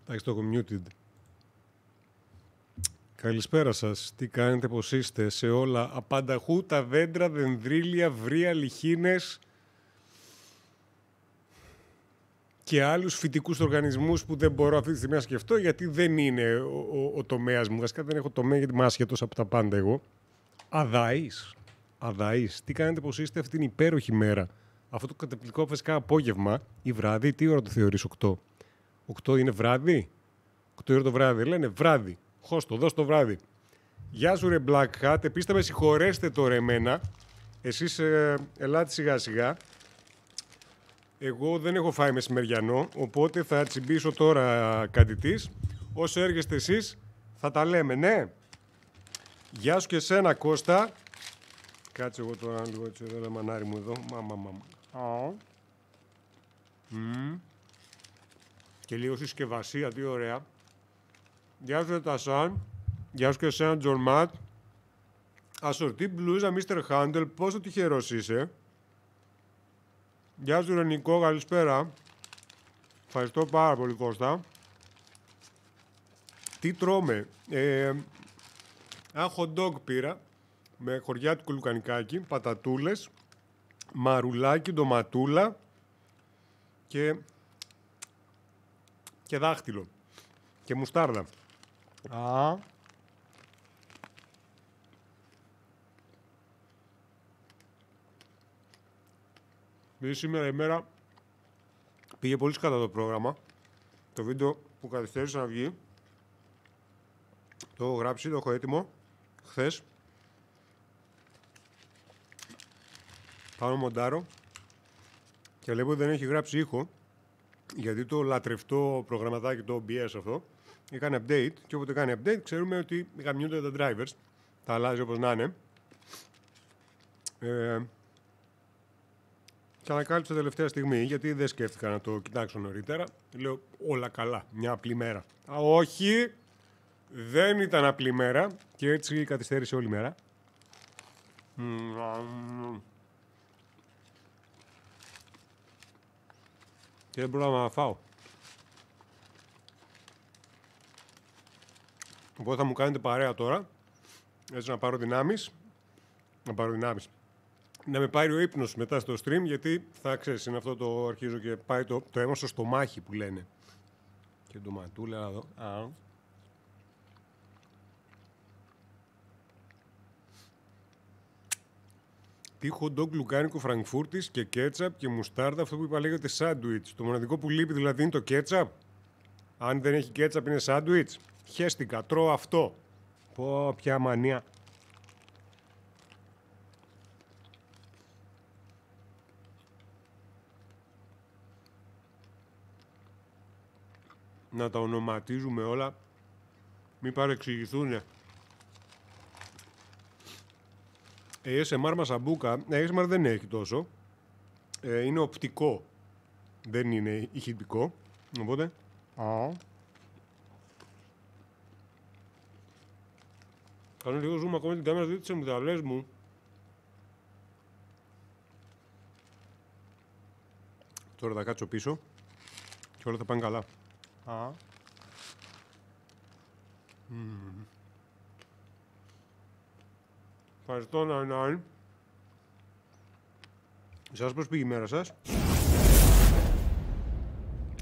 Εντάξει, το έχω muted. Καλησπέρα σας. Τι κάνετε, πώς είστε? Σε όλα απανταχού τα δέντρα, δενδρίλια, βρύα, λιχίνες και άλλους φυτικούς οργανισμούς που δεν μπορώ αυτή τη στιγμή να σκεφτώ, γιατί δεν είναι ο τομέας μου. Βασικά δεν έχω τομέα, γιατί είμαι άσχετος από τα πάντα εγώ. Αδαείς. Αδαείς. Τι κάνετε, πώς είστε αυτή την υπέροχη μέρα? Αυτό το καταπληκτικό φυσικά απόγευμα ή βράδυ, τι ώρα το θεωρείς 8? 8 είναι βράδυ? 8 ώρα το βράδυ. Λένε βράδυ. Χώστο, δώσ' το βράδυ. Γεια σου ρε Black Hat. Επίσης θα με συγχωρέσετε τώρα εμένα. Εσείς ελάτε σιγά σιγά. Εγώ δεν έχω φάει μεσημεριανό, οπότε θα τσιμπήσω τώρα κάτι της. Όσο έρχεστε εσείς θα τα λέμε, ναι. Γεια σου και εσένα Κώστα. Κάτσε εγώ τώρα λίγο έτσι εδώ, μανάρι μου εδώ. Και λίγο συσκευασία, τι ωραία. Γεια σου Τασάν. Γεια σου και εσένα Τζορμάτ. Ασορτή μπλούζα Mr. Handel. Πόσο τυχερός είσαι. Γεια σου Ρενικό, καλησπέρα. Ευχαριστώ πάρα πολύ Κώστα. Τι τρώμε? Ένα hot dog πήρα με χωριάτικο λουκανικάκι, πατατούλες, μαρουλάκι, ντοματούλα και δάχτυλο και μουστάρδα. Σήμερα η μέρα πήγε πολύ σκατά το πρόγραμμα. Το βίντεο που καθυστέρησε να βγει το έχω γράψει, το έχω έτοιμο χθες. Πάνω μοντάρω και βλέπω ότι δεν έχει γράψει ήχο, γιατί το λατρευτό προγραμματάκι, το OBS αυτό, έκανε update και όποτε κάνει update ξέρουμε ότι γαμιούνται τα drivers. Τα αλλάζει όπως να είναι. Και ανακάλυψα τελευταία στιγμή, γιατί δεν σκέφτηκα να το κοιτάξω νωρίτερα. Λέω όλα καλά, μια απλή μέρα. Όχι, δεν ήταν απλή μέρα και έτσι καθυστέρησε όλη μέρα. Και δεν μπορώ να φάω. Οπότε θα μου κάνετε παρέα τώρα, έτσι να πάρω δυνάμεις. Να με πάρει ο ύπνος μετά στο stream, γιατί θα ξέρεις, είναι αυτό το αρχίζω και πάει το αίμα στο στομάχι που λένε. Και ντοματούλα εδώ. Τι hot dog λουκάνικο Φραγκφούρτης και κέτσαπ και μουστάρδα, αυτό που είπα λέγεται σάντουιτς. Το μοναδικό που λείπει δηλαδή είναι το κέτσαπ. Αν δεν έχει κέτσαπ είναι σάντουιτς. Χέστηκα, τρώω αυτό. Πω, ποια μανία. Να τα ονοματίζουμε όλα. Μην παρεξηγηθούνε. ASMR Μασαμπούκα. ASMR δεν έχει τόσο. Είναι οπτικό. Δεν είναι ηχητικό. Οπότε... Κάνω λίγο zoom ακόμα την κάμερα, δείτε τις αμυγδαλές μου. Τώρα θα κάτσω πίσω και όλα θα πάνε καλά. Ευχαριστώ, Ναϊνάιν. Σας πώς πήγε η μέρα σας?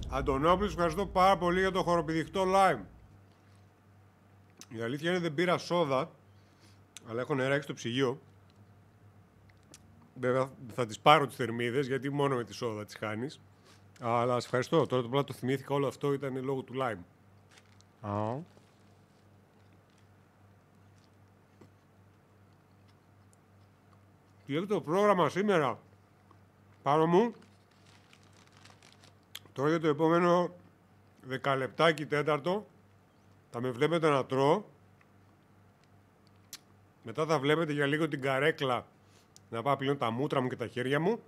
Αντωνόπουλος, ευχαριστώ πάρα πολύ για το χοροπηδιχτό live. Η αλήθεια είναι δεν πήρα σόδα, αλλά έχω νεράκι στο ψυγείο. Βέβαια θα τις πάρω τις θερμίδες, γιατί μόνο με τη σόδα τις χάνεις. Αλλά σας ευχαριστώ. Τώρα το θυμήθηκα, όλο αυτό ήταν λόγω του live. Τι έχει το πρόγραμμα σήμερα? Πάνω μου. Τώρα για το επόμενο 10 λεπτάκι τέταρτο θα με βλέπετε να τρώω. Μετά θα βλέπετε για λίγο την καρέκλα να πάω πλέον τα μούτρα μου και τα χέρια μου.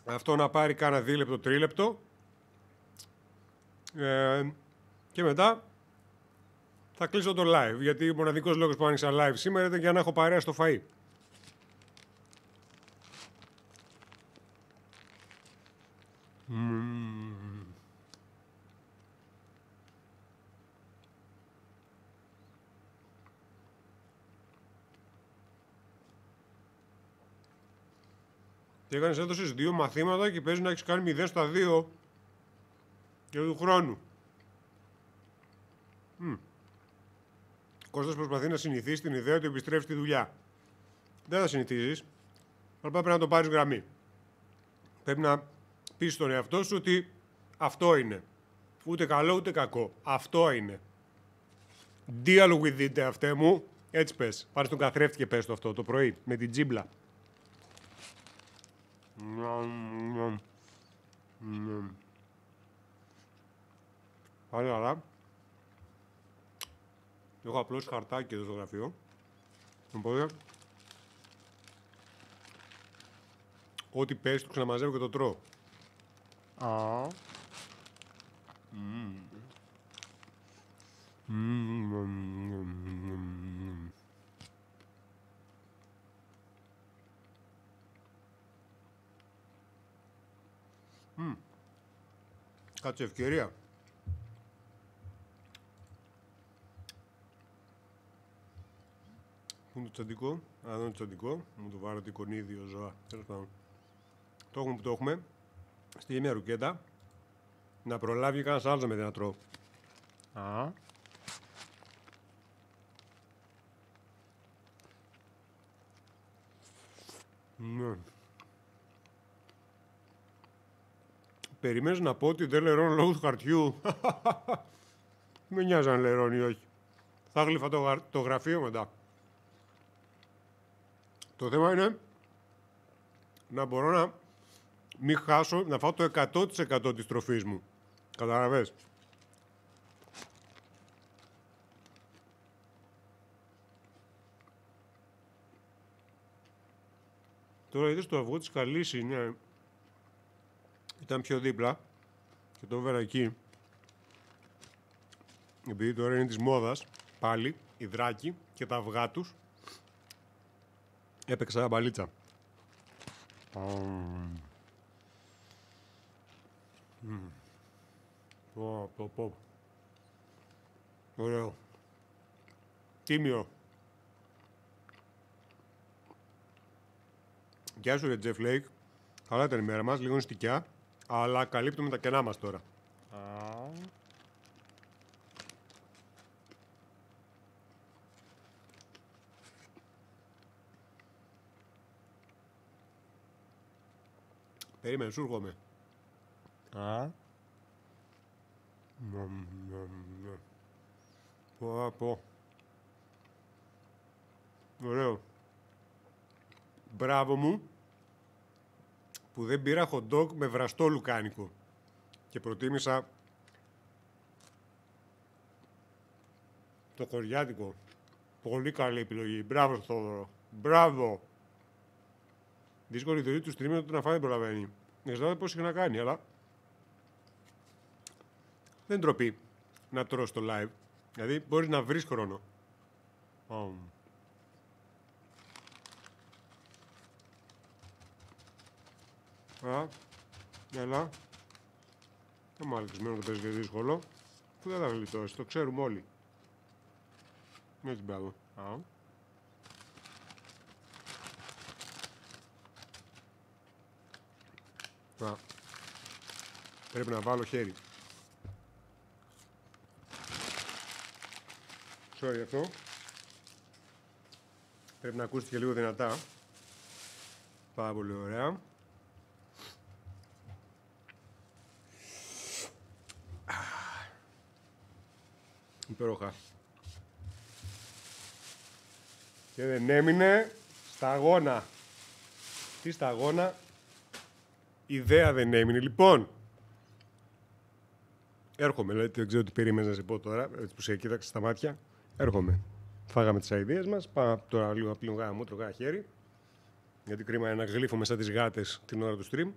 Αυτό να πάρει κάνα 2 λεπτό, 3 λεπτό. Και μετά θα κλείσω το live, γιατί ο μοναδικός λόγος που άνοιξα live σήμερα ήταν για να έχω παρέα στο φαΐ. Και έκανες, έδωσες 2 μαθήματα και παίζει να έχεις κάνει 0 στα 2 και του χρόνου. Κώστας προσπαθεί να συνηθίσει την ιδέα ότι επιστρέφει στη δουλειά. Δεν θα συνηθίσεις, αλλά πρέπει να το πάρεις γραμμή. Πρέπει να πεις στον εαυτό σου ότι αυτό είναι. Ούτε καλό ούτε κακό. Αυτό είναι. Deal with it, εαυτέ μου. Έτσι πες. Πάρε τον καθρέφτη και πες το αυτό το πρωί. Με την τζίμπλα. Πάλι καλά. Έχω απλώς χαρτάκι εδώ στο γραφείο. Οπότε, ό,τι πες του ξαναμαζεύω και το τρώω. Κάτσε ευκαιρία. Πού είναι το τσαντικό? Α, εδώ είναι το τσαντικό. Μου το βάλω το εικονίδιο ζωά. Τέλος πάντων. Το έχουμε που το έχουμε. Στη μια ρουκέτα. Να προλάβει κανένας άλλος με να τρώω. Ναι. Περιμένεις να πω ότι δεν λερώνω λόγω του χαρτιού. Με νοιάζει αν λερώνει ή όχι. Θα γλύφα το γραφείο μετά. Το θέμα είναι να μπορώ να μην χάσω, να φάω το 100% της τροφής μου. Καταλαβες. Τώρα είδες το αυγό της καλής είναι. Ήταν πιο δίπλα και το έβαλα εκεί. Επειδή τώρα είναι της μόδας, πάλι, υδράκι και τα αυγά τους. Έπαιξα μπαλίτσα. Ωραίο. Τίμιο. Γεια σου ρε Τζεφ Λέικ. Καλά ήταν η μέρα μας, λίγο νηστικιά, αλλά καλύπτουμε τα κενά μας τώρα. Περίμενε, σου έρχομαι. Πω. Ωραίο. Μπράβο μου που δεν πήρα hot dog με βραστό λουκάνικο και προτίμησα το κοριάτικο. Πολύ καλή επιλογή. Μπράβο στο Θόδωρο. Μπράβο. Δύσκολη ζωή του stream το να φάει δεν προλαβαίνει. Δεν ξέρω πώς είχε να κάνει, αλλά δεν τροπεί να τρως το live. Δηλαδή μπορείς να βρεις χρόνο. Έλα. Δεν μου αλεξισμένο το παίζει και δύσκολο. Που δεν θα γλιτώσει, το ξέρουμε όλοι. Έτσι μπράβο. Πρέπει να βάλω χέρι. Sorry αυτό. Πρέπει να ακούστηκε λίγο δυνατά. Πάρα πολύ ωραία. Υπέροχα. Και δεν έμεινε σταγόνα. Τι σταγόνα. Ιδέα δεν έμεινε. Λοιπόν, έρχομαι. Δηλαδή, δεν ξέρω τι περίμενες να σε πω τώρα. Έτσι που σε κοίταξε στα μάτια. Έρχομαι. Φάγαμε τις αηδίες μας. Πάμε τώρα λίγο απλή γάμο, τρώγα χέρι. Γιατί κρίμα είναι να γλύφουμε σαν τις γάτες την ώρα του stream.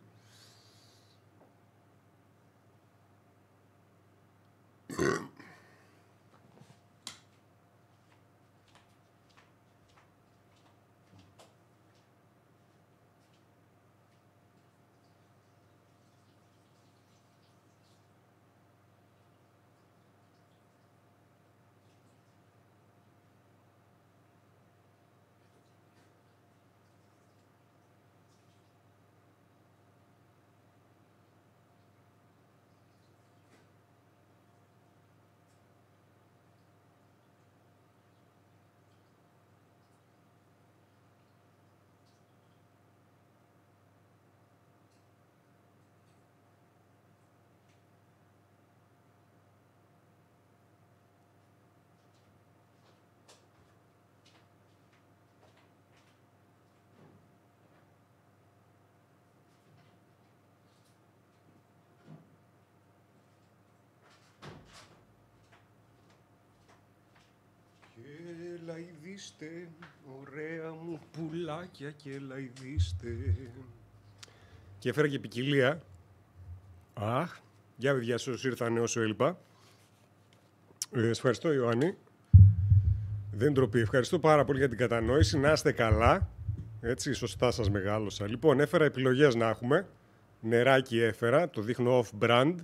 Και λαϊδίστε, ωραία μου πουλάκια και λαϊδίστε. Και έφερα και ποικιλία. Αχ, για παιδιά σας ήρθανε όσο έλειπα. Σας ευχαριστώ Ιωάννη. Δεν ντροπή. Ευχαριστώ πάρα πολύ για την κατανόηση. Να είστε καλά. Έτσι, σωστά σας μεγάλωσα. Λοιπόν, έφερα επιλογές να έχουμε. Νεράκι έφερα, το δείχνω off-brand.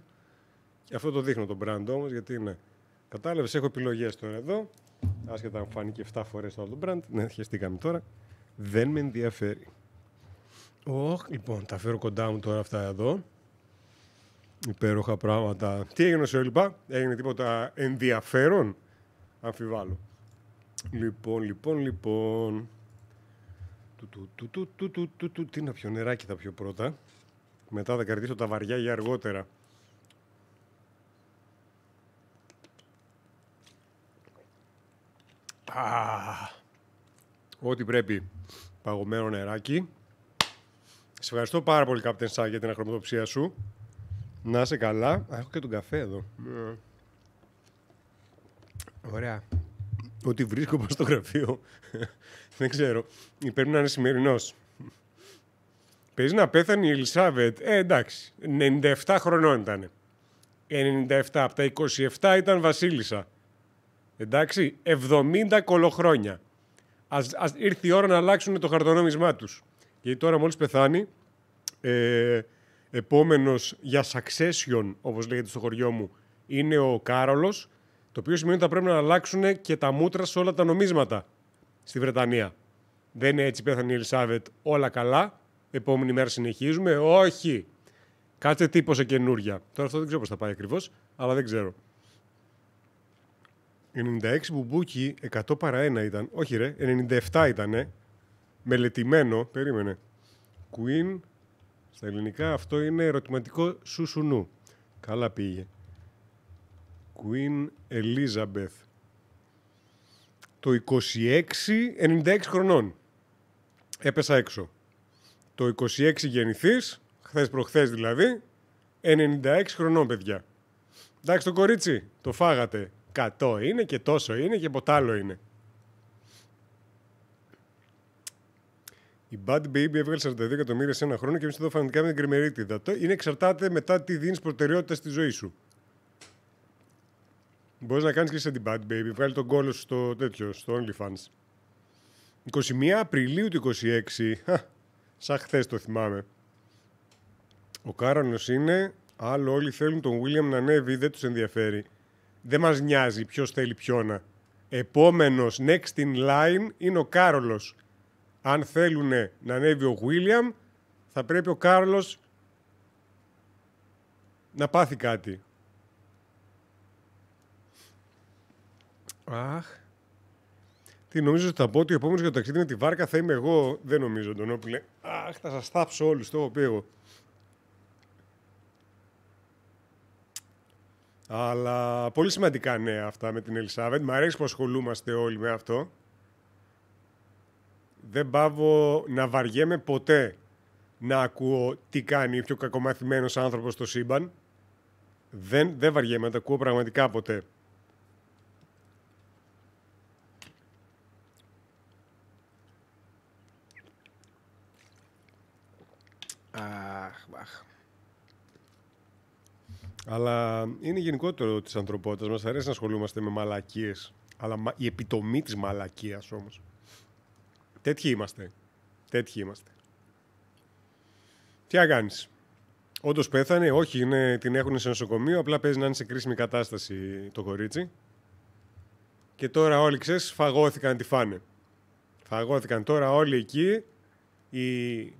Και αυτό το δείχνω το brand όμως, γιατί είναι. Κατάλαβες, έχω επιλογές τώρα εδώ. Άσχετα αν φάνηκε 7 φορές το άλλο brand. Ναι, χεστήκαμε τώρα. Δεν με ενδιαφέρει. Λοιπόν, τα φέρω κοντά μου τώρα αυτά εδώ. Υπέροχα πράγματα. Τι έγινε σε όλυπα, έγινε τίποτα ενδιαφέρον? Αμφιβάλλω. Λοιπόν. Τι να πιω, νεράκι θα πιω πρώτα. Μετά θα κρατήσω τα βαριά για αργότερα. Ό,τι πρέπει. Παγωμένο νεράκι. Σε ευχαριστώ πάρα πολύ, Captain Sa, για την αχρωματοψία σου. Να είσαι καλά. Έχω και τον καφέ εδώ. Ωραία. Ό,τι βρίσκω πάνω στο γραφείο. Δεν ξέρω. Πρέπει να είναι σημερινός. Παίζει να πέθανε η Ελισάβετ. Εντάξει. 97 χρονών ήταν. 97. Από τα 27 ήταν βασίλισσα. Εντάξει. 70 κολοχρόνια. Ας ήρθε η ώρα να αλλάξουν το χαρτονόμισμά τους. Γιατί τώρα μόλις πεθάνει, επόμενος για succession, όπως λέγεται στο χωριό μου, είναι ο Κάρολος, το οποίο σημαίνει ότι θα πρέπει να αλλάξουν και τα μούτρα σε όλα τα νομίσματα στη Βρετανία. Δεν είναι έτσι, πέθανε η Ελισάβετ, όλα καλά, επόμενη μέρα συνεχίζουμε. Όχι! Κάτσε τύπωσε καινούρια. Τώρα αυτό δεν ξέρω πώς θα πάει ακριβώς, αλλά δεν ξέρω. 96 μπουμπούκι, 100 παρά 1 ήταν. Όχι ρε, 97 ήτανε. Μελετημένο, περίμενε. Queen, στα ελληνικά αυτό είναι ερωτηματικό σουσουνού. Καλά πήγε. Queen Elizabeth. Το 26, 96 χρονών. Έπεσα έξω. Το 26 γεννηθείς, χθες προχθές δηλαδή, 96 χρονών παιδιά. Εντάξει το κορίτσι, το φάγατε. 100 είναι και τόσο είναι και ποτάλο είναι. Η Bad Baby έβγαλε 42 εκατομμύρια σε ένα χρόνο και εμείς εδώ φανετικά με την κρυμερίτιδα. Είναι εξαρτάται μετά τι δίνεις προτεραιότητα στη ζωή σου. Μπορείς να κάνεις και σε την Bad Baby. Βγάλει τον κόλλο στο τέτοιο, στο OnlyFans. 21 Απριλίου του 26. Σαν χθες το θυμάμαι. Ο Κάρολος είναι. Άλλο όλοι θέλουν τον William να ανέβει, δεν τους ενδιαφέρει. Δεν μας νοιάζει ποιος θέλει ποιόνα. Επόμενος next in line είναι ο Κάρολος. Αν θέλουν να ανέβει ο William, θα πρέπει ο Κάρολος να πάθει κάτι. Αχ. Τι νομίζω ότι θα πω ότι ο επόμενος για το ταξίδι με τη βάρκα θα είμαι εγώ. Δεν νομίζω, Αντωνόπουλε. Αχ, θα σας θάψω όλους, το έχω πει εγώ. Αλλά πολύ σημαντικά νέα αυτά με την Ελισάβετ. Μ' αρέσει που ασχολούμαστε όλοι με αυτό. Δεν παύω να βαριέμαι ποτέ να ακούω τι κάνει ο πιο κακομαθημένος άνθρωπος στο σύμπαν. Δεν βαριέμαι να τα ακούω πραγματικά ποτέ. Αχ. Αλλά είναι γενικότερο της ανθρωπότητας. Μας αρέσει να ασχολούμαστε με μαλακίες. Αλλά η επιτομή της μαλακίας όμως. Τέτοιοι είμαστε. Τι να κάνεις. Όντως πέθανε. Όχι, την έχουν σε νοσοκομείο. Απλά παίζει να είναι σε κρίσιμη κατάσταση το κορίτσι. Και τώρα όλοι, ξέρεις, φαγώθηκαν να τη φάνε. Φαγώθηκαν τώρα όλοι εκεί. Οι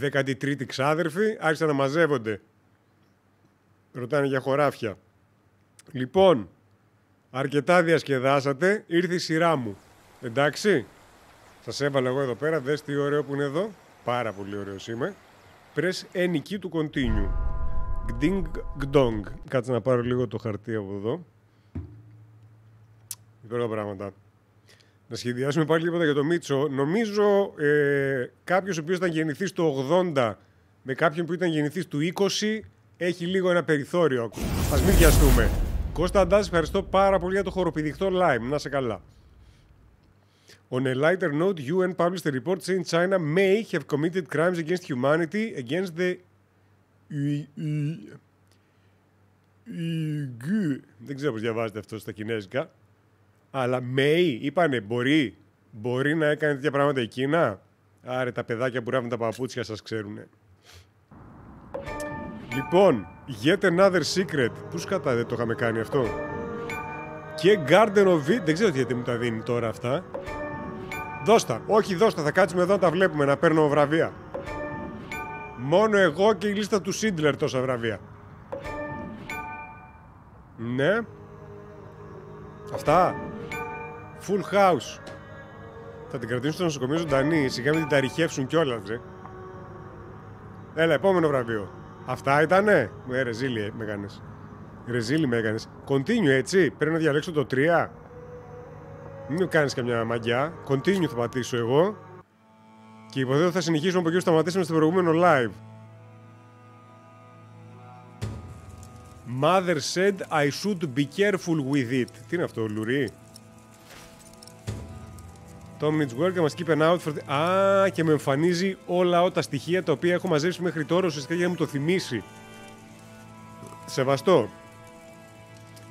13η ξάδερφοι άρχισαν να μαζεύονται. Ρωτάνε για χωράφια. Λοιπόν, αρκετά διασκεδάσατε. Ήρθε η σειρά μου. Εντάξει. Σας έβαλα εγώ εδώ πέρα. Δες τι ωραίο που είναι εδώ. Πάρα πολύ ωραίος είμαι. Press any key to continue. Gding gdong. Κάτσε να πάρω λίγο το χαρτί από εδώ. Υπέροχα πράγματα. Να σχεδιάσουμε πάλι τίποτα για το Μίτσο. Νομίζω κάποιος ο οποίος ήταν γεννηθής το 80 με κάποιον που ήταν γεννηθής του 20 έχει λίγο ένα περιθώριο. Ας μην βιαστούμε. Κώστα Αντάς, ευχαριστώ πάρα πολύ για το χοροπηδικτό live. Να είσαι καλά. On a lighter note, UN published a report saying China may have committed crimes against humanity against the δεν ξέρω πώς διαβάζετε αυτό στα κινέζικα. Αλλά may, είπανε, μπορεί να έκανε τέτοια πράγματα η Κίνα. Άρε, τα παιδάκια που ράβουν τα παπούτσια σας ξέρουνε. Λοιπόν, yet another secret. Πού σκατά δεν το είχαμε κάνει αυτό. Και Garden of Eden. Δεν ξέρω γιατί μου τα δίνει τώρα αυτά. Δώστα. Όχι, δώστα. Θα κάτσουμε εδώ να τα βλέπουμε, να παίρνω βραβεία. Μόνο εγώ και η λίστα του Schindler τόσα βραβεία. Ναι. Αυτά. Full house. Θα την κρατήσουν στο νοσοκομείο ζωντανή. Σιγά μην την ταριχεύσουν κιόλας, ρε. Έλα, επόμενο βραβείο. Αυτά ήτανε. Ρεζίλι με έκανες. Ρεζίλι με έκανες. Continue, έτσι. Πρέπει να διαλέξω το 3. Μην μου κάνεις καμιά μαγιά. Continue θα πατήσω εγώ. Και υποθέτω θα συνεχίσουμε από εκεί που σταματήσαμε στο προηγούμενο live. Mother said I should be careful with it. Τι είναι αυτό, λουρί? Tom needs work, I must keep an out for the... Α, και με εμφανίζει όλα τα στοιχεία τα οποία έχω μαζέψει μέχρι τώρα, ουσιαστικά για να μου το θυμίσει. Σεβαστό.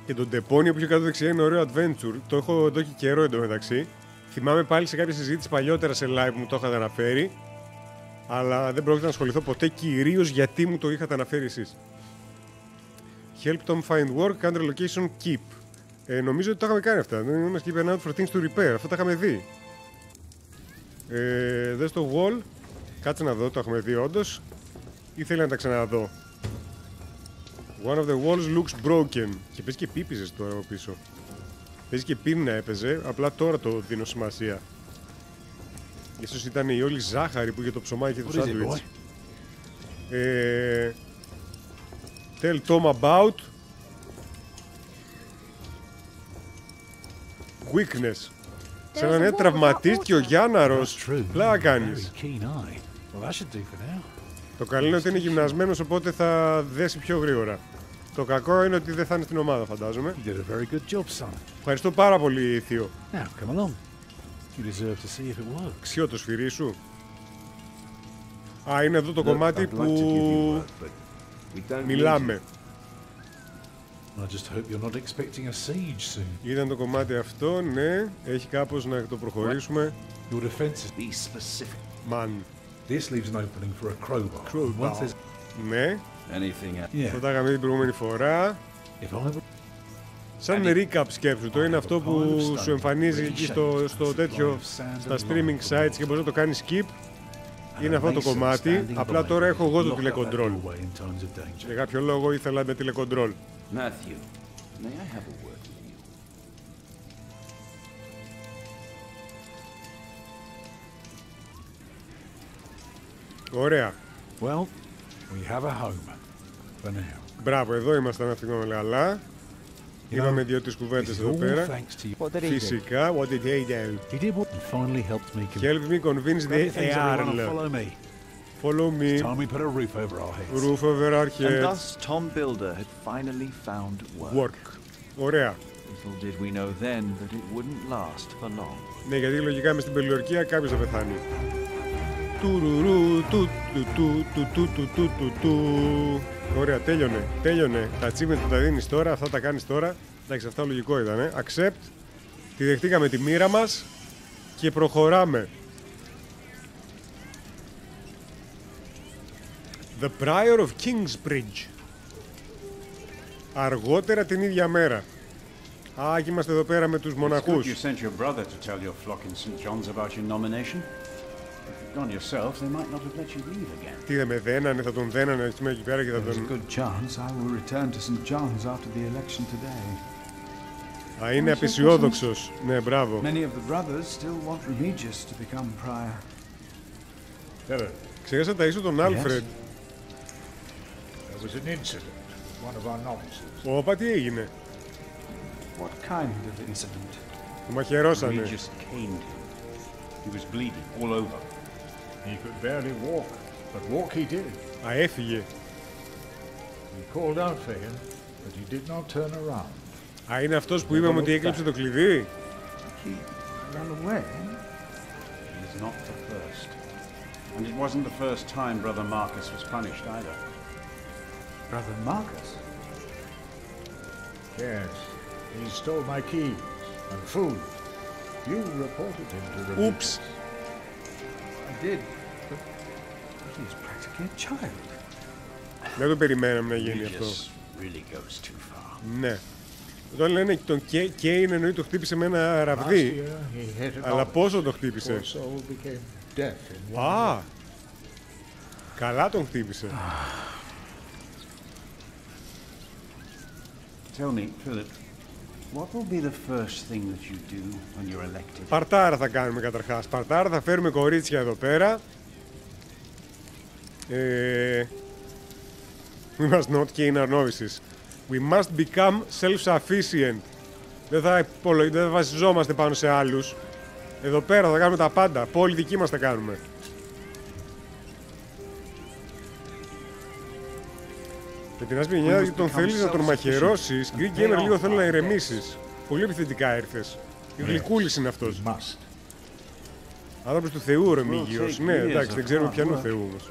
Και τον τεπώνιο που είχε κάτω δεξιά είναι ωραίο adventure. Το έχω εδώ και καιρό εντωμεταξύ. Θυμάμαι πάλι σε κάποια συζήτηση παλιότερα σε live μου το είχατε αναφέρει. Αλλά δεν πρόκειται να ασχοληθώ ποτέ, κυρίως γιατί μου το είχατε αναφέρει εσείς. Help Tom find work, country location, keep. Νομίζω ότι το είχαμε κάνει αυτά. Δεν είμαστε keep an out for things to repair. Αυτά τα είχαμε δει. Δες το wall. Κάτσε να δω, το έχουμε δει όντως. Ή θέλει να τα ξαναδώ. One of the walls looks broken. Και παίζει και πίπιζες τώρα από πίσω. Παίζει και πίνα έπαιζε. Απλά τώρα το δίνω σημασία. Ίσως ήταν η όλη ζάχαρη που είχε το ψωμάκι και το σάντουιτς. Tell Tom about weakness. Σαν να είναι τραυματίστηκε ο Γιάνναρος. Πλάκα κάνεις. Το καλό είναι ότι είναι γυμνασμένος, οπότε θα δέσει πιο γρήγορα. Το κακό είναι ότι δεν θα είναι στην ομάδα, φαντάζομαι. Ευχαριστώ πάρα πολύ, Θείο. Ξιώ το σφυρί σου. Α, είναι εδώ το κομμάτι που μιλάμε. Ήταν το κομμάτι αυτό, ναι. Έχει κάπως να το προχωρήσουμε. Μαν. Ναι. Αυτό τα είχαμε την προηγούμενη φορά. Σαν recap σκέψου, το είναι αυτό που σου εμφανίζει εκεί στο τέτοιο, στα streaming sites και μπορείς να το κάνεις skip. Είναι αυτό το κομμάτι, απλά τώρα έχω εγώ το τηλεκοντρόλ. Για κάποιο λόγο ήθελα με τηλεκοντρόλ. Ωραία. Μπράβο, εδώ ήμασταν, να θυμάμαι καλά. Είπαμε δύο-τρεις κουβέντες εδώ πέρα. Φυσικά, what did he do? Help me convince the Earl. Follow me. Roof over our heads. And thus Tom Builder had finally found work. Ωραία. Little did we know then that it wouldn't last for long. Ναι, γιατί λογικά μες στην Πελιορκία κάποιος θα πεθάνει. Ωραία, τέλειωνε. Τα achievement που τα δίνεις τώρα, αυτά τα κάνεις τώρα. Εντάξει, αυτά λογικό ήταν. Accept. Τη δεχτήκαμε τη μοίρα μας και προχωράμε. The Prior of Kingsbridge. Αργότερα την ίδια μέρα. Α, και είμαστε εδώ πέρα με τους μοναχούς. Τι δεν με δένανε, θα τον δένανε εκεί πέρα και θα τον... Α, είναι απεσιόδοξος. Ναι, μπράβο. Ξέχασα να ταΐσω τον Άλφρεντ. Όπα, τι έγινε? Το μαχαιρώσανε. Α, έφυγε. Α, είναι αυτός που είπαμε ότι έκλειψε το κλειδί. not the first. And it wasn't the first time Brother Marcus was punished either. Brother Marcus? Yes, he stole my keys and food. You reported him to the... Oops. I did, but he's practically a child. Δεν το περιμέναμε να γίνει αυτό. Really goes too far. Ναι. Όταν λένε τον Κέιν εννοεί το χτύπησε με ένα ραβδί. Αλλά πόσο το χτύπησε. Α, καλά τον χτύπησε. Tell me, Philip, what will be the first thing that you do when you're elected? Παρτάρα θα κάνουμε καταρχάς. Παρτάρα, θα φέρουμε κορίτσια εδώ πέρα. We must not gain our novices. We must become self-sufficient. Δεν θα βασιζόμαστε πάνω σε άλλους. Εδώ πέρα θα κάνουμε τα πάντα. Πόλη δική μας θα κάνουμε. Με την άσπρη γενιά τον θέλεις να τον μαχαιρώσεις. Greek Gamer, λίγο θέλω να ηρεμήσεις. Πολύ επιθετικά ήρθες. Η γλυκούλης είναι αυτός. Άνθρωπος του Θεού, ο Ρεμίγιος. Ναι, εντάξει, δεν ξέρουμε ποιανού Θεού όμως.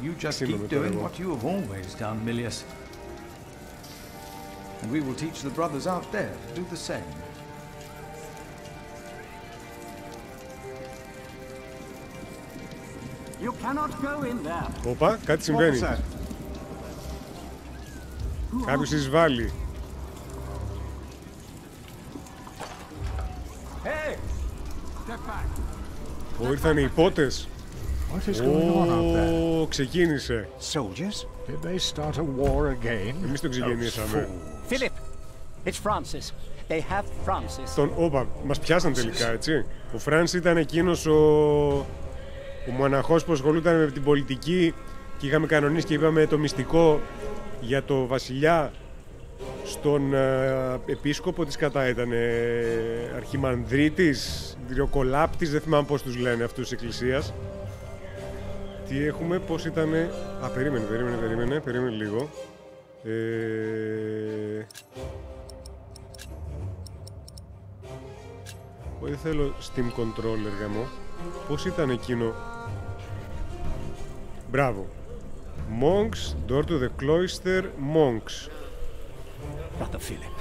You just keep doing what you have always done, Milius. And we will teach the brothers out there to do the same. You cannot go in there. Οπα, κάτι συμβαίνει. Κάποιος εισβάλλει. Hey! Step back. Ήρθαν οι υπότες. What is going on out there? Ξεκίνησε. Soldiers? Did they start a war again? Εμείς το ξεκινήσαμε. Philip, it's Francis. They have Francis. Όπα, μας πιάσαν τελικά, έτσι. Ο Φράνς ήταν εκείνος ο μοναχός που ασχολούταν με την πολιτική και είχαμε κανονίσει και είπαμε το μυστικό για το βασιλιά στον επίσκοπο της κατά ήταν αρχιμανδρίτης, δυριοκολάπτης, δεν θυμάμαι πώς τους λένε αυτούς της εκκλησίας. Τι έχουμε, πώς ήτανε... περίμενε λίγο. Δεν θέλω Steam Controller γαμό. Πώς ήταν εκείνο? Μπράβο. Monks, door to the cloister, monks. Brother Philip,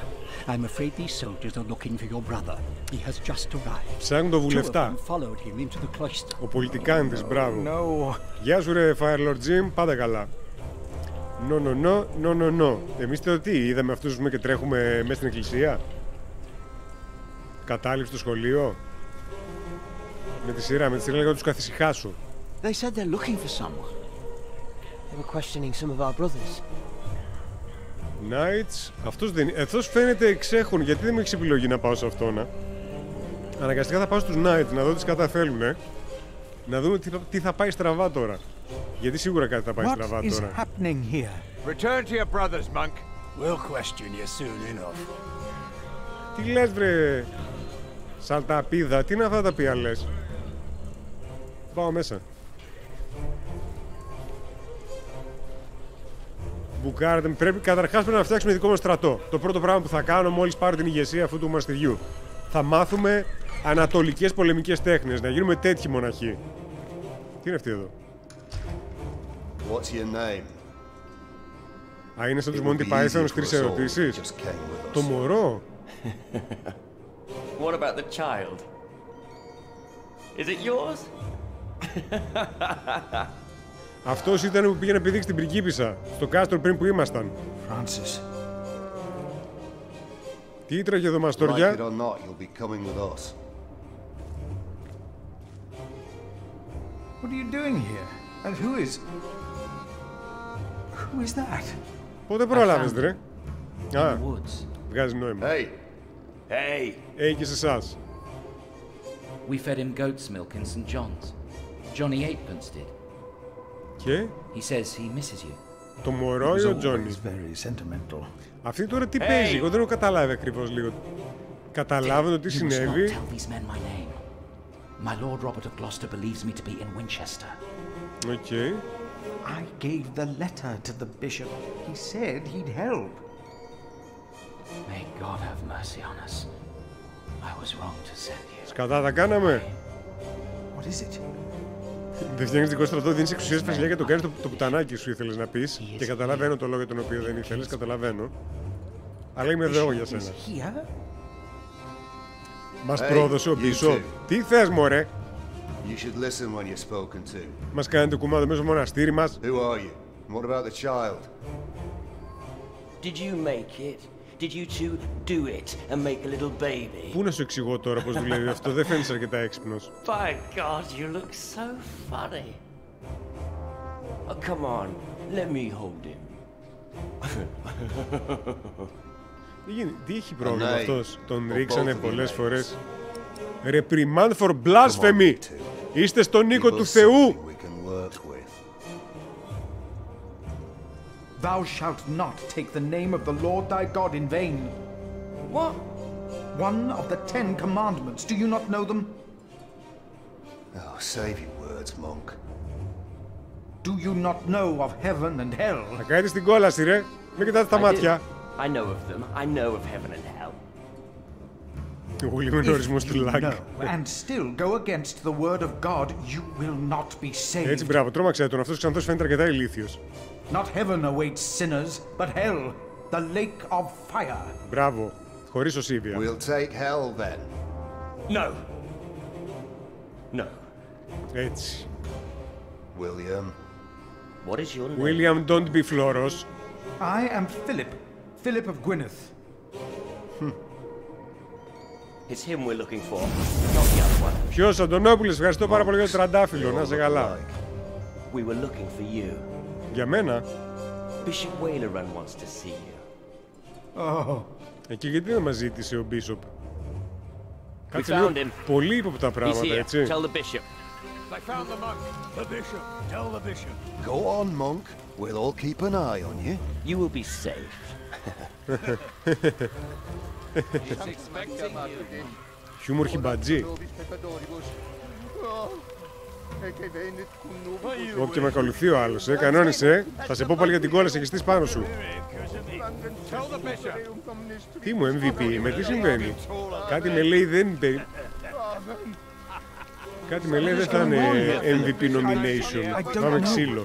I'm afraid these soldiers are looking for your brother. He has just arrived. Ψάχνουν το Two of βουλευτά. them followed him into the cloister. Ο πολιτικάντης, μπράβο. No. Γεια σου ρε Firelord Jim, πάντα καλά. No. Εμείς το τι, είδαμε αυτούς και τρέχουμε μέσα στην εκκλησία. Κατάληψη στο σχολείο. Με τη σειρά λέγα να τους καθησυχάσω. They said they're looking for someone. They were questioning some of our brothers. Knights, αυτός φαίνεται εξέχων, γιατί δεν μου έχεις επιλογή να πάω σε αυτόν. Αναγκαστικά θα πάω στους Knights, να δω τι καταφέρουνε. Να δούμε τι θα πάει στραβά τώρα. Γιατί σίγουρα κάτι θα πάει στραβά τώρα. What is happening here? Return to your brothers, monk. We'll question you soon enough. Τι λες βρε σαλταπίδα, τι είναι αυτά τα οποία λες? Πάω μέσα. Μπουκάρετε, καταρχάς πρέπει να φτιάξουμε δικό μας στρατό. Το πρώτο πράγμα που θα κάνω μόλις πάρω την ηγεσία αυτού του μοναστηριού. Θα μάθουμε ανατολικές πολεμικές τέχνες, να γίνουμε τέτοιοι μοναχοί. Τι είναι αυτή εδώ? What's your name? Α, είναι σαν τους Monty Python, 3 ερωτήσεις. Το μωρό. What about the child? Is it yours? Αυτός ήταν που πήγε να πηδήξει την πριγκίπισσα στο κάστρο πριν που ήμασταν. Francis. Τι ήτραγε εδώ Like μαστοριά? it or not, you'll be coming with us. What are you doing here? And who is that? Πότε πρόλαβες ρε? Α, Woods. βγάζει νόημα. Hey, Hey, Και σε εσάς. We fed him goat's milk in St. John's. Johnny Eightpence did. Και He says he misses you. το μωρό ή ο Τζόνι? Always very sentimental. Αυτή τώρα τι παίζει? Εγώ δεν έχω καταλάβει ακριβώς λίγο. Καταλάβαινε τι You must not συνέβη. tell these men my name. My Lord Robert of Gloucester believes me to be in Winchester. Οκ. I gave the letter to the bishop. He said he'd help. May God have mercy on us. I was wrong to send you. Σκατά τα κάναμε. What is it? Δεν φτιάχνεις δικό στρατό, δίνεις εξουσίες στη βασιλιά και το κάνεις το πουτανάκι σου, ήθελες να πεις. Και καταλαβαίνω το λόγο για τον οποίο δεν ήθελες, καταλαβαίνω. Αλλά είμαι εδώ για σένα. Μας πρόδωσε ο πίσω. Τι θες, μωρέ? You should listen when you're spoken to. Μας κάνετε κουμάδο μέσα στο μοναστήρι μας. Who are you? What about the child? Did you make it? Did you two do it and make a little baby? Πού να σου εξηγώ τώρα πώς δουλεύει αυτό, δεν φαίνεσαι αρκετά έξυπνος. By God, you look so funny. Oh, come on, let me hold him. Τι έχει πρόβλημα αυτός, τον ρίξανε πολλές φορές. Reprimand for blasphemy. Είστε στον οίκο του Θεού. Thou shalt not take the name of the Lord thy God in vain. What? One of the 10 commandments. Do you not know them? Oh, save your words, monk. Do you not know of heaven and hell? Θα κάνεις την κόλαση, ρε. Μην κοιτάτε τα μάτια. I know of them. I know of heaven and hell. Ο λίμενο ορισμός του Λάκ. And still go against the word of God, you will not be saved. Έτσι, μπράβο, τρόμαξε τον. Αυτός ξανθός φαίνεται αρκετά ηλίθιος. Not heaven awaits sinners, but hell, the lake of fire. Μπράβο, χωρίς οσίβια. We'll take hell then. No. No. Έτσι. William. What is your name? William, don't be Floros. I am Philip, Philip of Gwynedd. It's him we're looking for, not the other one. Ποιος, Αντωνόπουλος, ευχαριστώ πάρα πολύ για το τραντάφυλλο, να είσαι καλά. We were looking for you. Για μένα. Bishop Wailerun wants to see you. Oh. Και γιατί δεν μας ζήτησε ο Bishop? We found him. Πολύ ύποπτα He's πράγματα, here. έτσι. Tell the bishop. I found the monk. The bishop. Tell the bishop. Go on, monk. We'll all keep an eye on you. You will be safe. Χιούμορ χιμπατζή. Όποια με ακολουθεί ο άλλος, κανόνισε. Θα σε πω πάλι για την κόλαση, έχεις στήσει πάνω σου. Τι μου, MVP, με τι συμβαίνει? Κάτι με λέει δεν... Κάτι με λέει δεν θα είναι MVP nomination. Πάμε ξύλο.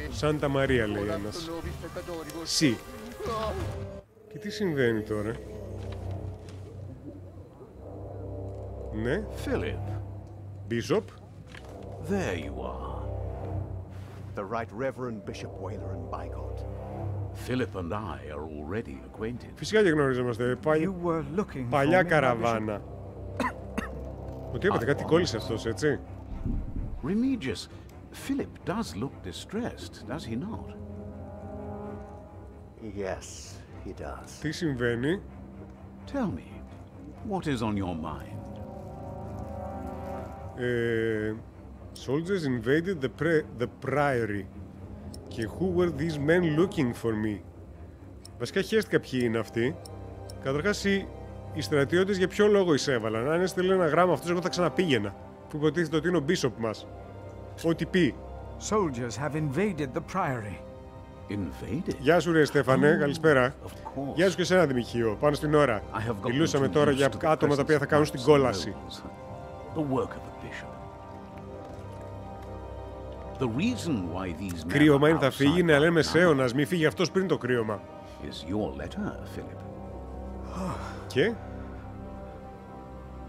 Σάντα Μαρία λέει ένας. Σι. Και τι συμβαίνει τώρα? Ναι. Philip. Bishop. There you are. The Right Reverend Bishop Wailerun, by God. Philip and I are already acquainted. Φυσικά και γνωριζόμαστε. Παλιά καραβάνα. Ότι είπατε, κάτι κόλλησε αυτός, έτσι. Remigius, Philip does look distressed, does he not? Yes, he does. Τι συμβαίνει? Tell me, what is on your mind? Soldiers invaded the priory. Και who were these men looking for me? Βασικά χαίστηκα ποιοι είναι αυτοί. Καταρχάς οι στρατιώτες για ποιο λόγο εισέβαλαν? Αν έστειλε ένα γράμμα αυτός, εγώ θα ξαναπήγαινα. Που υποτίθεται ότι είναι ο Bishop μας. Ό,τι πει. Soldiers have invaded the priory. Invaded? Γεια σου ρε Στέφανε, καλησπέρα. Γεια σου και εσένα Δημηχείο, πάνω στην ώρα. Μιλούσαμε τώρα για άτομα τα οποία θα κάνουν στην κόλαση. Κρύωμα είναι θα φύγει, ναι, λέμε Μεσαίωνας, μη φύγει αυτός πριν το κρύωμα. Και?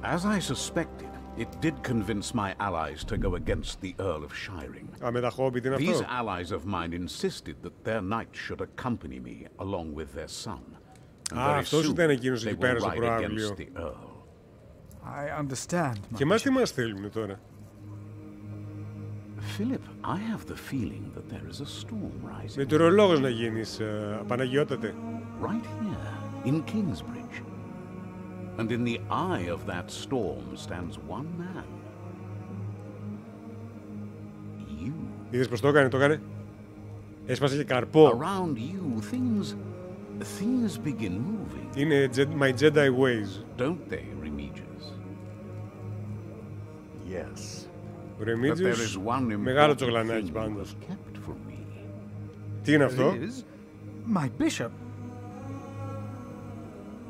As I suspected, it did convince my allies to go against the Earl of Shiring. Α, με τα Hobbit είναι αυτό. These allies of mine insisted that their knight should accompany me along with their son. Α, αυτός ήταν εκείνος εκεί πέρα στο προάβλιο. I understand. Και εμάς τι μας θέλουν τώρα? Philip, I have the feeling that there is a storm rising. Μετεωρολόγος να γίνεις, Παναγιώτατε. Right here, in Kingsbridge. And in the eye of that storm stands one man. You. Είδες πως το έκανε? Έσπασε και καρπό. Around you, things begin moving. Είναι my Jedi ways. Don't they, Remigius? Yes. Ο Ρεμίτζιος, μεγάλο τσογλανάκι πάντως. Τι είναι αυτό? My bishop.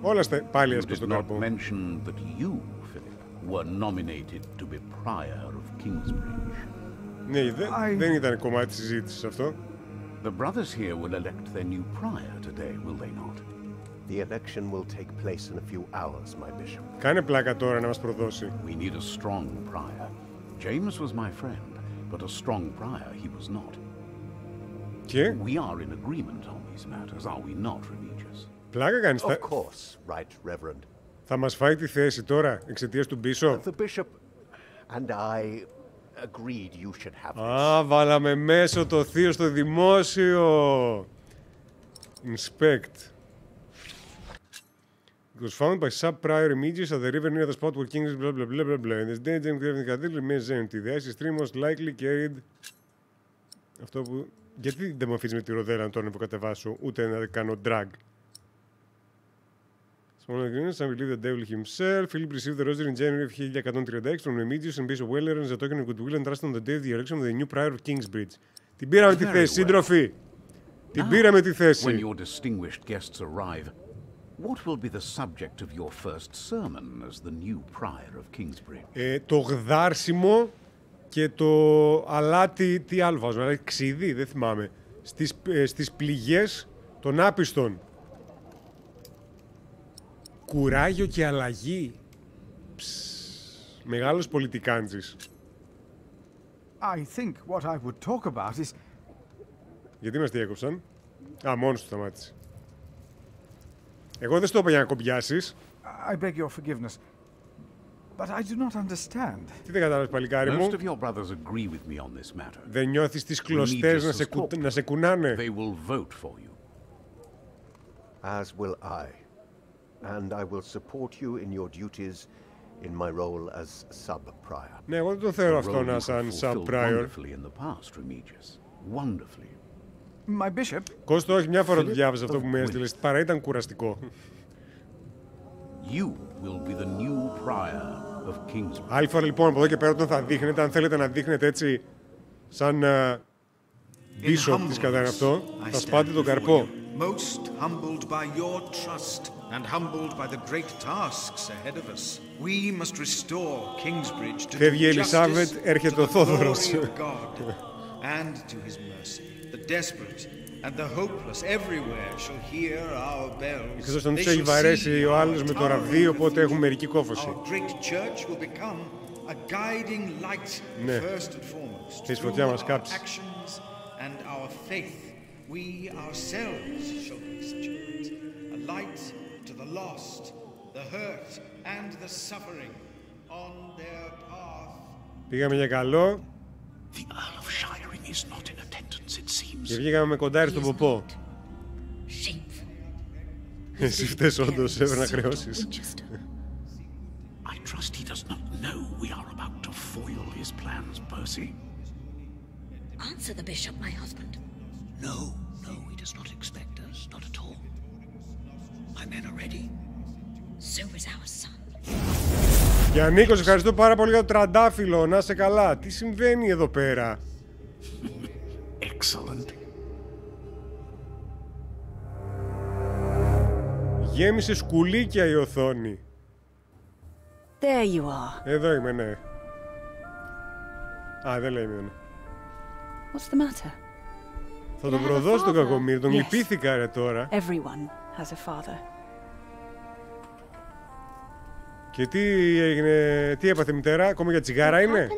Όλα πάλι You έσπασε did τον not καρπό. mention that you, Philip, were nominated to be prior of Kingsbridge. Ναι, δεν ήταν κομμάτι της συζήτησης αυτό. The brothers here will elect their new prior today, will they not? The election will take place in a few hours, my bishop. Κάνε πλάκα τώρα να μας προδώσει. We need a strong prior. James was my friend, but a strong prior he was not. Και? We are in agreement on these matters, are we not, Remigius? Πλάκα κάνεις. Of course, right, Reverend. Θα μας φάει τη θέση τώρα, εξαιτίας του Bishop. The bishop and I agreed you should have this. Α, βάλαμε μέσω το θείο στο δημόσιο. Inspect. It was found by sub-prior Remigius at the river near the spot where Kings blah blah blah blah blah. In this danger and the cathedral remains empty. The icy stream most likely carried... Αυτό που... Γιατί δεν μου αφήνεις με τη ροδέλα τώρα να υποκατεβάσω, ούτε να κάνω drag. Small agreements, I believe the devil himself. Philip received the rosary in January of 1136 from Remigius and Bishop Weller as a token of goodwill and trust on the day of the election of the new prior of Kingsbridge. Την πήραμε τη θέση, σύντροφοι. Την πήραμε τη θέση. When your distinguished guests arrive, what will be the subject of your first sermon as the new prior of Kingsbridge? Το γδάρσιμο και το αλάτι, τι άλλο βάζω, αλλά ξύδι, δεν θυμάμαι, στις πληγές των άπιστων. Κουράγιο και αλλαγή. Μεγάλος πολιτικάντζης. I think what I would talk about is... Γιατί μας διέκοψαν? Α, μόνος του σταμάτησε. Εγώ δεν στο είπα για να κομπιάσεις. I beg your forgiveness, but I do not understand. Τι δεν κατάλαβες, παλικάρι μου? Most of your brothers agree with me on this matter. Δεν νιώθεις τις κλωστές να σε κουνάνε? They will vote for you. As will I. And I will support you in your duties in my role as sub-prior. Ναι, εγώ δεν το θεωρώ αυτό να σαν sub-prior. My bishop. Κώστο, όχι, μια φορά το διάβαζα αυτό που με έστειλες, παρά ήταν κουραστικό. You will be the new prior of Kingsbridge. Άλλη φορά λοιπόν από εδώ και πέρα όταν θα δείχνετε, αν θέλετε να δείχνετε έτσι σαν bishop της κατά αυτό, θα σπάτε τον καρπό. Most humbled by your trust and humbled by the great tasks ahead of us, we must restore Kingsbridge to Φεύγει η justice, Ελισάβετ, έρχεται ο Θόδωρος. and to his mercy. The desperate and the hopeless everywhere shall hear our bells. Εκτός αν τους έχει βαρέσει ο άλλος με το ραβδί, οπότε έχουν μερική κόφωση. Our great church will become a guiding light Ναι. first and foremost. Θες φωτιά μας Through our κάψει. actions and our faith, we ourselves shall be such a light. A light to the lost, the hurt and the suffering on their path. Πήγαμε για καλό. The Earl of Shiring is not in attendance, it seems. Και βγήκαμε με κοντάρι στον ποπό. Εσύ φταίς όντως, έπρεπε να χρεώσεις. I trust he does not know we are about to foil his plans, Percy. Answer the bishop, my husband. No, he does not expect us, not at all. My men are ready. So is our son. Γιαννίκος, ευχαριστώ πάρα πολύ για το τραντάφυλλο. Να είσαι καλά. Τι συμβαίνει εδώ πέρα? Excellent. Γέμισε σκουλίκια η οθόνη. There you are. Εδώ είμαι, ναι. Α, δεν λέει μειώνε. What's the matter? Θα τον προδώσω τον κακομοίρη. Τον λυπήθηκα ρε τώρα. Everyone has a father. Και τι έγινε, τι έπαθε η μητέρα, ακόμα για τσιγάρα είναι?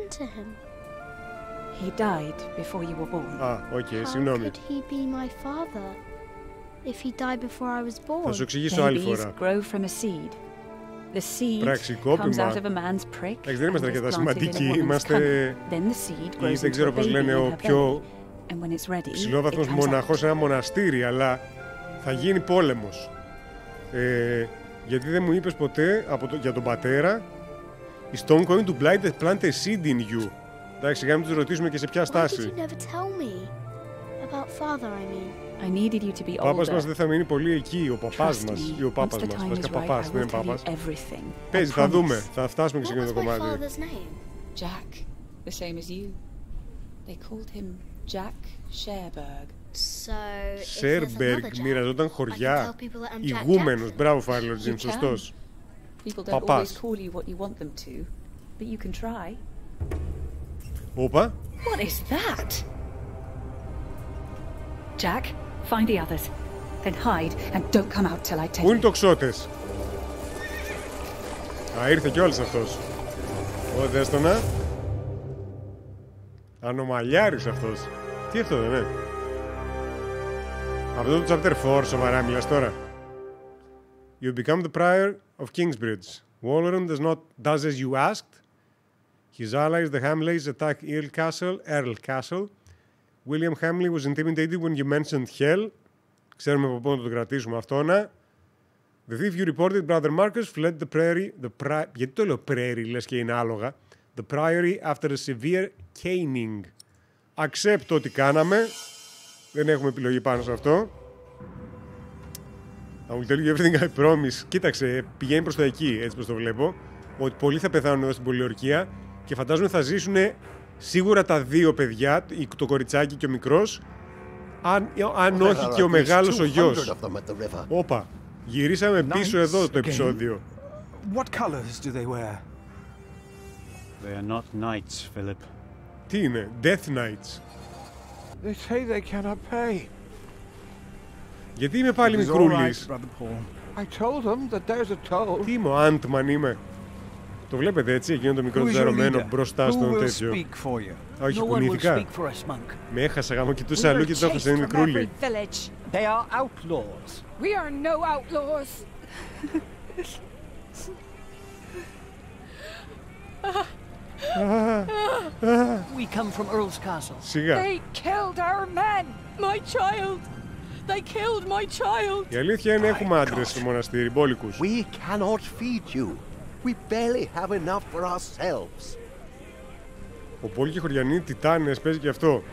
He died before you were born. Α, οκ, συγγνώμη. How could he be my father if he died before I was born? Θα σου εξηγήσω άλλη φορά. Babies grow from a seed. The seed comes out of a man's prick. Εντάξει, δεν είμαστε and is αρκετά planted in a σημαντικοί. woman's Είμαστε cunning. Then the seed grows δεν into ξέρω a πώς baby λένε, in ο her πιο belly. And when it's ready, it ψηλόβαθμος comes μοναχός out. σε ένα μοναστήρι, αλλά θα γίνει πόλεμος. Γιατί δεν μου είπες ποτέ για τον πατέρα, η Stone going to plant a seed in you. Εντάξει, για να τους ρωτήσουμε και σε ποια στάση. Why did you never tell me about father, I mean? I needed you to be Ο πάπας older. μας δεν θα μείνει πολύ εκεί, ο παπάς μας ή ο πάπας μας. Βασικά παπάς, δεν είναι πάπας. Παίζει, θα δούμε, θα φτάσουμε και σε εκείνο το κομμάτι. Jack, the same as you. They called him Jack Sherberg. Σέρμπεργκ μοιραζόταν χωριά. Ηγούμενος. Μπράβο, Φάρλο Τζιμ, σωστός. Παπάς. Όπα. What is that? Jack, find the others. Then hide and don't come out till I tell you. Πού είναι οι τοξότες? Α, ήρθε κιόλας αυτός. Ω, δες το να. Ανομαλιάρης αυτός. Τι αυτό δεν είναι? Αυτό το chapter 4, σοβαρά μιλάς τώρα. You become the prior of Kingsbridge. Walleran does as you asked. His allies, the Hamleys, attack Earl Castle. William Hamley was intimidated when you mentioned Hell. Ξέρουμε από πόνο το κρατήσουμε αυτό, να. The thief you reported, Brother Marcus, fled the prairie. Γιατί το λέω prairie, λες και είναι άλογα. The priory after a severe caning. Accept ό,τι κάναμε. Δεν έχουμε επιλογή πάνω σε αυτό. I will tell you everything I promise. Κοίταξε, πηγαίνει προς το εκεί, έτσι πως το βλέπω. Ότι πολλοί θα πεθάνουν εδώ στην πολιορκία και φαντάζομαι θα ζήσουν σίγουρα τα δύο παιδιά, το κοριτσάκι και ο μικρός, αν όχι και ο μεγάλος ο γιος. Όπα, γυρίσαμε πίσω εδώ το επεισόδιο. What colors do they wear? They are not knights, Philip. Τι είναι? Death Knights. They say they cannot pay. Γιατί είμαι πάλι μικρούλης? I told them that there's a toll. Τι είμαι, ο Ant-Man είμαι. Το βλέπετε έτσι, εκείνο το μικρό ζερωμένο μπροστά στον τέτοιο. Όχι, κουνήθηκα. Με έχασα, γάμο, κοιτούσα αλλού και το έχασα, είναι μικρούλη. They are outlaws. We are no outlaws. We come from Earl's Castle. Σιγά. They killed our men. My child. They killed my child. Η αλήθεια είναι έχουμε άντρες στο μοναστήρι, μπόλικους. We cannot feed you. We barely have enough for ourselves. Ο Πόλ και οι χωριανοί τιτάνες παίζει και αυτό.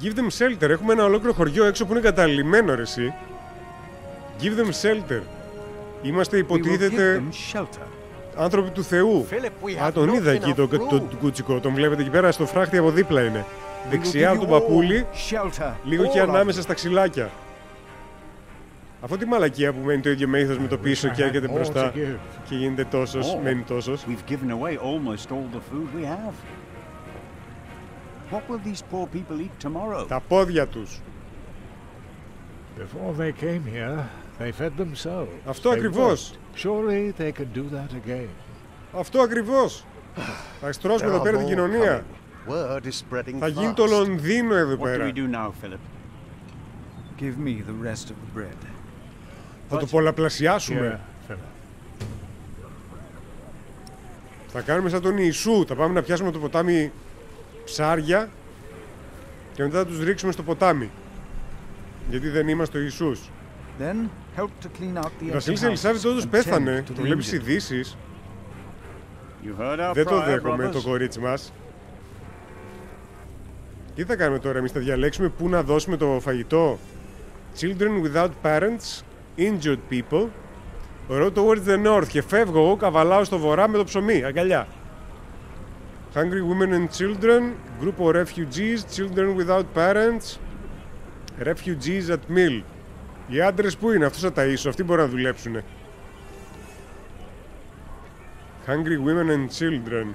Give them shelter. Έχουμε ένα ολόκληρο χωριό έξω που είναι καταλημμένο, ρε εσύ. Give them shelter. Είμαστε, υποτίθεται, άνθρωποι του Θεού. Α, τον είδα εκεί τον κούτσικο. Τον βλέπετε εκεί πέρα στο φράχτη από δίπλα είναι. Δεξιά του παπούλι, λίγο και ανάμεσα στα ξυλάκια. Αυτό τη μαλακία που μένει το ίδιο μέγεθος με το πίσω και έρχεται μπροστά και γίνεται τόσος, μένει τόσος. We've given away almost all the food we have. What will these poor people eat tomorrow? Τα πόδια τους. Before they came here, they fed themselves. Αυτό ακριβώς. Surely they can do that again. Αυτό ακριβώς. Θα στρώσουμε εδώ πέρα την κοινωνία. Θα γίνει το Λονδίνο εδώ πέρα. What do we do now, Philip? Give me the rest of the bread. Θα το πολλαπλασιάσουμε. Θα κάνουμε σαν τον Ιησού. Θα πάμε να πιάσουμε το ποτάμι ψάρια και μετά θα τους ρίξουμε στο ποτάμι. Γιατί δεν είμαστε ο Ιησούς. Η Βασίλισσα Ελισάβετ όντως πέθανε. Το βλέπεις ειδήσεις. Δεν το δέχομαι το κορίτσι μας. Τι θα κάνουμε τώρα, εμείς θα διαλέξουμε πού να δώσουμε το φαγητό. Children without parents, injured people. Road towards the north. Και φεύγω εγώ, καβαλάω στο βορρά με το ψωμί, αγκαλιά. Hungry women and children, group of refugees, children without parents, refugees at mill. Οι άντρες που είναι, αυτούς θα ταΐσω, αυτοί μπορούν να δουλέψουν. Hungry women and children.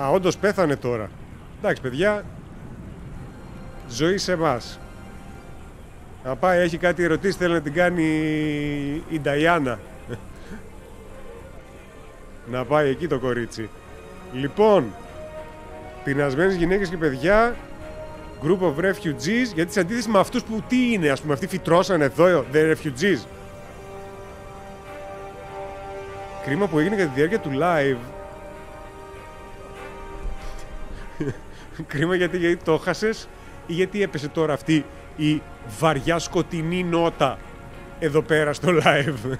Α, όντως πέθανε τώρα. Εντάξει, παιδιά, ζωή σε εμάς. Να πάει, έχει κάτι ερωτήσεις, θέλει να την κάνει η Νταϊάννα. Να πάει εκεί το κορίτσι. Λοιπόν, πεινασμένες γυναίκες και παιδιά, group of refugees, γιατί σε αντίθεση με αυτούς που τι είναι, ας πούμε, αυτοί φυτρώσαν εδώ, the refugees. Κρίμα που έγινε κατά τη διάρκεια του live. Κρίμα γιατί το χάσες ή γιατί έπεσε τώρα αυτή η βαριά σκοτεινή νότα εδώ πέρα στο live.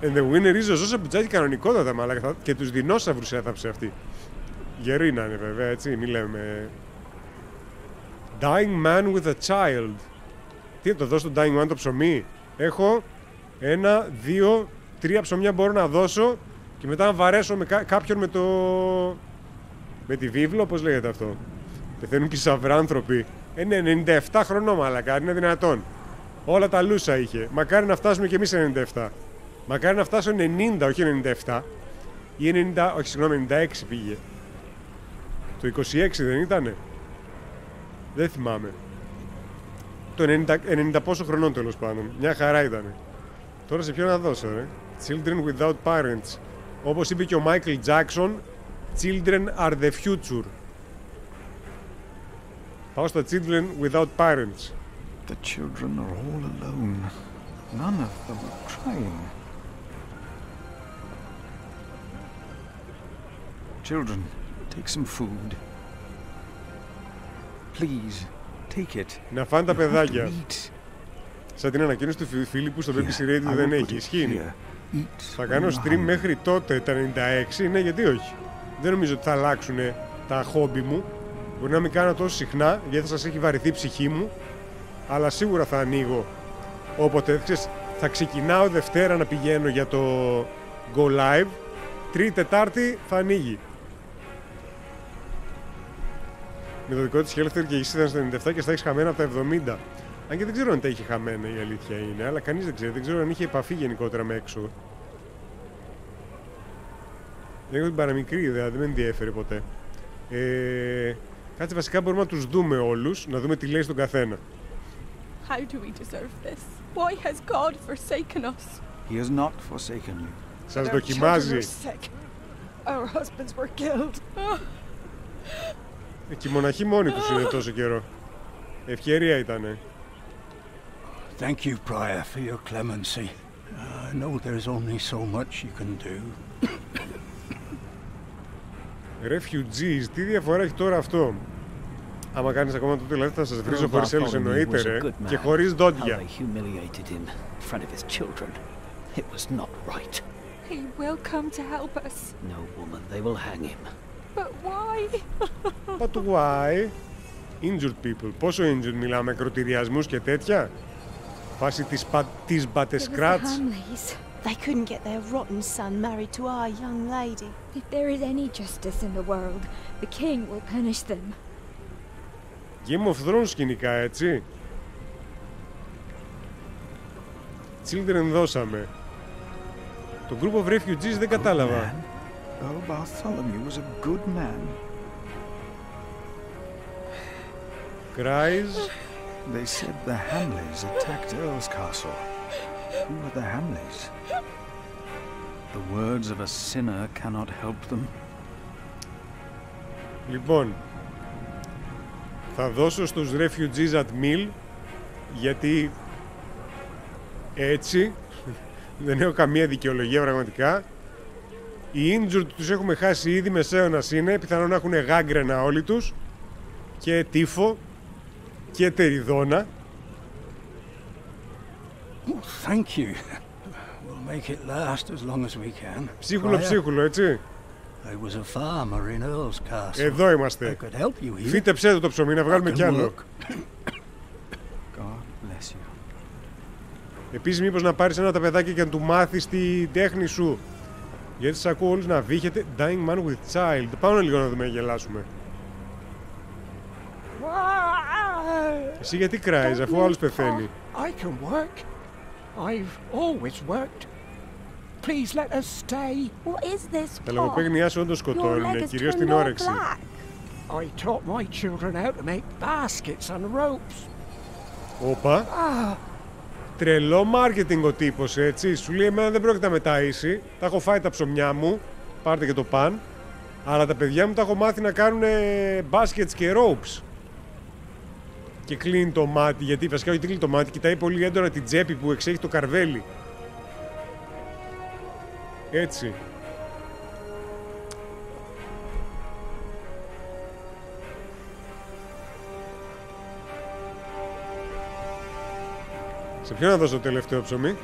And the winner is ο Ζώσα Μπουτζάκη κανονικότατα, μαλάκα, και τους δεινόσαυρους έθαψε αυτή. Γεροί να είναι βέβαια, έτσι, μη λέμε. Dying man with a child. Τι θα το δώσω τον dying man το ψωμί? Έχω 1, 2, 3 ψωμιά μπορώ να δώσω και μετά να βαρέσω με κάποιον Με τη βίβλο, πώς λέγεται αυτό. Πεθαίνουν και οι σαυράνθρωποι. Είναι 97 χρονών, μαλακά, είναι δυνατόν. Όλα τα λούσα είχε. Μακάρι να φτάσουμε κι εμείς 97. Μακάρι να φτάσω 90, όχι 97. Ή 90, όχι συγγνώμη, 96 πήγε. Το 26 δεν ήτανε. Δεν θυμάμαι. Το 90 πόσο χρονών τέλος πάντων. Μια χαρά ήτανε. Τώρα σε ποιο να δώσω, ρε. Children without parents. Όπως είπε και ο Michael Jackson, children are the future. Πάω στα children without parents. The children are all alone. None of them are crying. Children, take some food. Please, take it. Να φάνε τα παιδάκια. Σαν την ανακοίνωση του Φίλιππου στο BBC Radio δεν έχει. Ισχύει. Θα κάνω stream μέχρι τότε τα 96. Ναι, γιατί όχι. Δεν νομίζω ότι θα αλλάξουν τα χόμπι μου. Μπορεί να μην κάνω τόσο συχνά, γιατί θα σας έχει βαρεθεί η ψυχή μου. Αλλά σίγουρα θα ανοίγω όποτε. Ξέρεις, θα ξεκινάω Δευτέρα να πηγαίνω για το Go Live. Τρίτη, Τετάρτη θα ανοίγει. Με το δικό της Χέλφτερ και η ήταν στα 97 και στα έχει χαμένα από τα 70. Αν και δεν ξέρω αν τα είχε χαμένα, η αλήθεια είναι. Αλλά κανείς δεν ξέρει. Δεν ξέρω αν είχε επαφή γενικότερα με έξω. Δεν έχω την παραμικρή ιδέα, δεν με ενδιέφερε ποτέ. Κάτσε, βασικά μπορούμε να τους δούμε όλους, να δούμε τι λέει στον καθένα. How do we deserve this? Why has God forsaken us? He has not forsaken you. Σας δοκιμάζει. Our husbands were killed. Και οι μοναχοί μόνοι τους είναι τόσο καιρό. Ευκαιρία ήτανε. Thank you, Prior, for your clemency. I know there's only so much you can do. Refugees, τι διαφορά έχει τώρα αυτό? Άμα κάνεις ακόμα το δηλαδή θα σας βρίζω χωρίς έλους εννοείται ρε. Και χωρίς δόντια. He will come to help us. No, woman, they will hang him. But why? But why? Injured people. Πόσο injured μιλάμε, κροτηριασμούς και τέτοια? Φάση της μπατεσκράτς. They couldn't get their rotten son married to our young lady. If there is any justice in the world, the king will punish them. Game of Thrones σκηνικά, έτσι. Children δώσαμε. Το group of refugees δεν κατάλαβα. Oh, Bartholomew was a good man. Cries. They said the Hamleys attacked Earl's castle. Who are the Hamleys? The words of a sinner cannot help them. Λοιπόν, θα δώσω στους refugees at Mill, γιατί έτσι δεν έχω καμία δικαιολογία πραγματικά. Οι injured τους έχουμε χάσει ήδη, μεσαίωνας είναι, πιθανόν να έχουν γάγκρενα όλοι τους και τύφο και τεριδόνα. Oh, thank you. We'll make it last as long as we can. Ψίχουλο, ψίχουλο, έτσι. I was a farmer in Earl's Castle. Εδώ είμαστε. I could help you here. Φύτεψέ το ψωμί, να βγάλουμε κι άλλο. God bless you. Επίσης, μήπως να πάρεις ένα τα παιδάκια και να του μάθεις τη τέχνη σου. Γιατί σας ακούω όλους να βήχετε. Dying man with child. Πάμε λίγο να δούμε, να γελάσουμε. Εσύ γιατί κράεις, αφού ο άλλος πεθαίνει? I can work. I've always worked. Please let us stay. What is this? Τα λογοπαίγνιά σου όντως σκοτώνουν, κυρίως την όρεξη. I taught my children how to make baskets and ropes. Όπα. Τρελό μάρκετινγκ ο τύπος, έτσι. Σου λέει εμένα δεν πρόκειται να με ταΐσει. Τα έχω φάει τα ψωμιά μου. Πάρτε και το παν. Αλλά τα παιδιά μου τα έχω μάθει να κάνουν baskets και ropes. Και κλείνει το μάτι, γιατί βασικά όχι κλείνει το μάτι, κοιτάει πολύ έντονα την τσέπη που εξέχει το καρβέλι. Έτσι. Σε ποιον να δώσω το τελευταίο ψωμί?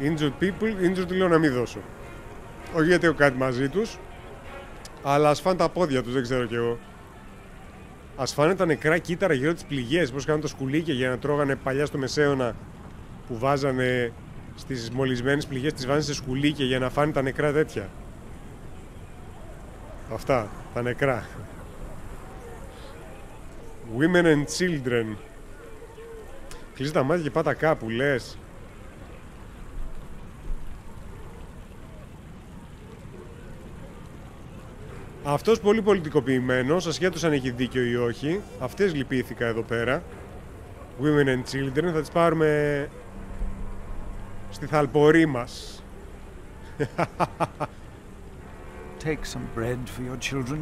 Injured people, injured λέω να μην δώσω. Όχι γιατί έχω κάτι μαζί τους, αλλά ας φάνε τα πόδια τους, δεν ξέρω κι εγώ. Ας φάνε τα νεκρά κύτταρα γύρω τις πληγές, πώς κάνουν τα σκουλίκια για να τρώγανε παλιά στο μεσαίωνα που βάζανε στις μολυσμένες πληγές τις βάζουν σε σκουλίκια για να φάνε τα νεκρά τέτοια. Αυτά, τα νεκρά. Women and children. Κλείσει τα μάτια και πάτα κάπου, λες. Αυτός πολύ πολιτικοποιημένος, ασχέτως αν έχει δίκιο ή όχι. Αυτές λυπήθηκα εδώ πέρα. Women and children, θα τις πάρουμε στη θαλπορή μας. Take some bread for your children.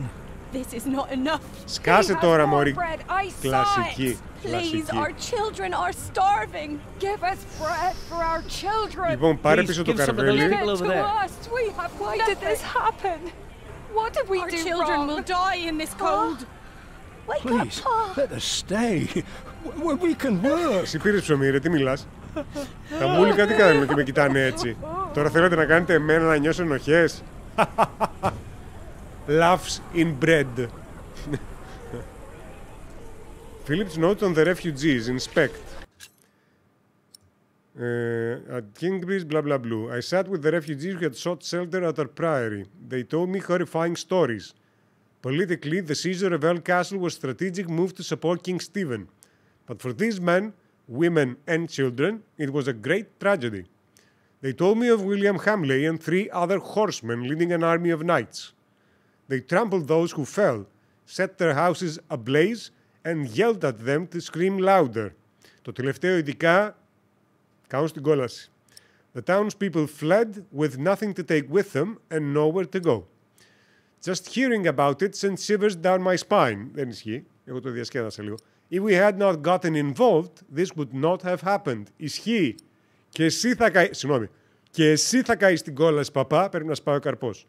This is not enough. Σκάσε τώρα, μωρή. Κλασική. Please, our children are starving. Give us bread for our children. Λοιπόν, πάρε πίσω το καρβέλι. Give it to us. We have Why did this happen? What did we do wrong? Our children will die in this cold. Please, let us stay. We can work. Εσύ πήρες ψωμί, ρε, τι μιλάς? Τα μούλικα τι κάνουν και με κοιτάνε έτσι? Τώρα θέλετε να κάνετε εμένα να νιώσω ενοχές? Laughs in bread. Philip's note on the refugees. Inspect. At Kingbridge, blah blah blah. I sat with the refugees who had sought shelter at our priory. They told me horrifying stories. Politically, the seizure of El Castle was a strategic move to support King Stephen. But for these men, women and children, it was a great tragedy. They told me of William Hamley and 3 other horsemen leading an army of knights. They trampled those who fell, set their houses ablaze, and yelled at them to scream louder. Το τελευταίο ειδικά κάνουν στην κόλαση. The townspeople fled with nothing to take with them and nowhere to go. Just hearing about it sent shivers down my spine. Δεν ισχύει. Εγώ το διασκέδασα λίγο. If we had not gotten involved, this would not have happened. Ισχύει. Και εσύ θα καείς... Συγγνώμη. Και εσύ θα καείς στην κόλαση, παπά. Πρέπει να σπάει ο καρπός.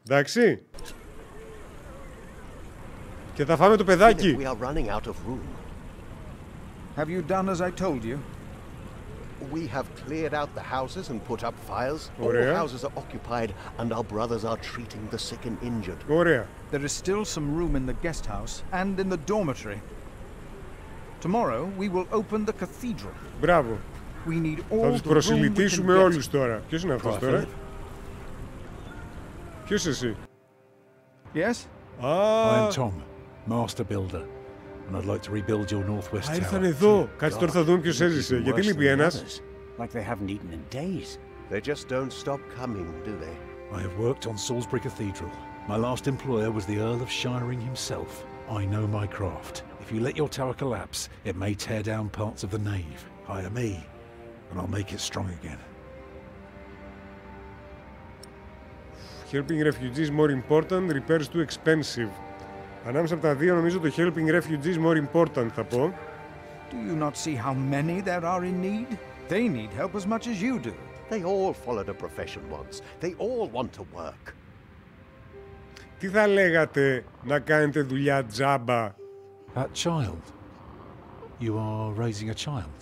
Εντάξει. Και θα φάμε το παιδάκι. We are running out of room. Have you done as I told you? We have cleared out the houses and put up fires. All houses are occupied and our brothers are treating the sick and injured. Ωραία. There is still some room in the guest house and in the dormitory. Tomorrow we will open the cathedral. Μπράβο. We need all θα τους προσιλητήσουμε όλους τώρα. Ποιος είναι αυτός τώρα? Ποιος εσύ? Yes? I am Tom, Master Builder, and I'd like to rebuild your northwest tower. Ήρθαν εδώ. Κάτσε τώρα θα δούμε ποιος έζησε. Γιατί λείπει ένας? Like they haven't eaten in days. They just don't stop coming, do they? I have worked on Salisbury Cathedral. My last employer was the Earl of Shiring himself. I know my craft. If you let your tower collapse, it may tear down parts of the nave. Hire me, and I'll make it strong again. Helping refugees more important, repairs too expensive. Ανάμεσα από τα δύο νομίζω το helping refugees more important θα πω. Do you not see how many there are in need? They need help as much as you do. They all followed a profession once. They all want to work. Τι θα λέγατε να κάνετε δουλειά τζάμπα? That child. You are raising a child.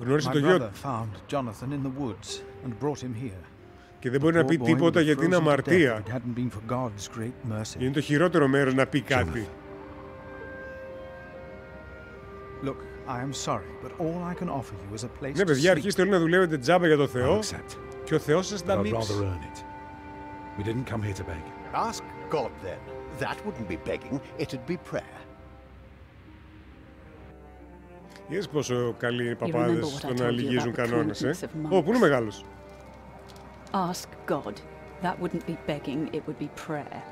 Γνώρισε το My γιο brother found Jonathan in the woods and brought him here. Και δεν μπορεί να πει τίποτα γιατί είναι αμαρτία. Είναι το χειρότερο μέρος να πει κάτι. Ναι, παιδιά, αρχίστε όλοι να δουλεύετε τζάμπα για το Θεό και ο Θεός σας τα μίξει. Ask God then. That wouldn't be begging, it'd be prayer. Είδες πόσο καλοί είναι οι παπάδες στο να λυγίζουν κανόνες, Ω, πού είναι ο μεγάλος? Ask God. That wouldn't be begging, it would be prayer.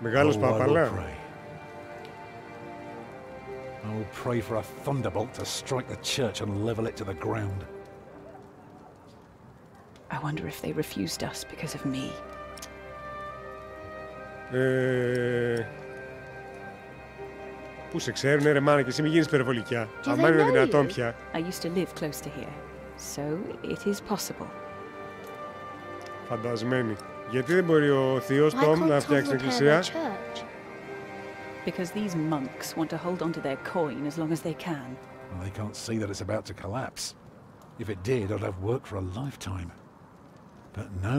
Μεγάλος παπαλά. I will pray for a thunderbolt to strike the church and level it to the ground. I wonder if they refused us because of me. Πού σε ξέρουνε ρε μάνα και εσύ μη γίνεις περιβολικιά. Αμά είναι δυνατόν πια. I used to live close to here, so it is possible. Φαντασμένη. Γιατί δεν μπορεί ο θείος Τόμ να φτιάξει την εκκλησία? Because these monks want to hold on to their coin as long as they can. Well, they can't see that it's about to collapse. If it did, I'd have work for a lifetime. But no,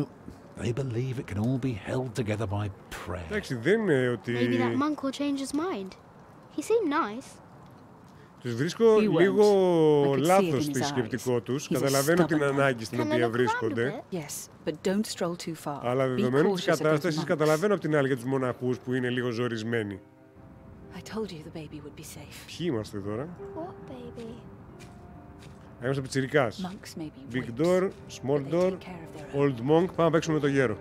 they believe it can all be held together by prayer. Εντάξει, δεν είναι ότι... Maybe that monk will change his mind. He seemed nice. Τους βρίσκω λίγο λάθος στη σκεπτικό τους. Καταλαβαίνω την ανάγκη στην οποία βρίσκονται. Αλλά δεδομένου της κατάστασης καταλαβαίνω από την άλλη για τους μοναχούς που είναι λίγο ζορισμένοι. Ποιοι είμαστε τώρα? Είμαστε πιτσιρικάς. Big door, small door, old monk. Πάμε να παίξουμε το γέρο.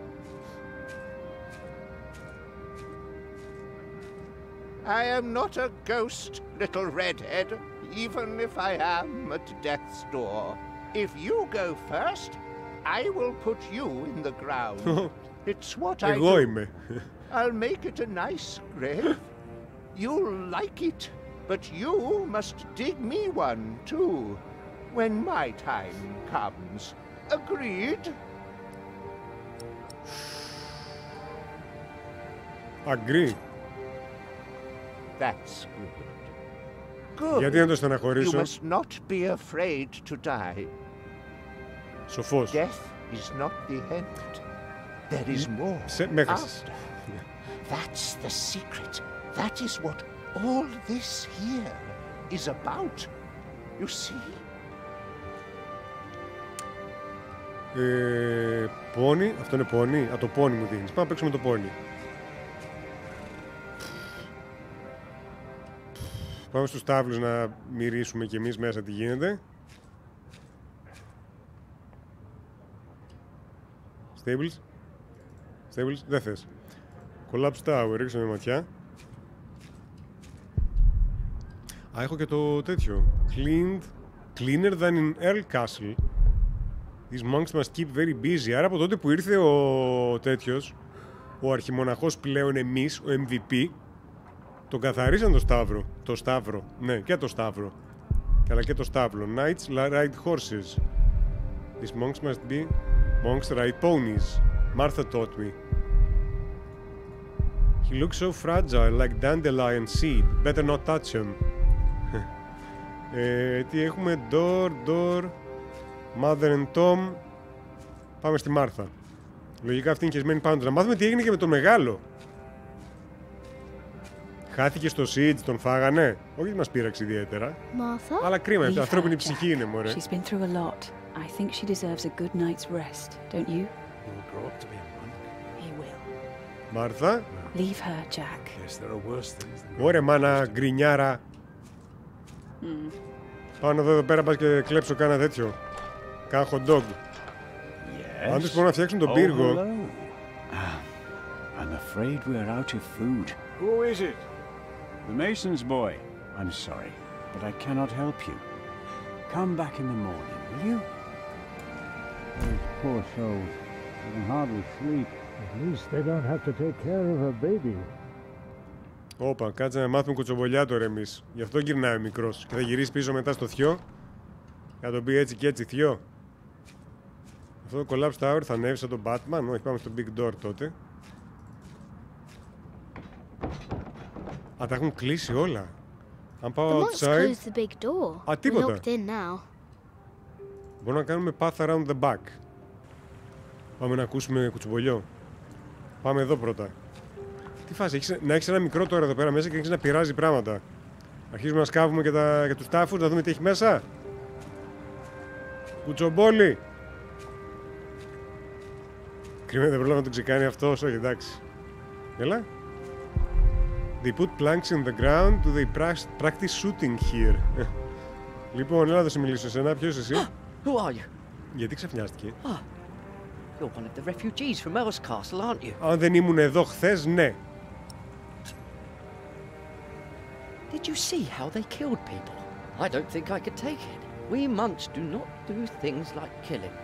I am not a ghost, little redhead, even if I am at death's door. If you go first, I will put you in the ground. It's what I do. I'll make it a nice grave. You'll like it, but you must dig me one, too, when my time comes. Agreed? Agreed. That's good. Good. Γιατί να το στεναχωρήσω? You must not be afraid to die. Σοφός. Death is not the end. There is more after. That's the secret. That is what all this here is about. You see? Πόνι. Αυτό είναι πόνι. Το πόνι μου δίνεις. Πάμε να παίξουμε το πόνι. Πάμε στους τάβλους να μυρίσουμε κι εμείς μέσα τι γίνεται. Stables. Stables. Δεν θες. Collapse Tower. Ρίξε με ματιά. Α, έχω και το τέτοιο. Cleaner than in Earl Castle. These monks must keep very busy. Άρα από τότε που ήρθε ο τέτοιος, ο αρχιμοναχός πλέον εμείς, ο MVP, τον καθαρίσαν το σταύρο. Ναι, και το σταύρο. Αλλά και το στάβλο. Knights ride horses. These monks must be... Monks ride ponies. Martha taught me. He looks so fragile, like dandelion seed. Better not touch him. Τι έχουμε? Door. Mother and Tom. Πάμε στη Μάρθα. Λογικά αυτή είναι κεσμένη πάνω. Να μάθουμε τι έγινε και με τον μεγάλο. Χάθηκε στο Siege, τον φάγανε. Όχι, μας πείραξε ιδιαίτερα. Martha? Αλλά κρίμα, η ανθρώπινη ψυχή είναι, μωρέ. She's been through a lot. I think she deserves a good night's rest, don't you? He will grow up to be a monk. He will. Μάρθα. Leave her, Jack. Yes, there are worse things than... Ωραία, μάνα, γκρινιάρα. Πάνω εδώ πέρα πας και κλέψω κάνα τέτοιο. Κάνα hot dog. Yes. Αν τους μπορούν να φτιάξουν τον πύργο. I'm afraid we're out of food. Who is it? The mason's boy. I'm sorry, but I cannot help you. Come back in the morning, will you? Those poor souls. They can hardly sleep. At least they don't have to take care of a baby. Όπα, κάτσε να μάθουμε κουτσομπολιά τώρα εμείς. Γι' αυτό γυρνάει ο μικρός. Και θα γυρίσει πίσω μετά στο θειό. Θα τον πει έτσι και έτσι θειό. Αυτό το Collapse Tower θα ανέβει σαν τον Batman. Όχι, πάμε στο Big Door τότε. Α, τα έχουν κλείσει όλα. Αν πάω outside... Α, τίποτα. Μπορούμε να κάνουμε path around the back. Πάμε να ακούσουμε κουτσομπολιό. Πάμε εδώ πρώτα. Τι φάση, να έχεις ένα μικρό τώρα εδώ πέρα μέσα και έχεις να πειράζει πράγματα. Αρχίζουμε να σκάβουμε και τους τάφους, να δούμε τι έχει μέσα. Κουτσομπόλι. Κρίμα, δεν πρόλαβα να τον ξεκάνει αυτός, όχι εντάξει. Έλα. They put planks in the ground, do they practice shooting here? Λοιπόν, έλα να σε μιλήσω εσένα, ποιος εσύ? Who are you? Γιατί ξαφνιάστηκε? You're one of the refugees from Earl's Castle, aren't you? Αν δεν ήμουν εδώ χθες, ναι. Did you see how they killed people? I don't think I could take it. We monks do not do things like killing.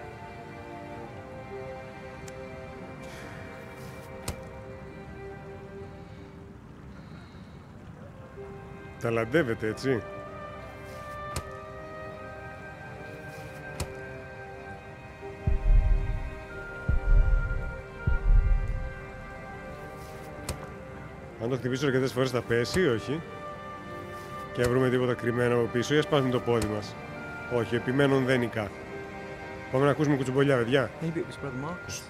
Ταλαντεύεται, έτσι. Αν το χτυπήσω αρκετές φορές θα πέσει ή όχι. Και αν βρούμε τίποτα κρυμμένο από πίσω ή ας σπάσουμε το πόδι μας. Όχι, επιμένουν δένικα. Πάμε να ακούσουμε κουτσομπολιά, παιδιά. Maybe it was Brother Marcus.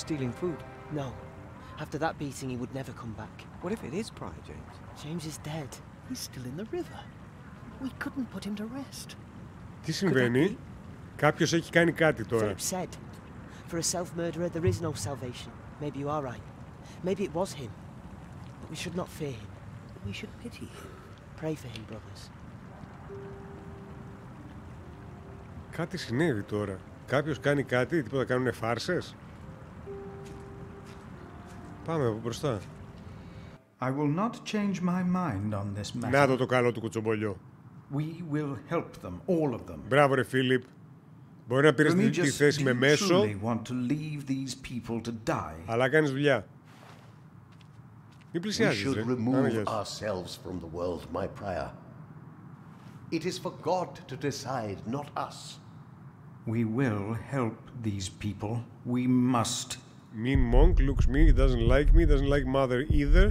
Stealing food. No. After that beating he would never come back. What if it is Prior James? James is dead. He's still in the river. We couldn't put him to rest. Τι συμβαίνει? Κάποιος έχει κάνει κάτι τώρα. Philip said, for a self-murderer there is no salvation. Maybe you are right. Maybe it was him. But we should not fear him. We should pity him. Pray for him, brothers. Κάτι συνέβη τώρα. Κάποιος κάνει κάτι, τίποτα κάνουνε φάρσες. Πάμε από μπροστά. I will not change my mind on this matter. Να το καλό του κουτσομπολιό. We will help them, all of them. Μπράβο ρε Φίλιπ. Μπορεί να πήρες τη θέση με μέσο, αλλά κάνεις δουλειά. Μην πλησιάζεις, We should remove ourselves from the world, my prior. It is for God to decide, not us. We will help these people. We must. Mean monk looks mean, he doesn't like me, doesn't like mother either.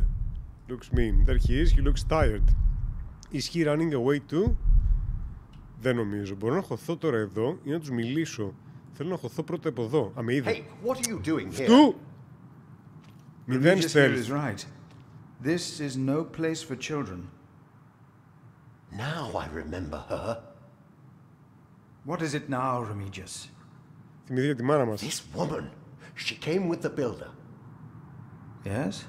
Looks mean. There he is, he looks tired. Is he running away too? Δεν νομίζω. Μπορώ να χωθώ τώρα εδώ ή να τους μιλήσω. Θέλω να χωθώ πρώτα από εδώ. Α, με είδε. Hey, what are you doing here? Του! Μηδέν στέλνεις. Right. This is no place for children. Now I remember her. What is it now, Remigius? Θυμηθήκα τη μάνα μας. This woman. She came with the builder. Yes?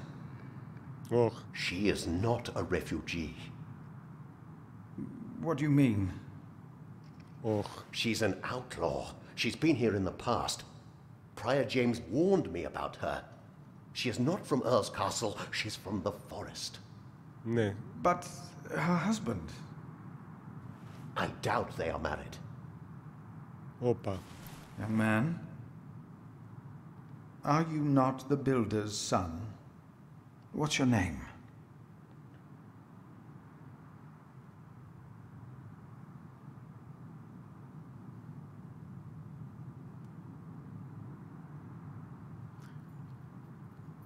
Oh. She is not a refugee. What do you mean? Oh. She's an outlaw. She's been here in the past. Prior James warned me about her. She is not from Earl's Castle. She's from the forest. Ναι. But her husband? I doubt they are married. Όπα. Young man, are you not the builder's son? What's your name?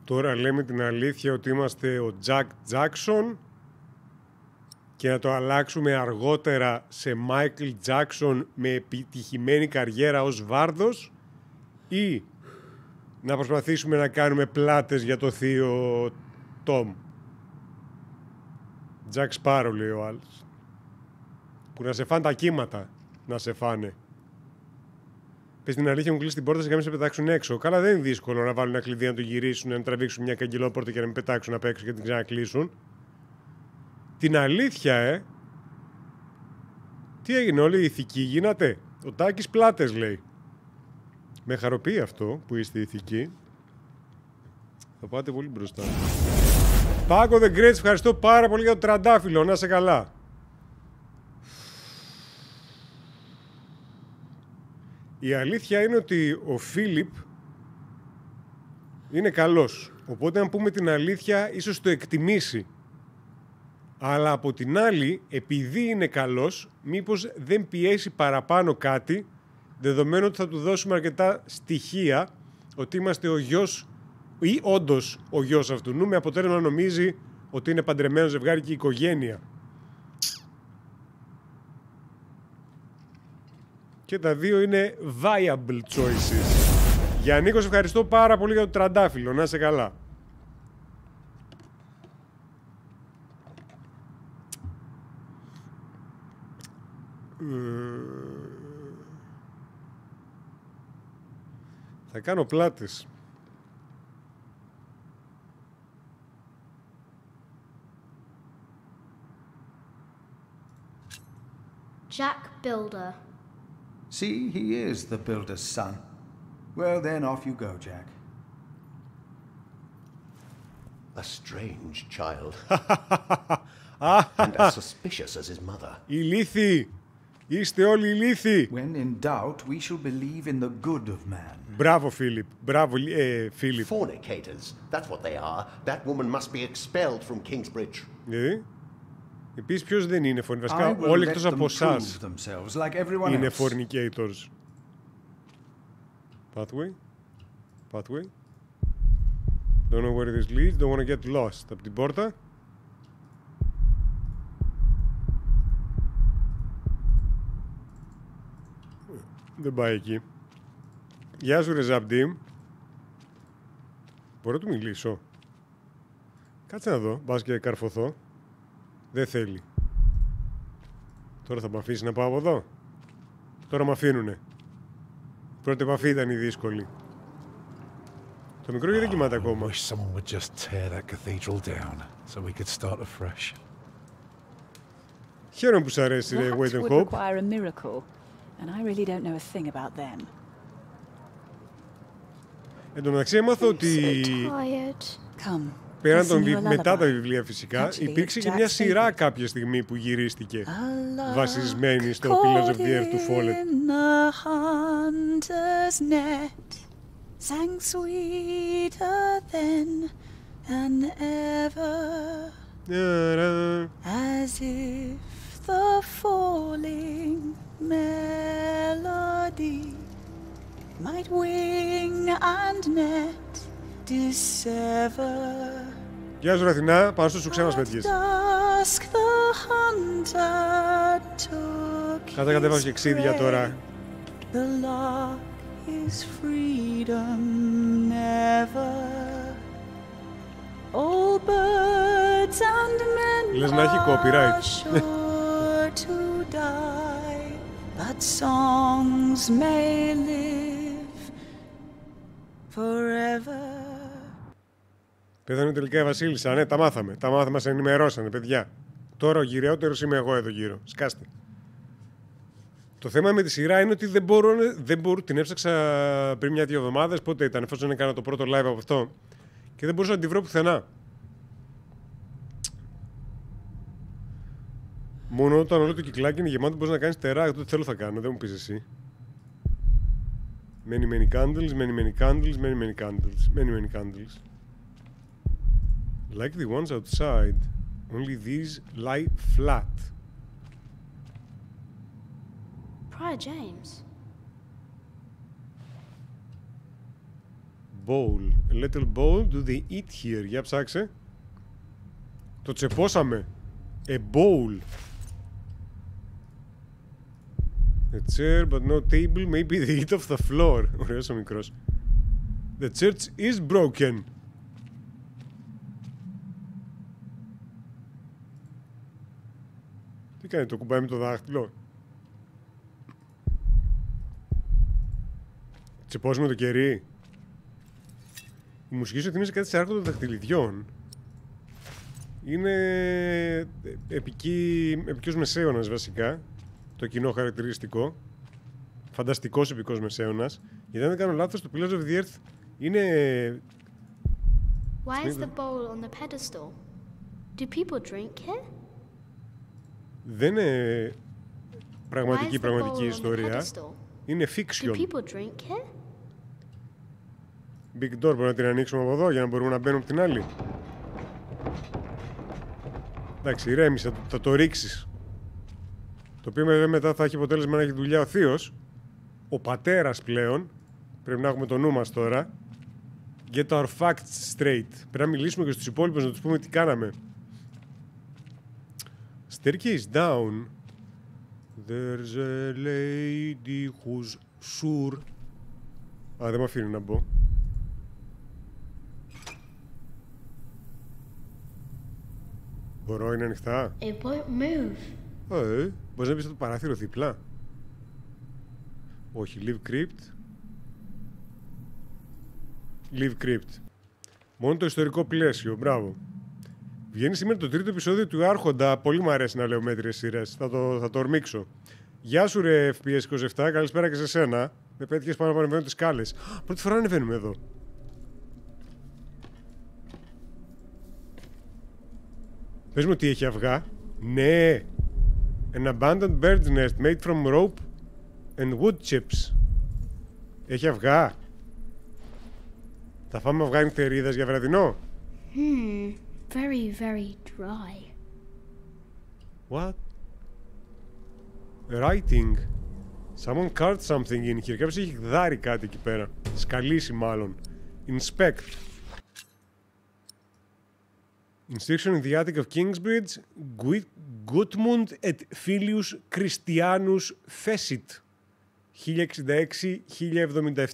Τώρα λέμε την αλήθεια ότι είμαστε ο Τζακ Τζάκσον και να το αλλάξουμε αργότερα σε Μάικλ Τζάκσον με επιτυχημένη καριέρα ως βάρδος, ή να προσπαθήσουμε να κάνουμε πλάτες για το θείο Τόμ. Τζακ Σπάρο, λέει ο άλλος. Που να σε φάνε τα κύματα, να σε φάνε. Πες την αλήθεια, μου κλείσει την πόρτα και να μην σε πετάξουν έξω. Καλά, δεν είναι δύσκολο να βάλουν ένα κλειδί, να το γυρίσουν, να τραβήξουν μια καγκελόπορτα και να μην πετάξουν απ' έξω και την ξανακλείσουν. Την αλήθεια, Τι έγινε, όλοι ηθικοί γίνατε? Ο Τάκης πλάτες, λέει. Με χαροποιεί αυτό που είστε ηθικοί. Θα πάτε πολύ μπροστά. Πάκο The Great, ευχαριστώ πάρα πολύ για το τραντάφυλλο. Να είσαι καλά. Η αλήθεια είναι ότι ο Φίλιπ είναι καλός. Οπότε αν πούμε την αλήθεια, ίσως το εκτιμήσει. Αλλά από την άλλη, επειδή είναι καλός, μήπως δεν πιέσει παραπάνω κάτι, δεδομένου ότι θα του δώσουμε αρκετά στοιχεία ότι είμαστε ο γιος ή όντως ο γιος αυτού, με αποτέλεσμα να νομίζει ότι είναι παντρεμένο ζευγάρι και οικογένεια. Και τα δύο είναι viable choices. Γιάννικος, ευχαριστώ πάρα πολύ για το τραντάφυλλο. Να είσαι καλά. Θα κάνω πλάτες. Jack Builder. See, he is the builder's son. Well, then off you go, Jack. A strange child. And as suspicious as his mother. Ηλίθιοι! Είστε όλοι ηλίθιοι! When in doubt, we shall believe in the good of man. Μπράβο, Φίλιπ. Μπράβο, Φίλιπ. Fornicators. That's what they are. That woman must be expelled from Kingsbridge. Επίσης, ποιος δεν είναι φορνικ? Βασικά, όλοι εκτός από εσάς είναι fornicators. Pathway. Pathway. Don't know where this leads. Don't want to get lost. Από την πόρτα. Δεν πάει εκεί. Γεια σου, ρε Ζαμπτίμ. Μπορώ να του μιλήσω? Κάτσε να δω. Μπας και καρφωθώ. Δεν θέλει. Τώρα θα με αφήσει να πάω από εδώ. Τώρα με αφήνουνε. Η πρώτη επαφή ήταν η δύσκολη. Το μικρό γιατί δεν κοιμάται ακόμα. Wish someone would just tear that cathedral down so we could start afresh. Χαίρομαι που σ' αρέσει, ρε, Wait and would Hope. require a miracle, and I really don't know a thing about them. Εν τω μεταξύ έμαθα ότι πέραν μετά τα βιβλία φυσικά υπήρξε και μια σειρά κάποια στιγμή που γυρίστηκε βασισμένη στο Pillars of the Earth του Follett. Sang sweeter than and ever, as if the falling melody might wing and net dissever. Γεια σου Αθηνά, πάνω σου ξένας πέτυχες. Κάτα κατέβασα και ξύδια τώρα. Is freedom never. All birds and men Λες να έχει copyright. sure to die, but songs may live forever. Πέθανε τελικά η Βασίλισσα, ναι, τα μάθαμε. Τα μάθαμε, μας ενημερώσανε, παιδιά. Τώρα ο γυραιότερος είμαι εγώ εδώ γύρω. Σκάστε. Το θέμα με τη σειρά είναι ότι δεν μπορώ, την έψαξα πριν 1-2 εβδομάδες, πότε ήταν, εφόσον έκανα το πρώτο live από αυτό, και δεν μπορούσα να τη βρω πουθενά. Μόνο όταν όλο το κυκλάκι είναι γεμάτο μπορείς να κάνεις τερά, το θέλω θα κάνω, δεν μου πεις εσύ. Many candles, many candles, many candles, many candles. Like the ones outside, only these lie flat. Prior James. Bowl. A little bowl. Do they eat here? Για ψάξε. Το τσεπώσαμε. A bowl. A chair but no table. Maybe they eat off the floor. Ωραίος ο μικρός. The church is broken. Τι κάνει, το κουμπάει με το δάχτυλο. Τσεπώσουμε το κερί. Η μουσική σου θυμίζει κάτι σε άρχοντα των δαχτυλιδιών. Είναι επικός μεσαίωνας βασικά. Το κοινό χαρακτηριστικό. Φανταστικός επικός μεσαίωνας. Γιατί αν δεν κάνω λάθος, το Pillars of the Earth είναι... Why is the bowl on the pedestal? Do people drink here? Δεν είναι πραγματική ιστορία. Είναι fiction. Do people drink here? Big door, μπορούμε να την ανοίξουμε από εδώ για να μπορούμε να μπαίνουμε από την άλλη. Εντάξει, ηρέμησε, θα το ρίξεις. Το οποίο βέβαια μετά θα έχει αποτέλεσμα να έχει δουλειά ο θείος. Ο πατέρας πλέον. Πρέπει να έχουμε το νου μας τώρα. Get our facts straight. Πρέπει να μιλήσουμε και στους υπόλοιπους να τους πούμε τι κάναμε. Staircase down. There's a lady who's sure. Α, δεν με αφήνει να μπω. Μπορώ, είναι ανοιχτά. It won't move. Μπορείς να μπεις από το παράθυρο δίπλα. Όχι, leave crypt. Leave crypt. Μόνο το ιστορικό πλαίσιο, μπράβο. Βγαίνει σήμερα το 3ο επεισόδιο του Άρχοντα. Πολύ μου αρέσει να λέω μέτριες σειρές. Θα το ορμήξω. Γεια σου ρε FPS27, καλησπέρα και σε σένα. Με πέτυχες πάνω από ανεβαίνουν τις σκάλες. Πρώτη φορά ανεβαίνουμε εδώ. Πες μου τι έχει αυγά. Ναι. An abandoned bird's nest made from rope and wood chips. Έχει αυγά. Θα φάμε αυγά νυχτερίδας για βραδινό. Very, very dry. What? Writing. Someone carved something in here. Κάποιος έχει γδάρει κάτι εκεί πέρα. Σκαλίσει μάλλον. Inspect. Instruction in the attic of Kingsbridge. Gutmund et Filius Christianus Fecit.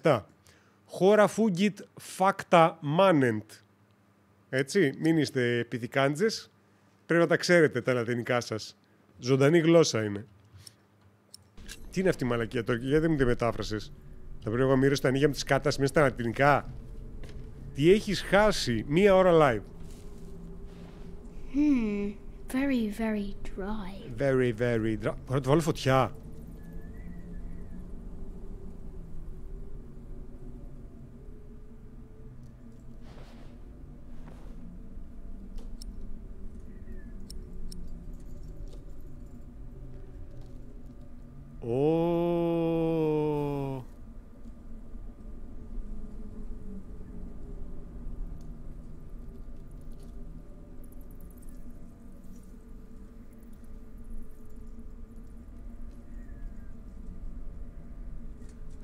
1066-1077. Χώρα fugit facta manent. Έτσι, μην είστε πυθικάντζες. Πρέπει να τα ξέρετε τα λατινικά σας. Ζωντανή γλώσσα είναι. Τι είναι αυτή η μαλακία τώρα, γιατί δεν μου τη μετάφρασες? Θα πρέπει εγώ να μοιρώσω τα ανοίγια με τις κάτας μέσα στα λατινικά. Τι έχεις χάσει? 1 ώρα live. Very, very dry. Very, very dry. Μπορώ να του βάλω φωτιά.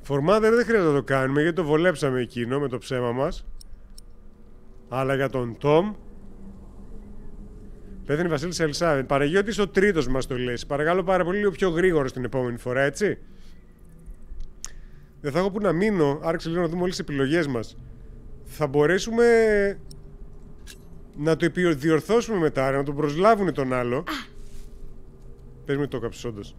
Φορμάδερ δεν χρειάζεται να το κάνουμε γιατί το βολέψαμε εκείνο με το ψέμα μας. Αλλά για τον Τόμ. Πέθανε η Βασίλισσα Ελισάβετ. Παναγιώτης ο τρίτος μας το λες. Παρακαλώ πάρα πολύ, λίγο πιο γρήγορο την επόμενη φορά, έτσι. Δεν θα έχω που να μείνω. Άρχισε λίγο να δούμε όλες τις επιλογές μας. Θα μπορέσουμε να το διορθώσουμε μετά, να τον προσλάβουν τον άλλο. Πες με το κάψεις όντως.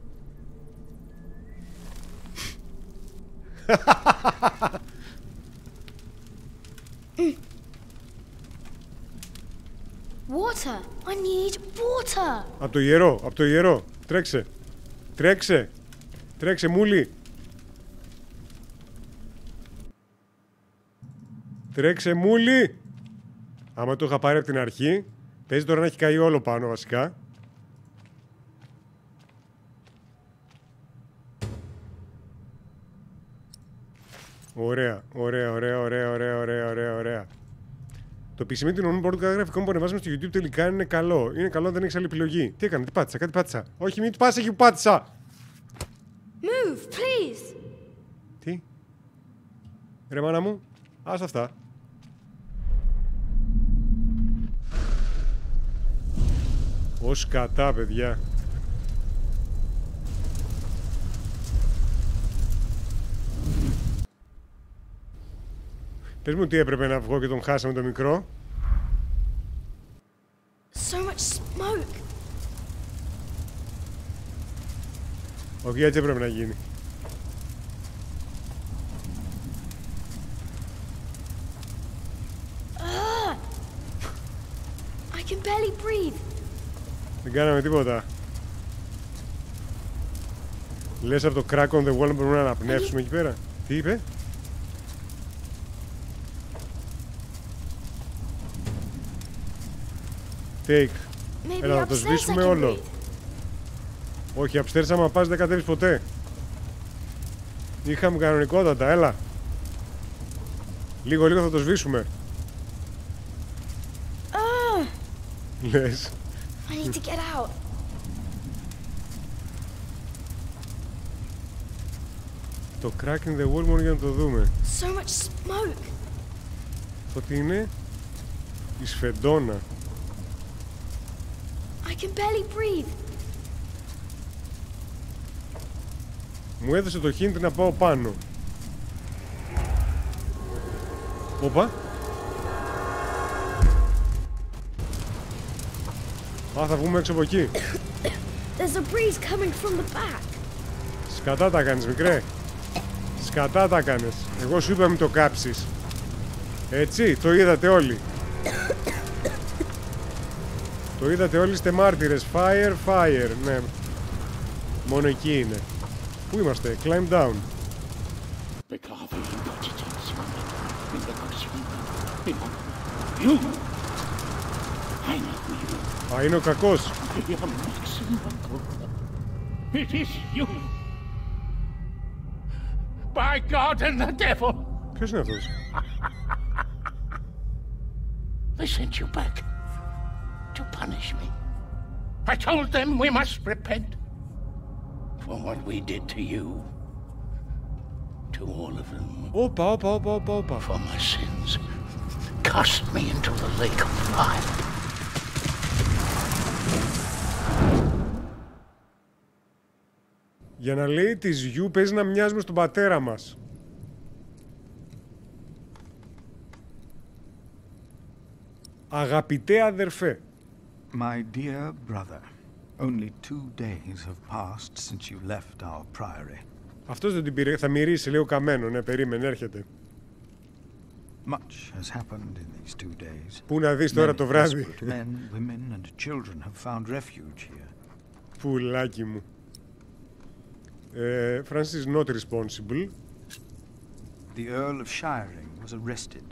Water! I need water! Από το ιερό, από το ιερό. Τρέξε. Τρέξε. Τρέξε, μούλη. Τρέξε, μούλη. Άμα το είχα πάρει από την αρχή, παίζει τώρα να έχει καεί όλο πάνω βασικά. Ωραία, ωραία, ωραία, ωραία, ωραία, ωραία, ωραία, ωραία. Το επισημεί την ονομία κάθε γραφικών που ανεβάζουμε στο YouTube τελικά είναι καλό. Είναι καλό, δεν έχεις άλλη επιλογή. Τι έκανε, τι πάτησα, κάτι πάτησα. Όχι, μην του πας εκεί που πάτησα. Move, please. Τι? Ρε μάνα μου, άστα αυτά. Ως κατά, παιδιά. Πες μου τι έπρεπε να βγω και τον χάσαμε το μικρό. So much smoke. Όχι, έτσι έπρεπε να γίνει. I can barely breathe. Δεν κάναμε τίποτα. Λες από το crack on the wall μπορούμε να αναπνεύσουμε εκεί πέρα. Τι είπε? Take. Έλα, να το σβήσουμε όλο. Όχι, upstairs άμα πας δεν κατέβεις ποτέ. Είχαμε κανονικότατα, έλα. Λίγο θα το σβήσουμε. Λες. I need to get out. Το crack in the wall μόνο για να το δούμε. So much smoke. Το τι είναι? Η σφεντόνα. I can barely breathe. Μου έδωσε το hint να πάω πάνω. Όπα. Α, θα βγούμε έξω από εκεί. There's a breeze coming from the back. Σκατά τα κάνεις, μικρέ. Σκατά τα κάνεις. Εγώ σου είπα μην το κάψεις. Έτσι, το είδατε όλοι. Το είδατε όλοι, είστε μάρτυρες. Fire, fire. Ναι. Μόνο εκεί είναι. Πού είμαστε? Climb down. Α, είναι ο κακός. It is you. By God and the devil. Ποιος είναι αυτός? They sent you back to punish me. I told them we must repent for what we did to you. To all of them. Όπα. For my sins. Cast me into the lake of fire. Για να λέει της γιου παίζει να μοιάζουμε στον πατέρα μας. Αγαπητέ αδερφέ. My dear brother. Only 2 days have passed since you left our priory. Αυτός δεν την πήρε, θα μυρίσει λίγο καμένο, ναι, περίμενε, έρχεται. Much has happened in these 2 days. Πού να δεις τώρα το βράδυ. Men, women and children have found refuge here. Πουλάκι μου. Francis is not responsible. The Earl of Shiring was arrested.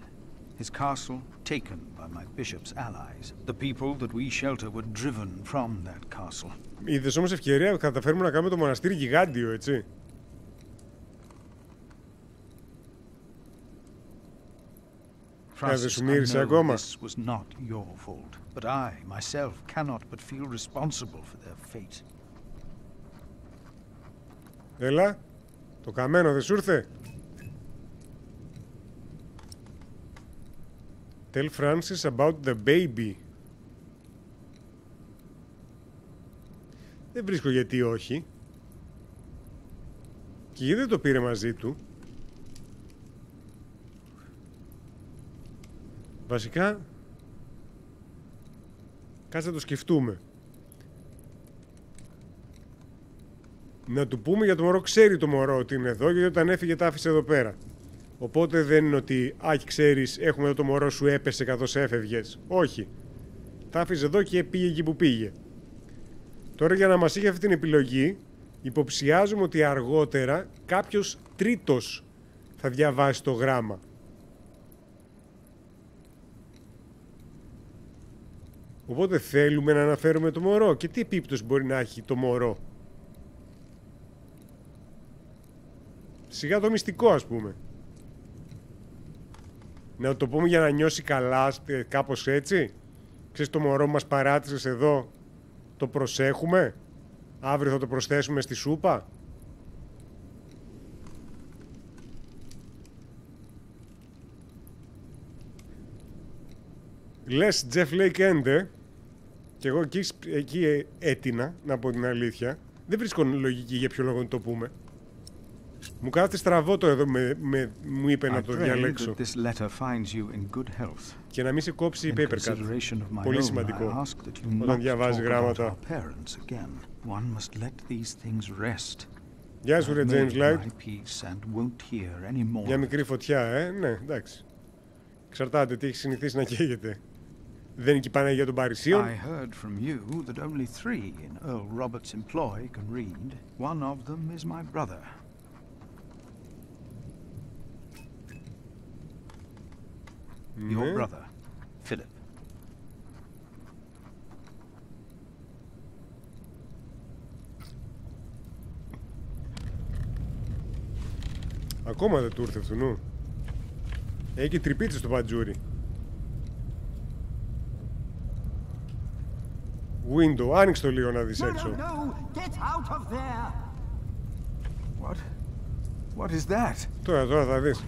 His castle taken by my bishop's allies. The people that we shelter were driven from that castle. Είδες όμως ευκαιρία που καταφέρουμε να κάνουμε το μοναστήρι γιγάντιο, έτσι. Francis, I know this was not your fault, but I, myself, cannot but feel responsible for their fate. Έλα, το καμένο δεν σου ήρθε. Tell Francis about the baby. Δεν βρίσκω γιατί όχι. Και γιατί δεν το πήρε μαζί του. Βασικά, κάτσε να το σκεφτούμε. Να του πούμε για το μωρό, ξέρει το μωρό ότι είναι εδώ, γιατί όταν έφυγε τα άφησε εδώ πέρα. Οπότε δεν είναι ότι, ξέρεις, έχουμε εδώ το μωρό σου έπεσε καθώς έφευγες. Όχι. Τα άφησε εδώ και πήγε εκεί που πήγε. Τώρα για να μας είχε αυτή την επιλογή, υποψιάζουμε ότι αργότερα κάποιος τρίτος θα διαβάσει το γράμμα. Οπότε θέλουμε να αναφέρουμε το μωρό. Και τι επίπτωση μπορεί να έχει το μωρό. Σιγά το μυστικό, ας πούμε. Να το πούμε για να νιώσει καλά, κάπως έτσι. Ξέρεις, το μωρό μας παράτησες εδώ, το προσέχουμε. Αύριο θα το προσθέσουμε στη σούπα. Λες Jeff Lake Ende. Και εγώ εκεί έτεινα, να πω την αλήθεια. Δεν βρίσκω λογική για ποιο λόγο να το πούμε. Μου κάθεται στραβό το εδώ, μου είπε να το διαλέξω. Και να μην σε κόψει η paper cut. Πολύ σημαντικό όταν διαβάζει γράμματα. Γεια σου ρε James Light. Μια μικρή φωτιά, ναι, εντάξει. Εξαρτάται τι έχει συνηθίσει να καίγεται. Δεν είναι και η Παναγία των Παρισίων. I heard from you that only 3 in Earl Robert's employ can read. One of them is my brother. Your brother, Philip. Ακόμα δεν του ήρθε αυτού, νου. Έχει και τρυπίτσες στο παντζούρι. Window, άνοιξε το λίγο να δεις έξω. What is that? Τώρα θα δεις.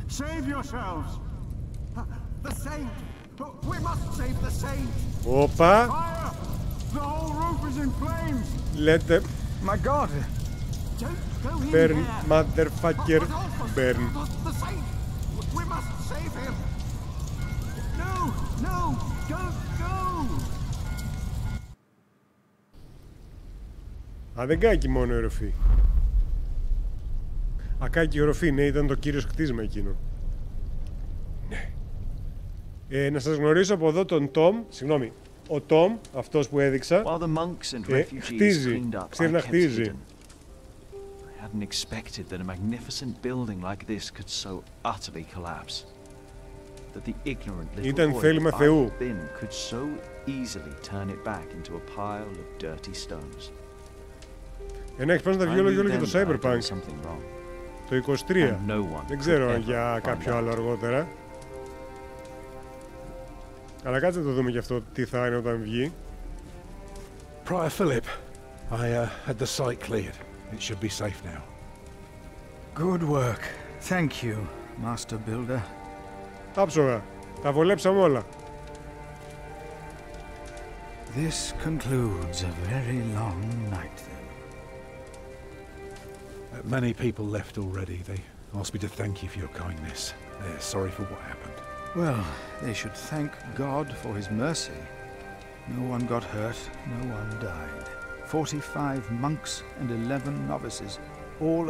Save yourselves. The saint. We must save the saint. Όπα. The whole roof is in flames. Λέτε. My God. Burn, motherfucker. Burn. The saint. We must save him. No, don't go. Α, δεν κάει μόνο η οροφή. Ακάκι η οροφή, ναι, ήταν το κύριος κτίσμα εκείνο. Ναι. Να σας γνωρίσω από εδώ τον Τόμ. Συγγνώμη, ο Τόμ, αυτός που έδειξα, χτίζει, ξέρει να χτίζει. I hadn't expected that a magnificent building like this could so utterly collapse. That the ignorant little boy that I've been could so easily turn it back into a pile of dirty stones. Έχει πάνω στα βιολόγια και το Cyberpunk. Το 23. Δεν ξέρω για κάποιο άλλο αργότερα. Αλλά κάτσε να το δούμε γι' αυτό τι θα είναι όταν βγει. Prior Philip, I had the site cleared. It should be safe now. Good work. Thank you, Master Builder. Άψογα. Τα βολέψαμε όλα. This concludes a very long night then. Many people left already. They asked me to thank you for your kindness. They're sorry for what happened. Well, they should thank God for his mercy. No one got hurt, no one died. 45 monks and 11 novices.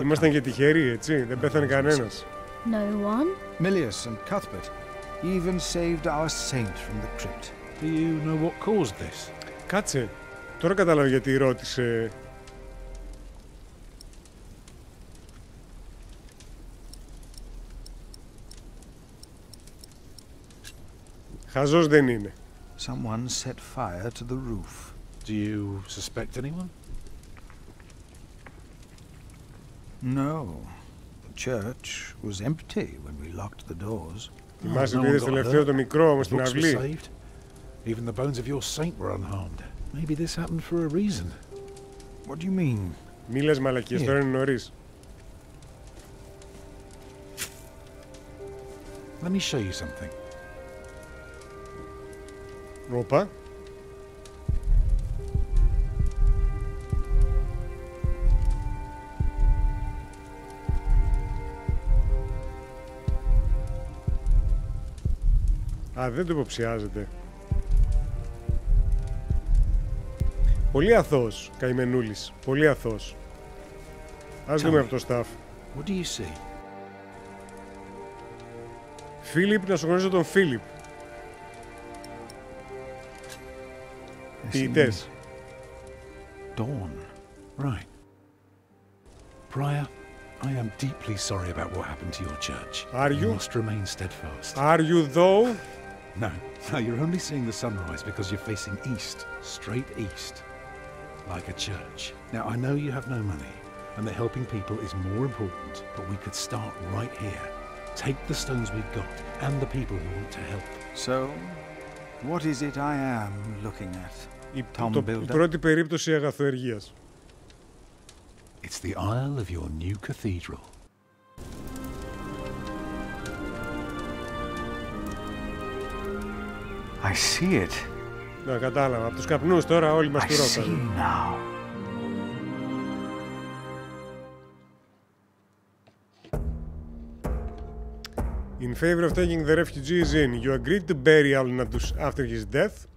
Ήμασταν και τυχεροί, έτσι, δεν πέθανε κανένας. No one? Milius and Cuthbert even saved our saint from the crypt. Do you know what caused this? Κάτσε, τώρα κατάλαβα γιατί ρώτησε. Χαζός δεν είναι. Someone set fire to the roof. Do you suspect anyone? No. The church was empty when we locked the doors. Θυμάσαι ότι είδες το τελευταίο το μικρό όμως στην αυλή. Even the bones of your saint were unharmed. Maybe this happened for a reason. What do you mean? Μη λες μαλακίες, τώρα είναι νωρίς. Let me show you something. Όπα. Α, δεν το υποψιάζεται. Πολύ αθώος, καημενούλης. Πολύ αθώος. Ας δούμε από το staff. What do you see? Φίλιπ, να σου γνωρίζω τον Φίλιπ. Ποιητές. Dawn. Right. Prior, I am deeply sorry about what happened to your church. Are you? You must remain steadfast. Are you though? No. No, you're only seeing the sunrise because you're facing east, straight east, like a church. Now, I know you have no money, and that helping people is more important, but we could start right here. Take the stones we've got, and the people who want to help. So, what is it I am looking at? Η πρώτη περίπτωση αγαθοεργίας. It's the aisle of your new cathedral. I see it. Να κατάλαβα. Από τους καπνούς τώρα όλοι μας του ρώτανε. In favor of taking the refugees in, you agreed to bury Alnadus after his death.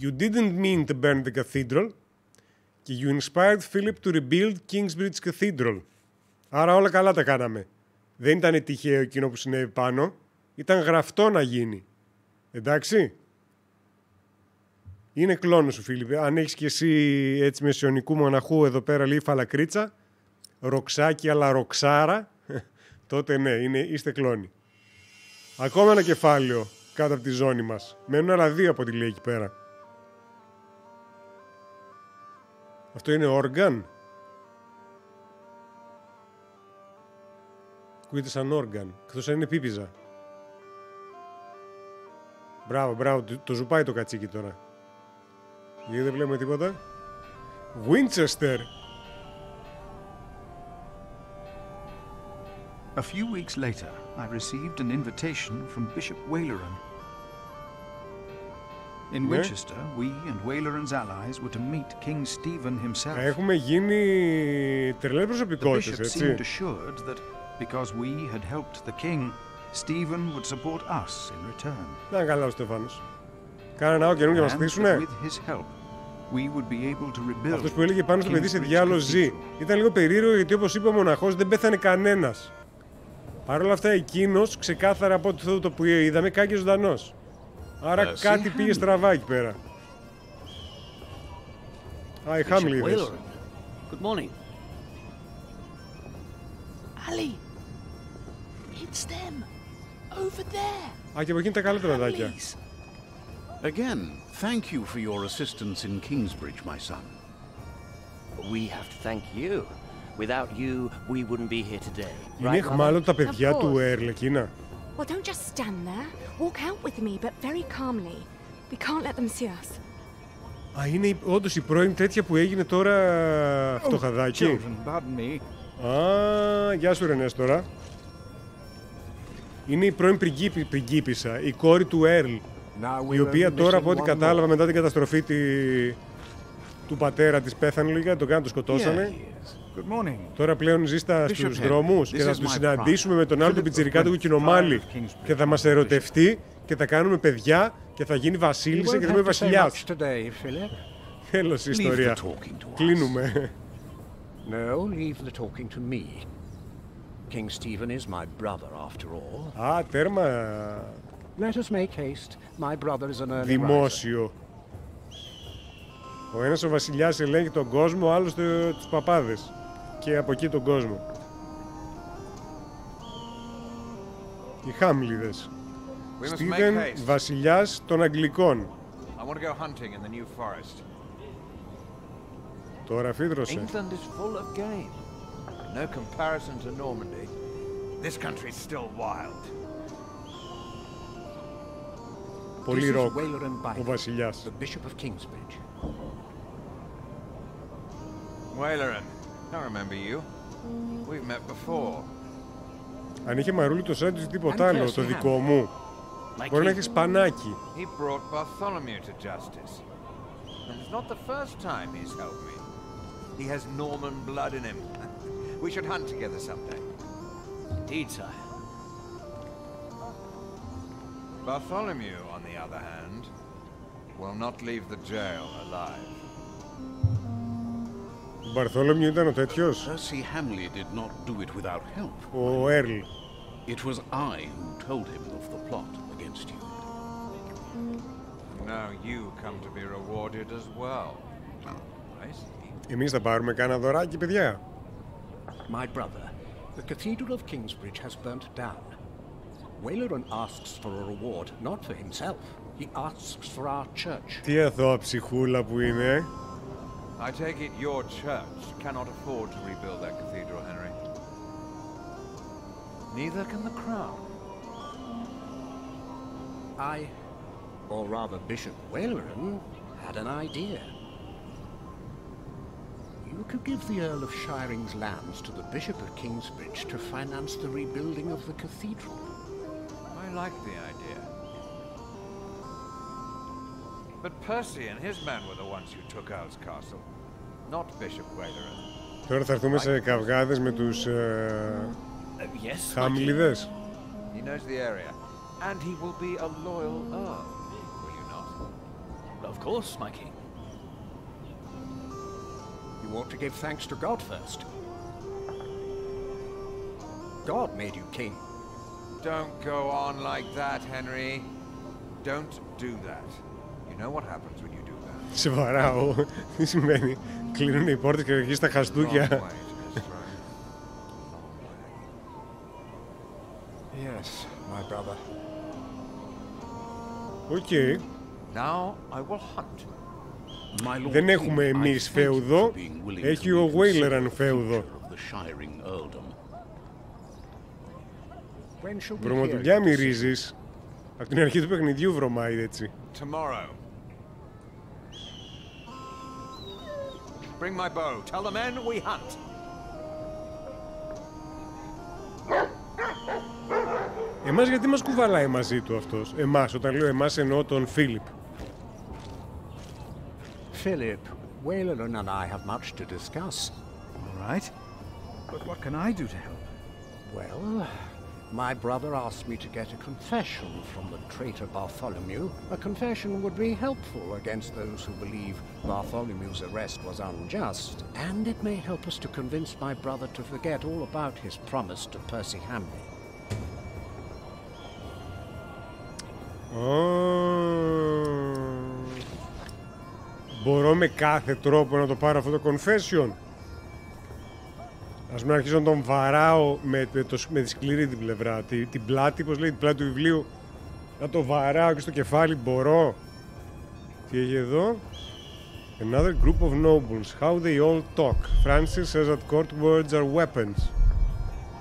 You didn't mean to burn the cathedral. Και you inspired Philip to rebuild Kingsbridge Cathedral. Άρα όλα καλά τα κάναμε. Δεν ήταν τυχαίο εκείνο που συνέβη πάνω. Ήταν γραφτό να γίνει. Εντάξει. Είναι κλόνος σου, Φίλιππε. Αν έχεις κι εσύ έτσι μεσαιωνικού μοναχού εδώ πέρα λίγη φαλακρίτσα, ροξάκι αλλά ροξάρα, τότε ναι, είστε κλόνοι. Ακόμα ένα κεφάλαιο κάτω από τη ζώνη μας. Μένουν άλλα 2 από ό,τι λέει εκεί πέρα. Αυτό είναι όργαν. Ακούγεται σαν όργαν. Εκτός αν είναι πίπιζα. Μπράβο, μπράβο. Το ζουπάει το κατσίκι τώρα. Γιατί δεν βλέπουμε τίποτα. Winchester. A few weeks later, I received an invitation from Bishop Waleran. In Winchester, we and Waleran's allies were to meet King Stephen himself. Έχουμε γίνει τρελές προσωπικότητες, έτσι. The bishop seemed assured that because we had helped the king, Stephen would support us in return. Να καλά ο Στεφάνος. Κάνα ναό καινούργιο να μας χτίσουνε. Αυτός που έλεγε πάνω στο παιδί σε διάλογο ζει. Ήταν λίγο περίεργο γιατί όπως είπε ο μοναχός δεν πέθανε κανένας. Παρ' όλα αυτά εκείνος ξεκάθαρα από ό,τι το που είδαμε κάγε ζωντανός. Άρα κάτι πήγε στραβά εκεί πέρα. Α, οι Χάμλιδες. Good morning. Ali, it's them, over there. Α, και από εκείνη τα καλά τα παιδάκια. Again, thank you for your assistance in Kingsbridge, my son. We have to thank you. Without you, we wouldn't be here today. Είναι εχμάλωτα τα παιδιά του Έρλ εκείνα. Well, don't just stand there. Walk out with me, but very calmly. We can't let them see us. Α, είναι όντως η πρώην τέτοια που έγινε τώρα φτωχαδάκι. Α, γεια σου Ρενέστορα. Είναι η πρώην πριγκίπισσα, η κόρη του Έρλ, η οποία τώρα από ό,τι κατάλαβα μετά την καταστροφή του πατέρα της πέθανε λίγα, τον κάνουν, το σκοτώσανε. Τώρα πλέον ζει στους δρόμους και θα τους συναντήσουμε με τον άλλο τον πιτσιρικά του Κουκκινομάλη και θα μας ερωτευτεί και θα κάνουμε παιδιά Και θα γίνει βασίλισσα και θα είμαι βασιλιάς. Τέλος η ιστορία. Κλείνουμε. No, leave the talking to me. King Stephen is my brother after all. Α, τέρμα. Let us make haste. My brother is an early Δημόσιο. Ο ένας ο βασιλιάς ελέγχει τον κόσμο, ο άλλος τους παπάδες. Και από εκεί τον κόσμο. Οι Χάμλιδες. Στίβεν, βασιλιάς των Αγγλικών. Τώρα φύδρωσε. England is full of game. No comparison to Normandy. This country is still wild. Πολύ ροκ ο βασιλιάς. The Bishop of Kingsbridge. Waileran, I remember you. We've met before. Αν είχε μαρούλι το σαν του τίποτα άλλο, το δικό μου. Μπορεί να έχει σπανάκι. He brought Bartholomew to justice. And it's not the first time he's helped me. He has Norman blood in him. We should hunt together someday. Indeed, sire. Bartholomew, on the other hand, will not leave the jail alive. Ο Μπαρθόλομιου ήταν ο τέτοιος. Percy Hamley did not do it without help. Ο Έρλ. It was I who told him of the plot against you. Now you come to be rewarded as well. I see. Εμείς θα πάρουμε κάνα δωράκι, παιδιά. My brother, the Cathedral of Kingsbridge has burnt down. Waileran asks for a reward, not for himself. He asks for our church. Τι αθώα ψυχούλα που είναι. I take it your church cannot afford to rebuild that cathedral, Henry. Neither can the crown. I, or rather Bishop Waileran, had an idea. You could give the Earl of Shiring's lands to the Bishop of Kingsbridge to finance the rebuilding of the cathedral. I like the idea. But Percy and his men were the ones who took Earl's Castle, not Bishop Waileran. Τώρα θα έρθουμε σε καυγάδες με τους Χάμλιδες. He knows the area, and he will be a loyal Earl, will you not? Of course, my king. You ought to give thanks to God first. God made you king. Don't go on like that, Henry. Don't do that. You know what happens when you do that. Σε βαράω. Τι σημαίνει. Κλείνουν οι πόρτες και αρχίζεις τα χαστούκια. Yes, my brother. Okay. Now I will hunt. Δεν έχουμε εμείς φέουδο, έχει ο Waileran φέουδο. Βρωμοτουλιά μυρίζεις. Από την αρχή του παιχνιδιού βρωμάει έτσι. Tomorrow. Bring my bow. Tell the men we hunt. Εμάς γιατί μας κουβαλάει μαζί του αυτός. Εμάς, όταν λέω εμάς εννοώ τον Φίλιπ. Philip, Waileran and I have much to discuss. All right. But what can I do to help? Well, my brother asked me to get a confession from the traitor Bartholomew. A confession would be helpful against those who believe Bartholomew's arrest was unjust, and it may help us to convince my brother to forget all about his promise to Percy Hamley. Μπορώ με κάθε τρόπο να το πάρω αυτό το confession. Ας μην αρχίσω να τον βαράω με τη σκληρή την πλευρά. Την πλάτη, πώς λέει, την πλάτη του βιβλίου. Να το βαράω και στο κεφάλι, μπορώ. Τι έχει εδώ. Another group of nobles. How they all talk. Francis says that court words are weapons.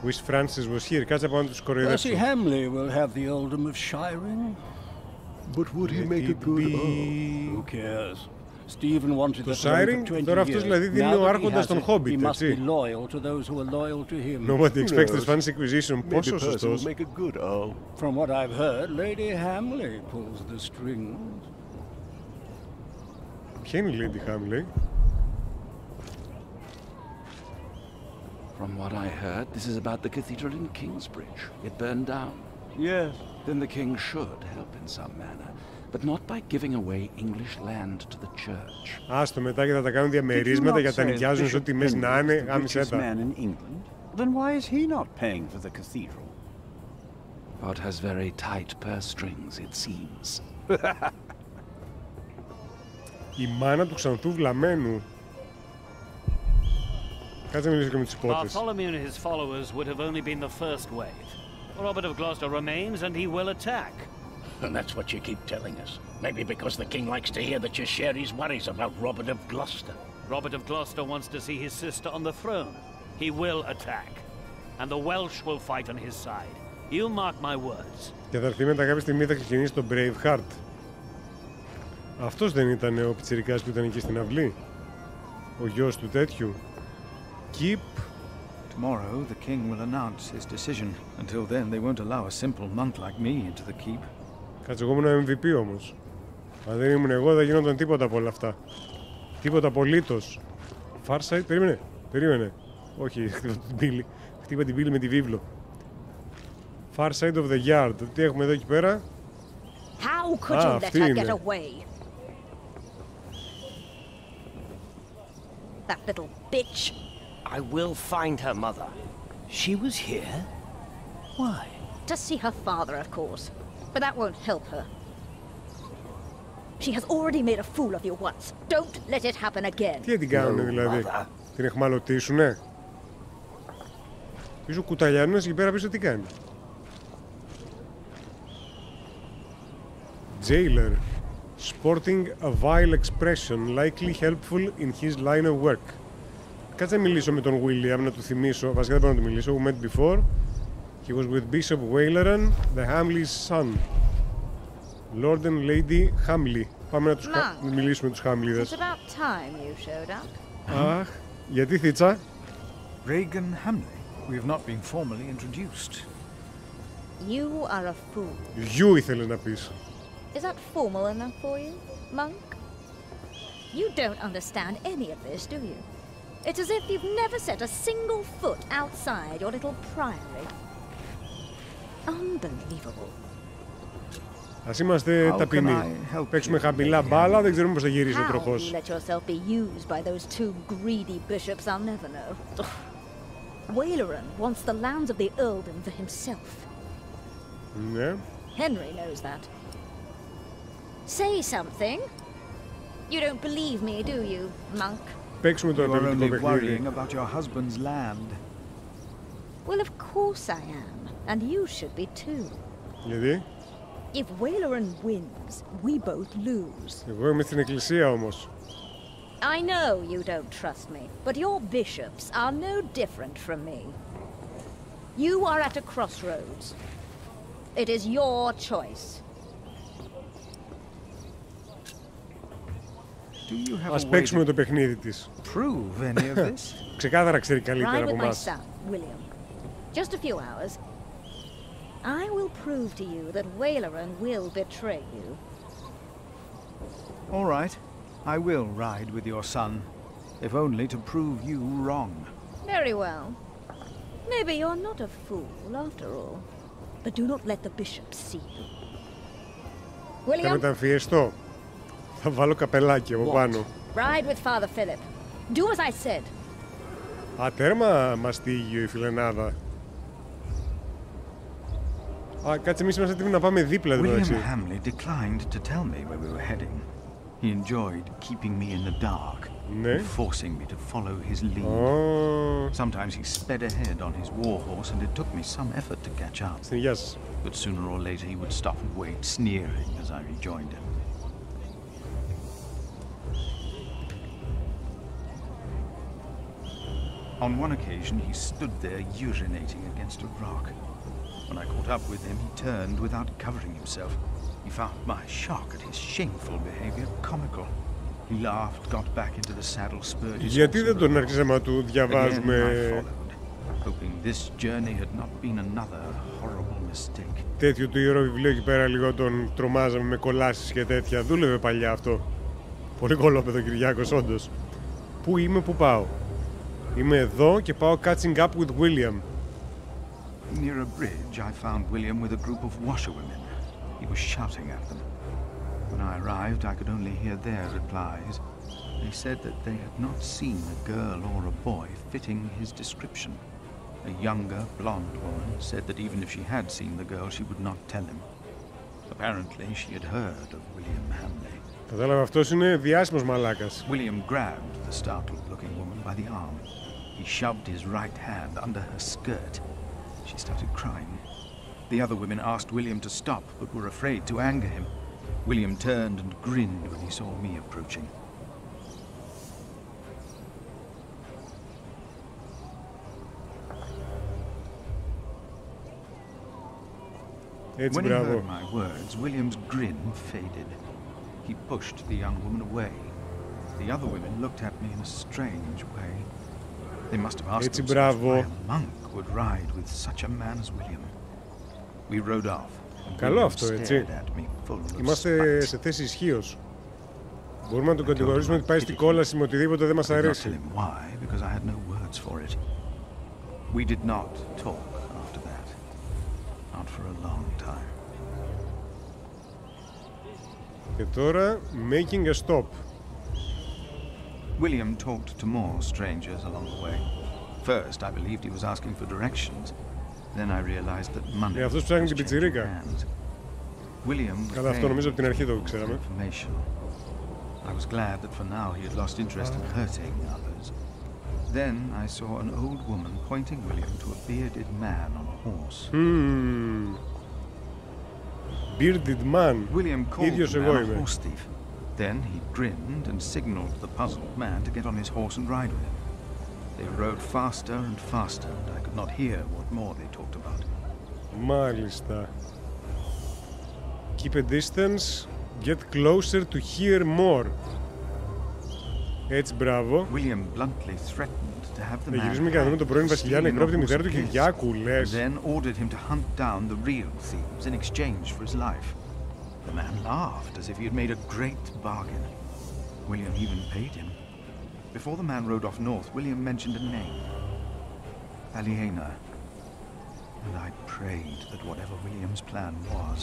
Wish Francis was here. Κάτσε πάνω να τους κοροϊδέψω. Percy Hamley will have the earldom of Shiring. But would he make a good earl? Who cares? Stephen wanted the throne for 20 τώρα αυτός δηλαδή δίνει ο άρχοντας των Hobbit, έτσι. Nobody expects this fancy acquisition. Πόσο σωστός. From what I've heard, Lady Hamley pulls the strings. Ποια είναι η Lady Hamley? From what I heard, this is about the cathedral in Kingsbridge. It burned down. Yes, then the king should help in some manner, but not by giving away English land to the church. Άστο μετά και θα τα κάνουν διαμερίσματα για τα νοικιάζουν σε ό,τι τιμές να είναι, γάμισε τα. Then why is he not paying for the cathedral? God has very tight purse strings, it seems. Η μάνα του Ξανθού Βλαμμένου. Κάτσε να μιλήσω και με τους υπότες. Bartholomew and his followers would have only been the first wave. Robert of Gloucester remains and he will attack. And that's what you keep telling us. Maybe because the king likes to hear that you share his worries about Robert of Gloucester. Robert of Gloucester wants to see his sister on the throne. He will attack. And the Welsh will fight on his side. You mark my words. Και θα έρθει μετά κάποια στιγμή θα ξεκινήσει το Braveheart. Αυτός δεν ήταν ο πιτσιρικάς που ήταν εκεί στην αυλή? Ο γιος του τέτοιου? Keep. Tomorrow the king will announce his decision. Until then they won't allow a simple monk like me into the keep. Κάτσε, εγώ ήμουν MVP όμως. Αν δεν ήμουν εγώ δεν γινόταν τίποτα από όλα αυτά. Τίποτα απολύτως. Farside, περίμενε. Όχι, χτύπα την πύλη με τη βίβλο. Far side of the yard. Τι έχουμε εδώ εκεί πέρα? How could you let her get away? That little bitch. I will find her, Mother. She was here? Why? To see her father, of course. But that won't help her. She has already made a fool of you once. Don't let it happen again. Τι την κάνουνε δηλαδή? Την εχμαλωτίσουνε? Πίσω κουταλιάνουνες εκεί πέρα πίσω τι κάνει? Jailer. Sporting a vile expression, likely helpful in his line of work. Κάτσε να μιλήσω με τον William, να του θυμίσω. Βασικά δεν μπορώ να του μιλήσω. We met before. He was with Bishop Waleran, the Hamley's son. Lord and Lady Hamley. Πάμε να τους μιλήσουμε τους Hamleydες. It's about time you showed up. Αχ, γιατί θίτσα? Regan Hamley. We have not been formally introduced. You are a fool. You ήθελε να πεις. Is that formal enough for you, monk? You don't understand any of this, do you? It's as if you've never set a single foot outside your little priory. Unbelievable. Ας είμαστε ταπεινοί. Παίξουμε χαμηλά μπάλα, δεν ξέρουμε πώς θα γυρίσει ο τροχός. How you let yourself be used by those two greedy bishops, I'll never know. Waleran wants the lands of the earldom for himself. Ναι. Henry knows that. Say something. You don't believe me, do you, monk? Παίξουμε το επιλογικό παιχνίδι. About your husband's land. Well, of course I am, and you should be too. Γιατί? If Waleran wins, we both lose. Εγώ είμαι στην εκκλησία όμως. I know you don't trust me, but your bishops are no different from me. You are at a crossroads. It is your choice. Ας παίξουμε το παιχνίδι της. Prove any of this? Ξεκάθαρα ξέρει καλύτερα από Ride with my εμάς. son, William. Just a few hours. I will prove to you that Waleran will betray you. All right. I will ride with your son, if only to prove you wrong. Very well. Maybe you're not a fool after all. But do not let the bishop see you. William? Θα μεταμφιεστώ. Θα βάλω καπελάκι από πάνω. Ride with Father Philip. Do as I said. Α, τέρμα μαστίγιο η φιλενάδα. Α, κάτσε εμείς είμαστε έτοιμοι να πάμε δίπλα εδώ William έτσι. Hamley declined to tell me where we were heading. He enjoyed keeping me in the dark, and forcing me to follow his lead. Sometimes he sped ahead on his war horse, and it took me some effort to catch up. Yes. But sooner or later he would stop and wait, sneering as I rejoined him. On one occasion, he stood there urinating against a rock. When I caught up with him, he turned without covering himself. He found my shock at his shameful behavior comical. He laughed, got back into the saddle, spurred his Γιατί δεν τον άρχισαμε να του διαβάζουμε? Hoping this journey had not been another horrible mistake. Τέτοιο του ιεροβιβλίο εκεί πέρα λίγο τον τρομάζαμε με κολλάσεις και τέτοια. Δούλευε παλιά αυτό. Πολύ κολόπεδο Κυριάκος, όντως. Πού είμαι, πού πάω? Είμαι εδώ και πάω catching up with William. Near a bridge, I found William with a group of washerwomen. He was shouting at them. When I arrived, I could only hear their replies. They said that they had not seen a girl or a boy fitting his description. A younger, blonde woman said that even if she had seen the girl, she would not tell him. Apparently, she had heard of William Hamley. Κατάλαβα, αυτός είναι διάσημος μαλάκας. William grabbed the startled-looking woman by the arm. He shoved his right hand under her skirt. She started crying. The other women asked William to stop, but were afraid to anger him. William turned and grinned when he saw me approaching. When he heard my words, William's grin faded. He pushed the young woman away. The other women looked at me in a strange way. They must have asked themselves why a monk would ride with such a man as William. We rode off. Καλό αυτό, έτσι. Είμαστε σε θέση ισχύως. Μπορούμε να τον κατηγορήσουμε ότι πάει στην κόλαση με οτιδήποτε δεν μας αρέσει. We did not talk after that. Not for a long time. Και τώρα, making a stop. William talked to more strangers along the way. First, I believed he was asking for directions. Then I realized that money αυτός ψάχνει την πιτσιρίκα. Καλά, αυτό νομίζω από την αρχή το ξέραμε. I was glad that for now he had lost interest in hurting others. Then I saw an old woman pointing William to a bearded man on a horse. Bearded man. William called the man a horse thief. Then he grinned and signaled the puzzled man to get on his horse and ride with him. They rode faster and faster, and I could not hear what more they talked about. Μάλιστα. Keep a distance. Get closer to hear more. Έτσι, μπράβο. William bluntly threatened to have the man γυρίζουμε και να δούμε τον πρώην βασιλιά νεκρό από τη μητέρα του Κυριάκου, λες. Then ordered him to hunt down the real thieves in exchange for his life. The man laughed as if he had made a great bargain. William even paid him. Before the man rode off north, William mentioned a name. Aliena. And I prayed that whatever William's plan was,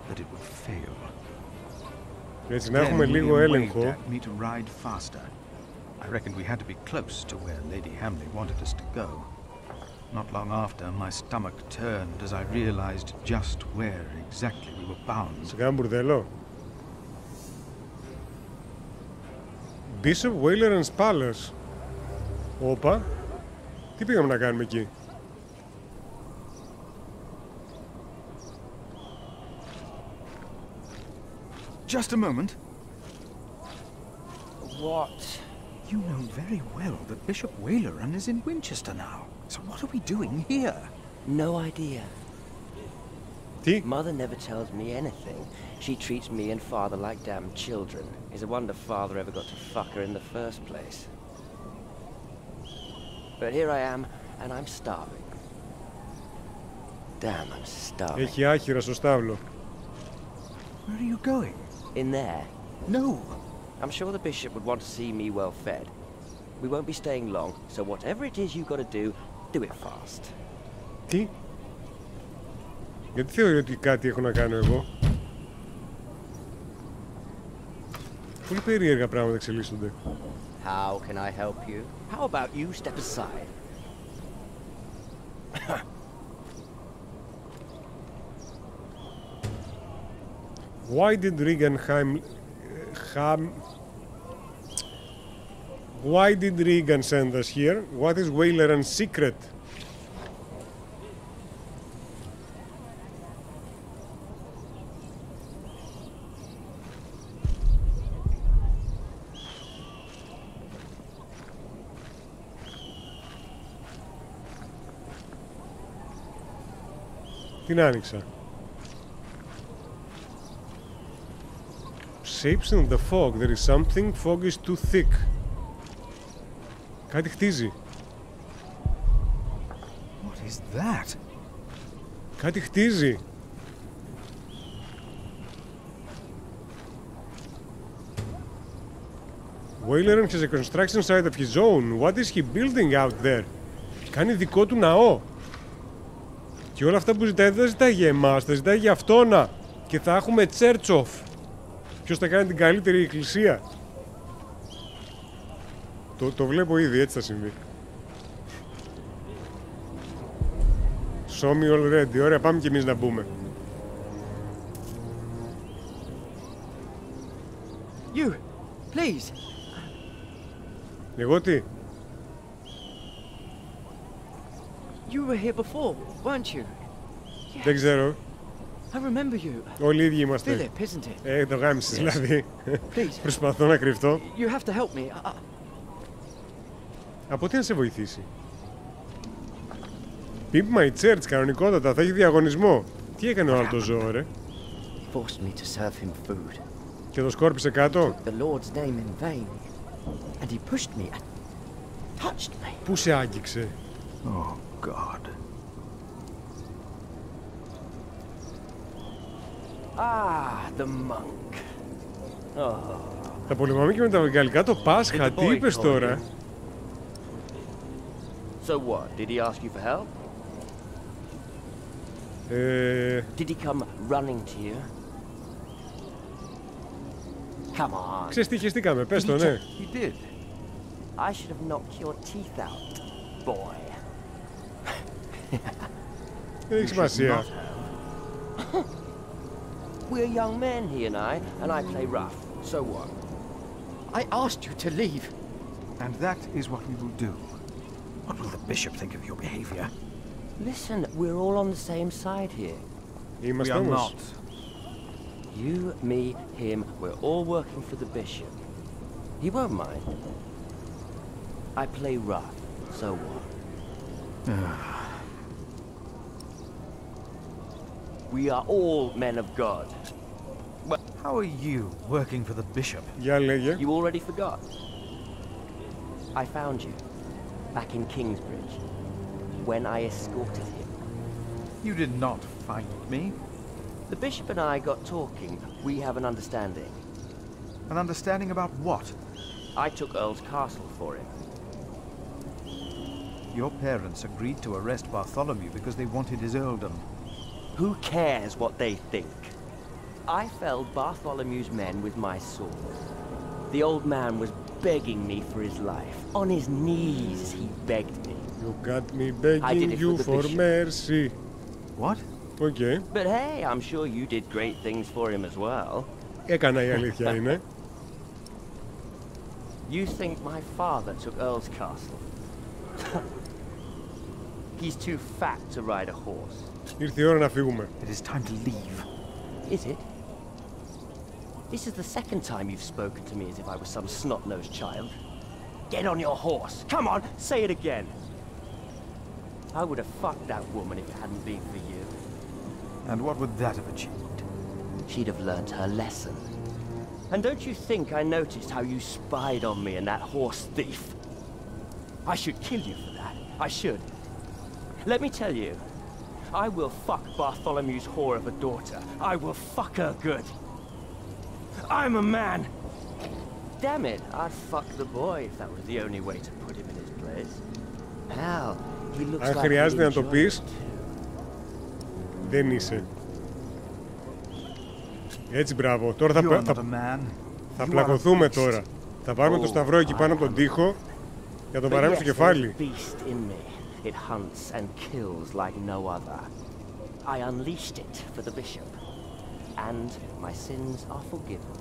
that it would fail. Έτσι, να έχουμε λίγο έλεγχο. Me to ride faster. I reckoned we had to be close to where Lady Hamley wanted us to go. Not long after, my stomach turned as I realized just where exactly we were bound. Σε κάνα μπουρδέλο. Bishop Wayler's Palace. Όπα. Τι πήγαμε να κάνουμε εκεί. Just a moment. What? You know very well that Bishop Wayleran is in Winchester now. So what are we doing here? No idea. Mother never tells me anything. She treats me and Father like damn children. It's a wonder Father ever got to fuck her in the first place. But here I am, and I'm starving. Damn, I'm starving. Έχει άχυρα στο στάβλο. Where are you going? In there. No. I'm sure the bishop would want to see me well fed. We won't be staying long, so whatever it is you gotta do, do it fast. Τι? Γιατί θεωρεί ότι κάτι έχω να κάνω εγώ. Πολύ περίεργα πράγματα εξελίσσονται. How can I help you? How about you step aside? Why did Regan send us here? What is Wayleran's secret? Την άνοιξα. Shapes in the fog. There is something. Fog is too thick. Κάτι χτίζει. What is that? Κάτι χτίζει. Wayleran has a construction site of his own. What is he building out there? Κάνει δικό του ναό. Και όλα αυτά που ζητάει δεν ζητάει για εμάς, τα ζητάει για αυτόνα. Και θα έχουμε Τσέρτσοφ. Ποιος θα κάνει την καλύτερη εκκλησία. Το βλέπω ήδη, έτσι θα συμβεί. Show me already. Ωραία, πάμε κι εμείς να μπούμε. You, please. Εγώ τι? You were here before, weren't you? Δεν ξέρω. I remember you. Όλοι οι ίδιοι είμαστε. Philip, isn't it? Το γάμισες, δηλαδή. Please. Προσπαθώ να κρυφτώ. You have to help me. Από τι να σε βοηθήσει? Pimp my church, κανονικότατα. Θα έχει διαγωνισμό. Τι έκανε ο άλλο το ζώο, ρε? Forced me to serve him food. Και το σκόρπισε κάτω. The Lord's name in vain. And he pushed me and touched me. Πού σε άγγιξε? Oh God. The monk. Oh. Τα πολεμάμε και με τα γαλλικά το Πάσχα. Τι είπες τώρα? So what? Did he ask you for help? Did he come running to you? Come on. Ξέρεις τι χεστήκαμε, πες το, ναι. He did. I should have knocked your teeth out, boy. Δεν έχει σημασία. We're young men, he and I play rough. So what? I asked you to leave. And that is what we will do. What will the bishop think of your behavior? Listen, we're all on the same side here. We are not. You, me, him, we're all working for the bishop. He won't mind. I play rough, so what? We are all men of God. Well, how are you working for the bishop? You already forgot. I found you back in Kingsbridge when I escorted him. You did not find me. The bishop and I got talking. We have an understanding. An understanding about what? I took Earl's Castle for him. Your parents agreed to arrest Bartholomew because they wanted his earldom. Who cares what they think? I felled Bartholomew's men with my sword. The old man was begging me for his life. On his knees, he begged me. You got me begging you for mercy. What? Okay. But hey, I'm sure you did great things for him as well. Έκανα, η αλήθεια είναι. You think my father took Earl's Castle? He's too fat to ride a horse. Ήρθε η ώρα να φύγουμε. It is time to leave. Is it? This is the second time you've spoken to me as if I was some snot-nosed child. Get on your horse. Come on, say it again. I would have fucked that woman if it hadn't been for you. And what would that have achieved? She'd have learnt her lesson. And don't you think I noticed how you spied on me and that horse thief? I should kill you for that. I should. Let me tell you, I will fuck Bartholomew's whore of a daughter. I will fuck her good. I'm a man. Damn it, I'd fuck the boy if that was the only way to put him in his place. Hell, he looks like χρειάζεται να το πεις, δεν είσαι. Έτσι, μπράβο. Τώρα θα πλακωθούμε τώρα. Θα πάρουμε το σταυρό εκεί πάνω από τον τοίχο και θα τον παράμε στο κεφάλι. It hunts and kills like no other. I unleashed it for the bishop, and my sins are forgiven.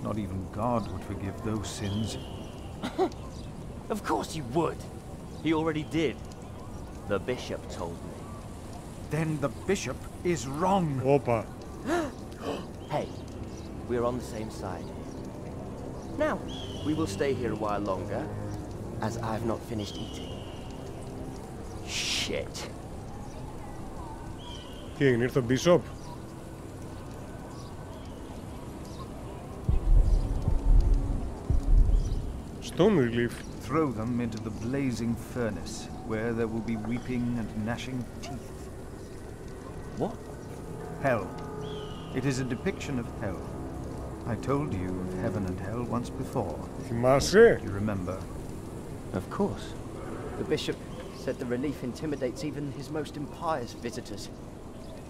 Not even God would forgive those sins. Of course he would. He already did. The bishop told me. Then the bishop is wrong. Opa. Hey, we're on the same side. Now, we will stay here a while longer, as I've not finished eating. Shit. Τι έγινε, ήρθε ο Bishop? Stone relief. Throw them into the blazing furnace, where there will be weeping and gnashing teeth. What? Hell. It is a depiction of hell. I told you of heaven and hell once before. Θυμάσαι? You remember? Of course. The bishop... said the relief intimidates even his most impious visitors.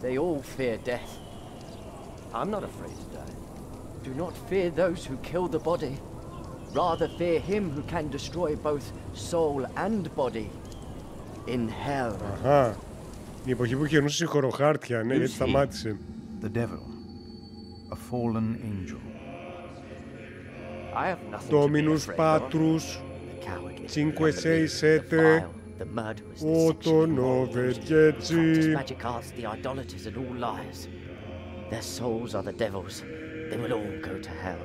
They all fear death. I'm not afraid to die. Do not fear those who kill the body. Rather fear him who can destroy both soul and body. In hell. Αχα. Η εποχή που γυρνούσε συγχωροχάρτια, ναι, γιατί σταμάτησε. The devil. A fallen angel. I have nothing Dominus Patrus, Cinque Sei Sete, Otto Nove Dieci. Magic arts, the idolaters and all liars. Their souls are the devil's. They will all go to hell.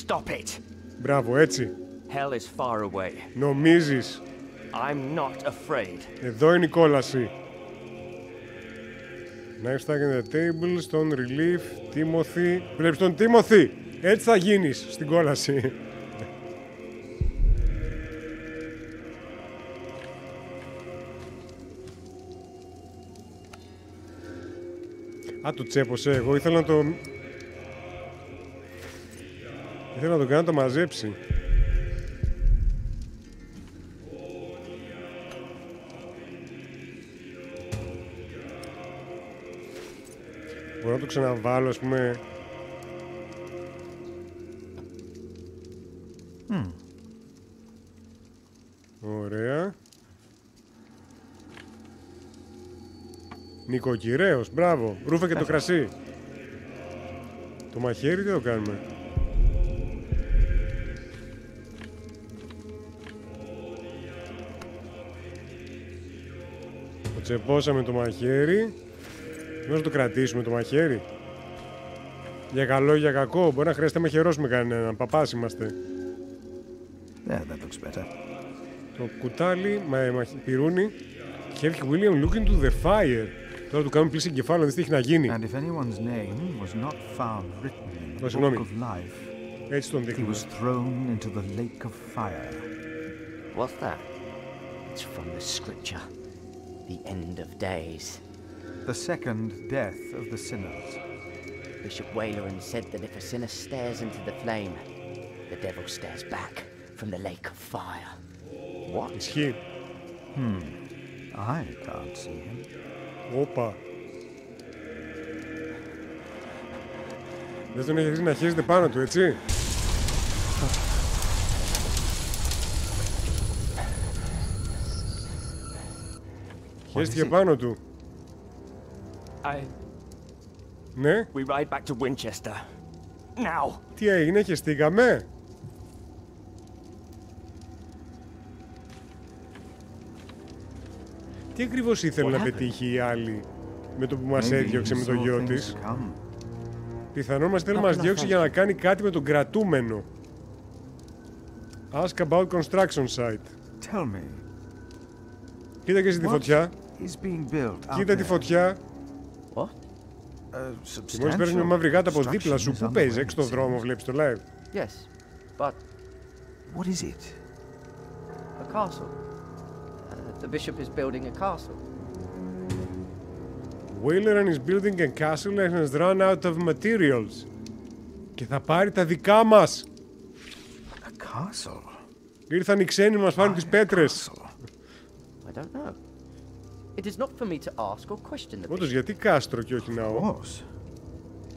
Stop it. Μπράβο, έτσι. Hell is far away. Νομίζεις. I'm not afraid. Εδώ είναι η κόλαση. Knife stuck in the table, stone relief, Timothy. Βλέπεις τον Timothy. Έτσι θα γίνεις στην κόλαση. Α, το τσέπωσε. Εγώ ήθελα να το... Ήθελα να το κάνω να το μαζέψει. Μπορώ να το ξαναβάλω, ας πούμε... Ωραία. Νοικοκυρέος, μπράβο. Ρούφα και το κρασί. Το μαχαίρι τι το κάνουμε? Το τσεπώσαμε το μαχαίρι. Να το κρατήσουμε το μαχαίρι. Για καλό ή για κακό. Μπορεί να χρειάζεται να μαχαιρώσουμε κανέναν. Παπάς είμαστε. Yeah, that looks better. Το κουτάλι, πυρούνι. Have William look into the fire. Τώρα του κάνουμε πλήση εγκεφάλου, δεν τι έχει να γίνει. And if anyone's name was not found written in the book of life, έτσι τον δείχνουμε. He was thrown into the lake of fire. What's that? It's from the scripture. The end of days. The second death of the sinners. Bishop Wayland said that if a sinner stares into the flame, the devil stares back from the lake of fire. What? Is he? I can't see him. Όπα. Δεν τον έχει να χέζεται πάνω του, έτσι. Χέστηκε πάνω του. Ναι. We ride back to Winchester. Now. Τι έγινε, χεστήκαμε. Τι ακριβώς ήθελε να πετύχει η άλλη με το που μας έδιωξε με το γιο της? Πιθανόν μας θέλει να μας διώξει για να κάνει κάτι με τον κρατούμενο. Ask about construction site. Tell me. Κοίτα και εσύ τη φωτιά. Κοίτα τη φωτιά. Και μόλις παίρνεις μια μαύρη γάτα από δίπλα σου, πού παίζεις? Έξω στο δρόμο βλέπεις το live? Yes, but... What is it? A castle. The bishop is building a castle. Wayland is building a castle and has run out of materials. Και θα πάρει τα δικά μας. A castle? Ήρθαν οι ξένοι να μας πάρουν τις πέτρες. I don't know. It is not for me to ask or question the Όντως, γιατί κάστρο και όχι ναό?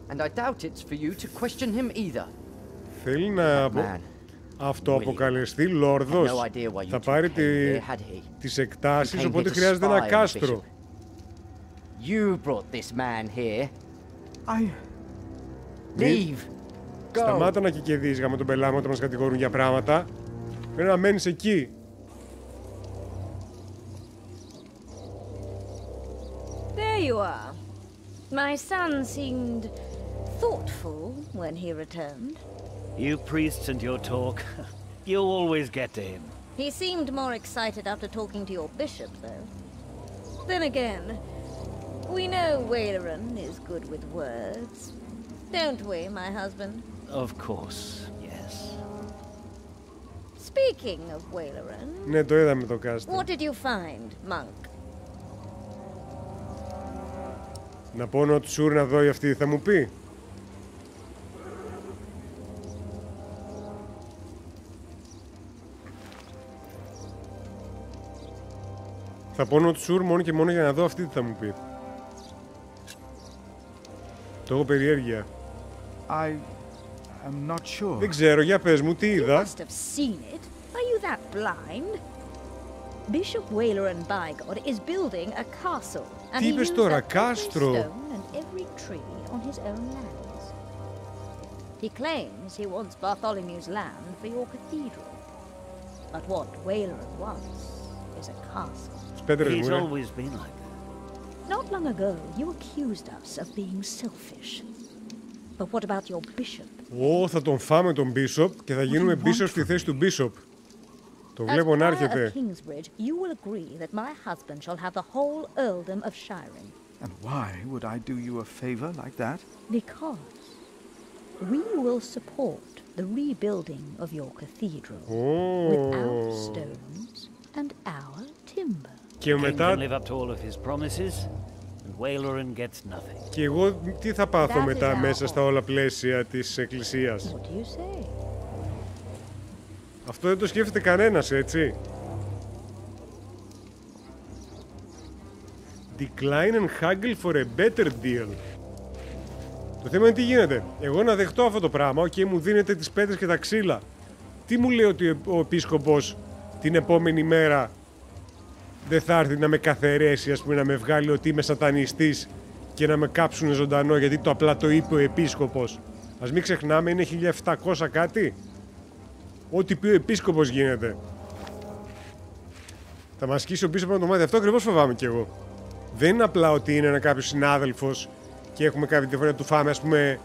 And I doubt it's for you to question him either. Θέλει να αυτοαποκαλεστεί λόρδος. Θα πάρει τις εκτάσεις, οπότε χρειάζεται ένα κάστρο. You brought this man here. Leave. Σταμάτα να κικεδείς με τον πελάμα όταν μας κατηγορούν για πράγματα. Πρέπει να μένεις εκεί. There you are. My son seemed thoughtful when he returned. You priests and your talk. You always get to him. He seemed more excited after talking to your bishop, though. Then again, we know Wayland is good with words. Don't we, my husband? Of course, yes. Speaking of Wayland... Ναι, το είδαμε το κάστρο. What did you find, monk? Να πω να του σούρνα δω αυτή θα μου πει. Θα πω not sure μόνο και μόνο για να δω αυτή τι θα μου πει. Το έχω περιέργεια. I'm not sure. Δεν ξέρω, για πες μου, τι είδα. You must have seen it. Are you that blind? Bishop Wayloran Bygod is building a castle. And he used up every stone and every tree on his own lands. He claims he wants Bartholomew's land for your cathedral. But what Wayloran wants is a castle. He's always been like that. Not long ago, you accused us of being selfish. But what about your bishop? Θα τον φάμε τον Bishop και θα γίνουμε Bishop στη θέση του Bishop. Το βλέπω να έρχεται. You will agree that my husband shall have the whole earldom of Shiring. And why would I do you a favor like that? Because we will support the rebuilding of your cathedral with our stones and our timber. Και μετά... live up to all of his promises, and Wayloran gets nothing. Και εγώ τι θα πάθω μετά μέσα στα όλα πλαίσια της εκκλησίας? What do you say? Αυτό δεν το σκέφτεται κανένας, έτσι. Decline and haggle for a better deal. Το θέμα είναι τι γίνεται. Εγώ να δεχτώ αυτό το πράγμα, μου δίνετε τις πέτρες και τα ξύλα. Τι μου λέει ότι ο επίσκοπος την επόμενη μέρα δεν θα έρθει να με καθαιρέσει, ας πούμε, να με βγάλει ότι είμαι σατανιστής και να με κάψουν ζωντανό, γιατί το απλά το είπε ο επίσκοπος. Ας μην ξεχνάμε, είναι 1700 κάτι. Ό,τι πει ο επίσκοπος γίνεται. Θα μας σκίσει ο πίσω από το μάτι. Αυτό ακριβώς φοβάμαι κι εγώ. Δεν είναι απλά ότι είναι ένα κάποιος συνάδελφος και έχουμε κάποια διαφορά, του φάμε, ας πούμε,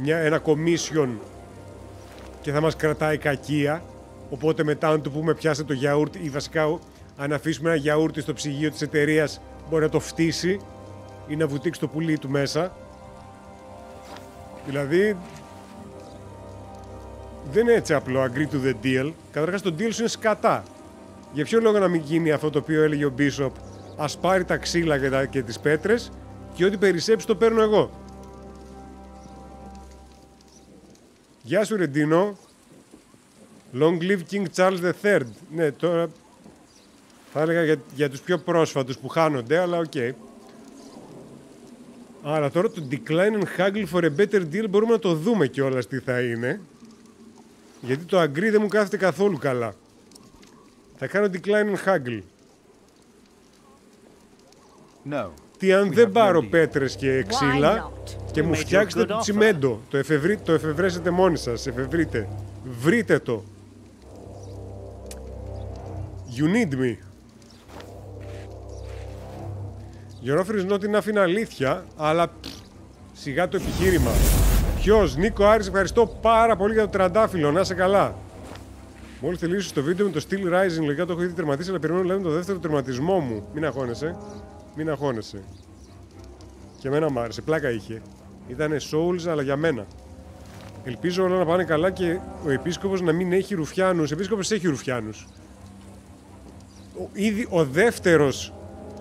ένα commission και θα μας κρατάει κακία. Οπότε μετά, αν του πούμε πιάστε το γιαούρτι, ή βασικά αν αφήσουμε ένα γιαούρτι στο ψυγείο της εταιρείας, μπορεί να το φτύσει ή να βουτήξει το πουλί του μέσα. Δηλαδή, δεν είναι έτσι απλό agree to the deal. Καταρχάς το deal σου είναι σκατά. Για ποιο λόγο να μην γίνει αυτό το οποίο έλεγε ο Bishop? Ας πάρει τα ξύλα και τις πέτρες και ό,τι περισσέψει το παίρνω εγώ. Γεια σου Ρεντίνο. Long live King Charles III. Ναι, τώρα θα έλεγα για τους πιο πρόσφατους που χάνονται, αλλά οκ. Άρα τώρα το decline and haggle for a better deal μπορούμε να το δούμε κιόλας τι θα είναι. Γιατί το agree δεν μου κάθεται καθόλου καλά. Θα κάνω decline and haggle. No. Τι αν δεν πάρω πέτρες και ξύλα και μου φτιάξετε το τσιμέντο. Το εφευρέσετε μόνοι σας. Εφευρείτε. Βρείτε το. You need me. Your offer is not enough, είναι αλήθεια, αλλά σιγά το επιχείρημα. Ποιος? Νίκο Άρης, ευχαριστώ πάρα πολύ για το τραντάφυλλο. Να είσαι καλά. Μόλις τελείωσε το βίντεο με το Steel Rising, λογικά το έχω ήδη τερματίσει, αλλά περιμένω λέμε το δεύτερο τερματισμό μου. Μην αγχώνεσαι. Μην αγχώνεσαι. Και εμένα μ' άρεσε. Πλάκα είχε. Ήτανε Souls, αλλά για μένα. Ελπίζω όλα να πάνε καλά και ο επίσκοπος να μην έχει ρουφιάνους. Ο επίσκοπος έχει ρουφιάνους. Ήδη ο δεύτερος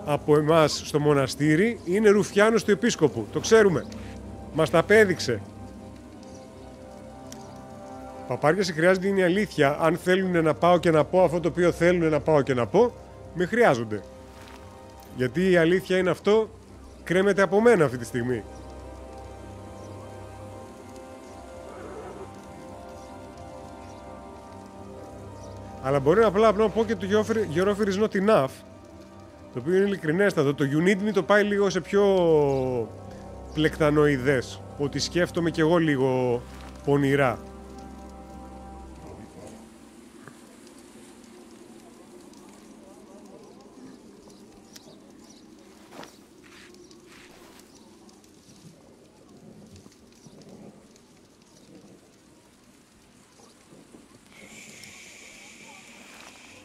από εμάς στο μοναστήρι είναι ρουφιάνος του επίσκοπου. Το ξέρουμε. Μας τα απέδειξε. Παπάρια, χρειάζεται, είναι η αλήθεια. Αν θέλουν να πάω και να πω αυτό το οποίο θέλουν να πάω και να πω, με χρειάζονται. Γιατί η αλήθεια είναι αυτό, κρέμεται από μένα αυτή τη στιγμή. Αλλά μπορεί απλά να πω και το Your offer is not enough, το οποίο είναι ειλικρινέστατο. Το You need me το πάει λίγο σε πιο πλεκτανοειδές, ότι σκέφτομαι κι εγώ λίγο πονηρά.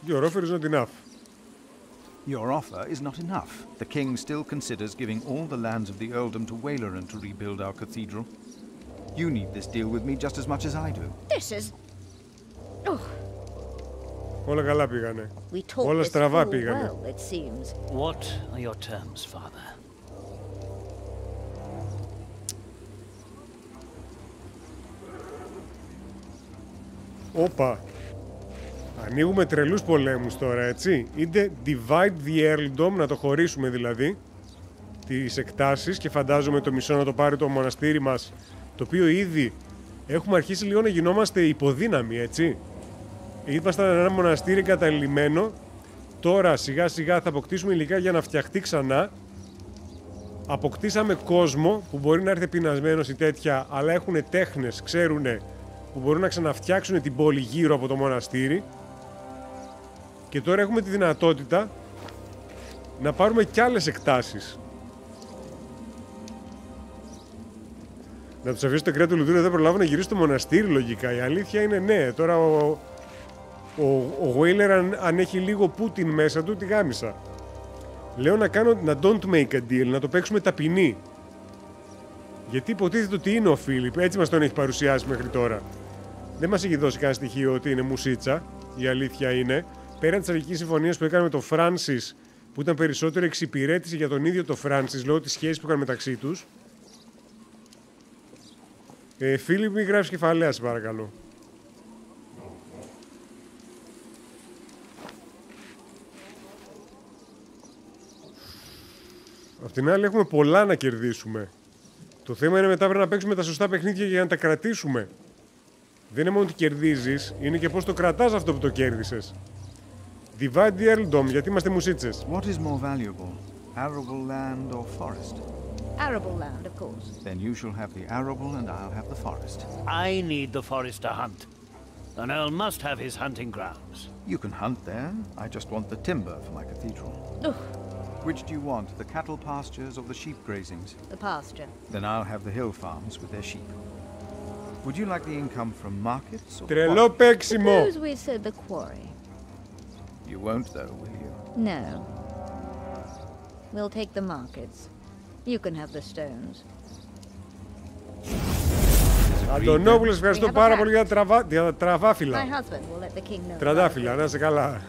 Your offer is not enough. Your offer is not enough. The king still considers giving all the lands of the earldom to Wayloran to rebuild our cathedral. You need this deal with me just as much as I do. This is... Oh. Όλα καλά πήγανε. Όλα στραβά πήγανε. Well, it seems. What are your terms, father? Όπα. Ανοίγουμε τρελούς πολέμους τώρα, έτσι. Είτε divide the earldom, να το χωρίσουμε δηλαδή, τις εκτάσεις, και φαντάζομαι το μισό να το πάρει το μοναστήρι μας, το οποίο ήδη έχουμε αρχίσει λίγο να γινόμαστε υποδύναμοι, έτσι. Ήμασταν ένα μοναστήρι καταλημμένο, τώρα σιγά σιγά θα αποκτήσουμε υλικά για να φτιαχτεί ξανά. Αποκτήσαμε κόσμο που μπορεί να έρθει πεινασμένος ή τέτοια, αλλά έχουν τέχνες, ξέρουνε, που μπορούν να ξαναφτιάξουν την πόλη γύρω από το μοναστήρι. Και τώρα έχουμε τη δυνατότητα να πάρουμε κι άλλες εκτάσεις. Να τους αφήσω το κρέα του Λουδούρου, δεν προλάβω να γυρίσω στο μοναστήρι λογικά. Η αλήθεια είναι ναι, τώρα ο Wailer αν έχει λίγο Πούτιν μέσα του, τη γάμισα. Λέω να don't make a deal, να το παίξουμε ταπεινή. Γιατί υποτίθεται ότι είναι ο Φίλιπ, έτσι μας τον έχει παρουσιάσει μέχρι τώρα. Δεν μας έχει δώσει κανένα στοιχείο ότι είναι μουσίτσα, η αλήθεια είναι. Πέραν της αρχικής συμφωνίας που έκανε με τον Φράνσις, που ήταν περισσότερο εξυπηρέτηση για τον ίδιο τον Φράνσις, λόγω της σχέσης που έκανε μεταξύ τους. Φίλιπ, μη γράψεις κεφαλαία, σε παρακαλώ. Απ' την άλλη έχουμε πολλά να κερδίσουμε. Το θέμα είναι μετά πρέπει να παίξουμε τα σωστά παιχνίδια για να τα κρατήσουμε. Δεν είναι μόνο ότι κερδίζεις, είναι και πώς το κρατάς αυτό που το κέρδισες. Divide the earldom, γιατί είμαστε μουσίτσες. What is more valuable, arable land or forest? Arable land, of course. Then you shall have the arable and I'll have the forest. I need the forest to hunt. An earl must have his hunting grounds. You can hunt there. I just want the timber for my cathedral. Ugh. Which do you want, the cattle pastures or the sheep grazings? The pasture. Then I'll have the hill farms with their sheep. Would you like the income from markets or Τρελό παίξιμο. Suppose we said the quarry. You won't though, will you? No. We'll take the markets. You can have the stones. Αντωνόπουλος, ευχαριστώ πάρα πολύ για τα τραβάφυλλα. My husband will let the king know. Τραντάφυλλα, να είσαι καλά.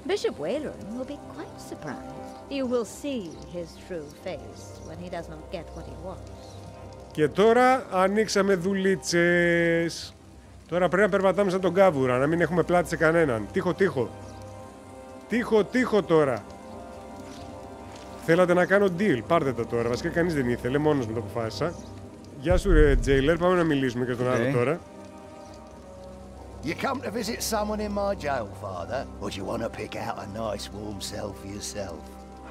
Bishop Waleran will be quite surprised. You will see his true face when he does not get what he wants. Και τώρα ανοίξαμε δουλίτσες. Τώρα πρέπει να περπατάμε σαν τον Κάβουρα, να μην έχουμε πλάτη σε κανέναν. Τύχο. Τύχο τώρα. Θέλατε να κάνω deal, πάρτε τα τώρα. Βασικά κανείς δεν ήθελε, μόνος μου το αποφάσισα. Γεια σου ρε Τζέιλερ, πάμε να μιλήσουμε και στον άλλο τώρα. You come to visit someone in my jail, Father, or do you want to pick out a nice warm cell for yourself?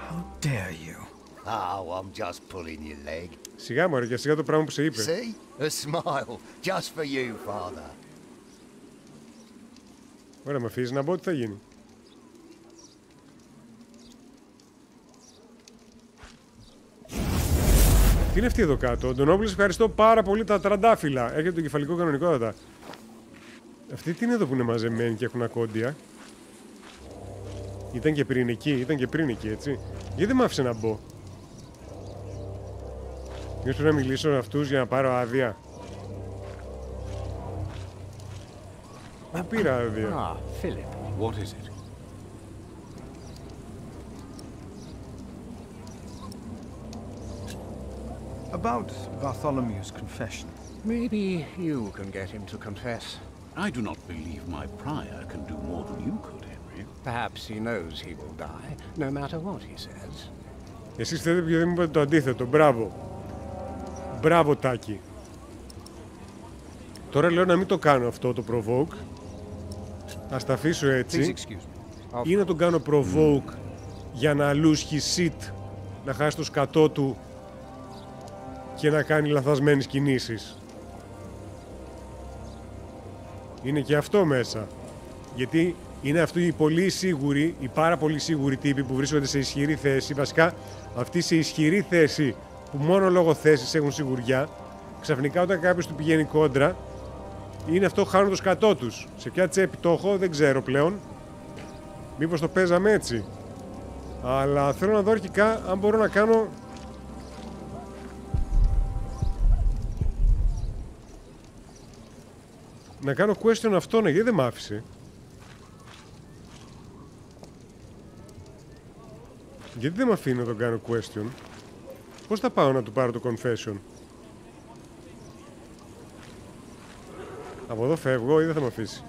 How dare you? Oh, I'm just pulling your leg. Σιγά μωρέ, για σιγά το πράγμα που σε είπε. See? A smile, just for you, Father. Ωραία, με αφήσεις να μπω, τι θα γίνει. Τι είναι αυτή εδώ κάτω. Ντονόπουλος, ευχαριστώ πάρα πολύ τα τραντάφυλλα. Έρχεται το κεφαλικό κανονικότατα. Αυτή τι είναι εδώ που είναι μαζεμένοι και έχουν ακόντια. Ήταν και πριν εκεί, έτσι. Γιατί δεν μ' άφησε να μπω. Πρέπει να μιλήσω με αυτούς για να πάρω άδεια. Δεν πήρα άδεια. Ah, Philip, what is it? About Bartholomew's confession. Maybe you can get him to confess. I do not believe my prior can do more than you could, Henry. Perhaps he knows he will die, no matter what he says. Εσείς θέλετε και δεν μου είπατε το αντίθετο. Μπράβο. Μπράβο, Τάκη. Τώρα λέω να μην το κάνω αυτό το provoke. Ας τα αφήσω έτσι. Ή να τον κάνω provoke για να λούσχει sit, να χάσει το σκατό του και να κάνει λαθασμένες κινήσεις. Είναι και αυτό μέσα. Γιατί είναι αυτοί οι πολύ σίγουροι, οι πάρα πολύ σίγουροι τύποι που βρίσκονται σε ισχυρή θέση. Βασικά αυτοί σε ισχυρή θέση που μόνο λόγω θέσης έχουν σιγουριά. Ξαφνικά όταν κάποιος του πηγαίνει κόντρα, είναι αυτό, χάνουν το σκατό τους. Σε ποια τσέπη το έχω δεν ξέρω πλέον. Μήπως το παίζαμε έτσι. Αλλά θέλω να δω αρχικά αν μπορώ να κάνω... Να κάνω question αυτόν, γιατί δεν μ' άφησε. Γιατί δεν μ' αφήνει να τον κάνω question. Πώς θα πάω να του πάρω το confession. Από εδώ φεύγω ή δεν θα μ' αφήσει.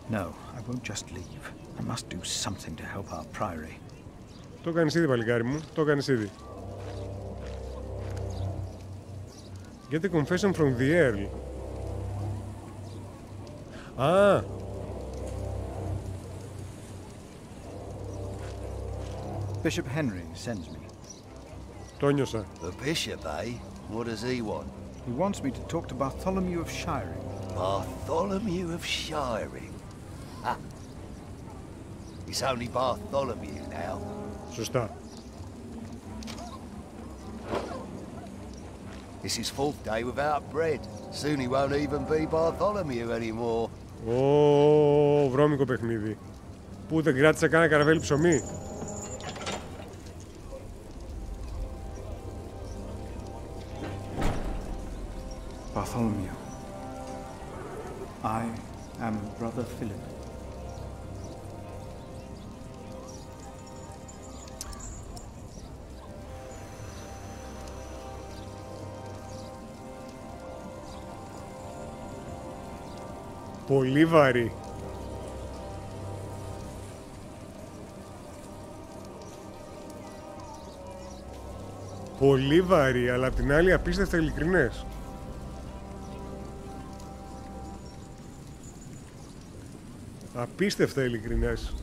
No, I won't just leave. I must do something to help our priory. Το κάνεις ήδη, παλικάρι μου. Το κάνεις ήδη. Get a confession from the Earl. Α! Bishop Henry sends me. Το νιώσα. The bishop, eh? What does he want? He wants me to talk to Bartholomew of Shiring. Bartholomew of Shiring? Ah. It's only Bartholomew now. Σωστά. It's his 4th day without bread. Soon he won't even be Bartholomew anymore. Ω, βρώμικο παιχνίδι. Πού δεν κράτησα κανένα καραβέλι ψωμί. Bartholomew, I am Brother Philip. Πολύ βαρύ. Πολύ βαρύ, αλλά απ' την άλλη απίστευτα ειλικρινές. Απίστευτα ειλικρινές.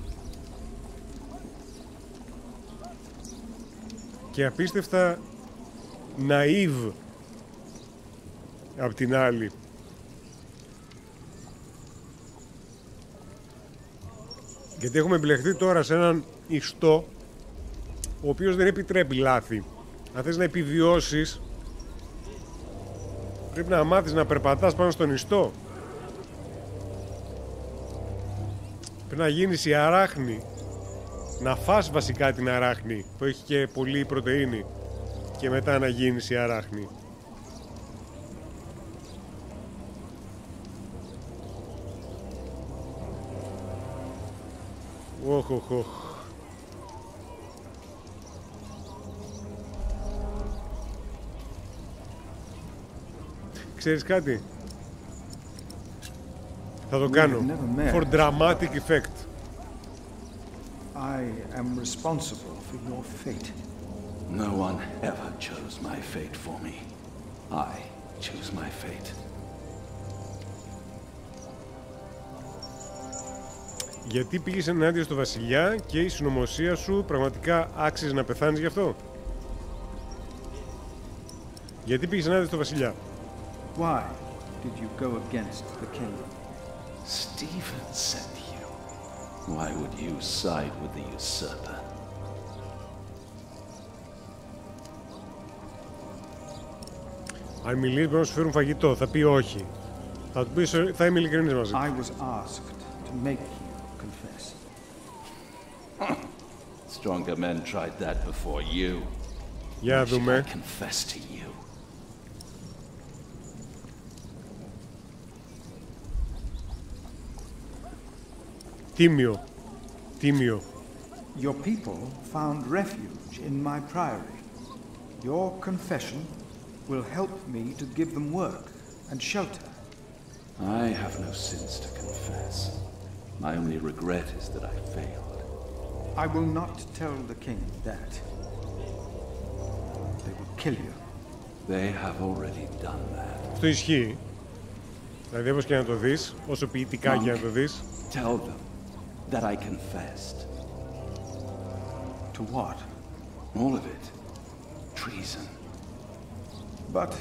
Και απίστευτα ναΐβ απ' την άλλη. Γιατί έχουμε εμπλεχθεί τώρα σε έναν ιστό ο οποίος δεν επιτρέπει λάθη. Αν θες να επιβιώσεις πρέπει να μάθεις να περπατάς πάνω στον ιστό. Πρέπει να γίνεις η αράχνη. Να φας βασικά την αράχνη που έχει και πολύ πρωτεΐνη και μετά να γίνεις η αράχνη. Οχ, οχ, οχ. Ξέρεις κάτι? Θα το κάνω. For dramatic effect. I am responsible for your fate. No one ever chose my fate for me. I choose my fate. Γιατί πήγες ενάντια στο βασιλιά και η συνωμοσία σου πραγματικά άξιζε να πεθάνεις γι' αυτό? Γιατί πήγες ενάντια στο βασιλιά? Why did you go against the king? Stephen sent you. Why would you side with the usurper? Αν μιλήσεις πρέπει να σου φέρουν φαγητό, θα πει όχι. Θα του πεις, θα είμαι ειλικρινής μαζί. I was asked to make you confess. Stronger men tried that before you. Για να δούμε. I confess to you. Τίμιο. Τίμιο. Your people found refuge in my priory. Your confession will help me to give them work and shelter. I have no sins to confess. My only regret is that I failed. I will not tell the king that. They will kill you. They have already done that. Αυτό ισχύει. Δηλαδή όπως και να το δεις, όσο ποιητικά και να το δεις. Tell them that I confessed. To what? All of it. Treason. But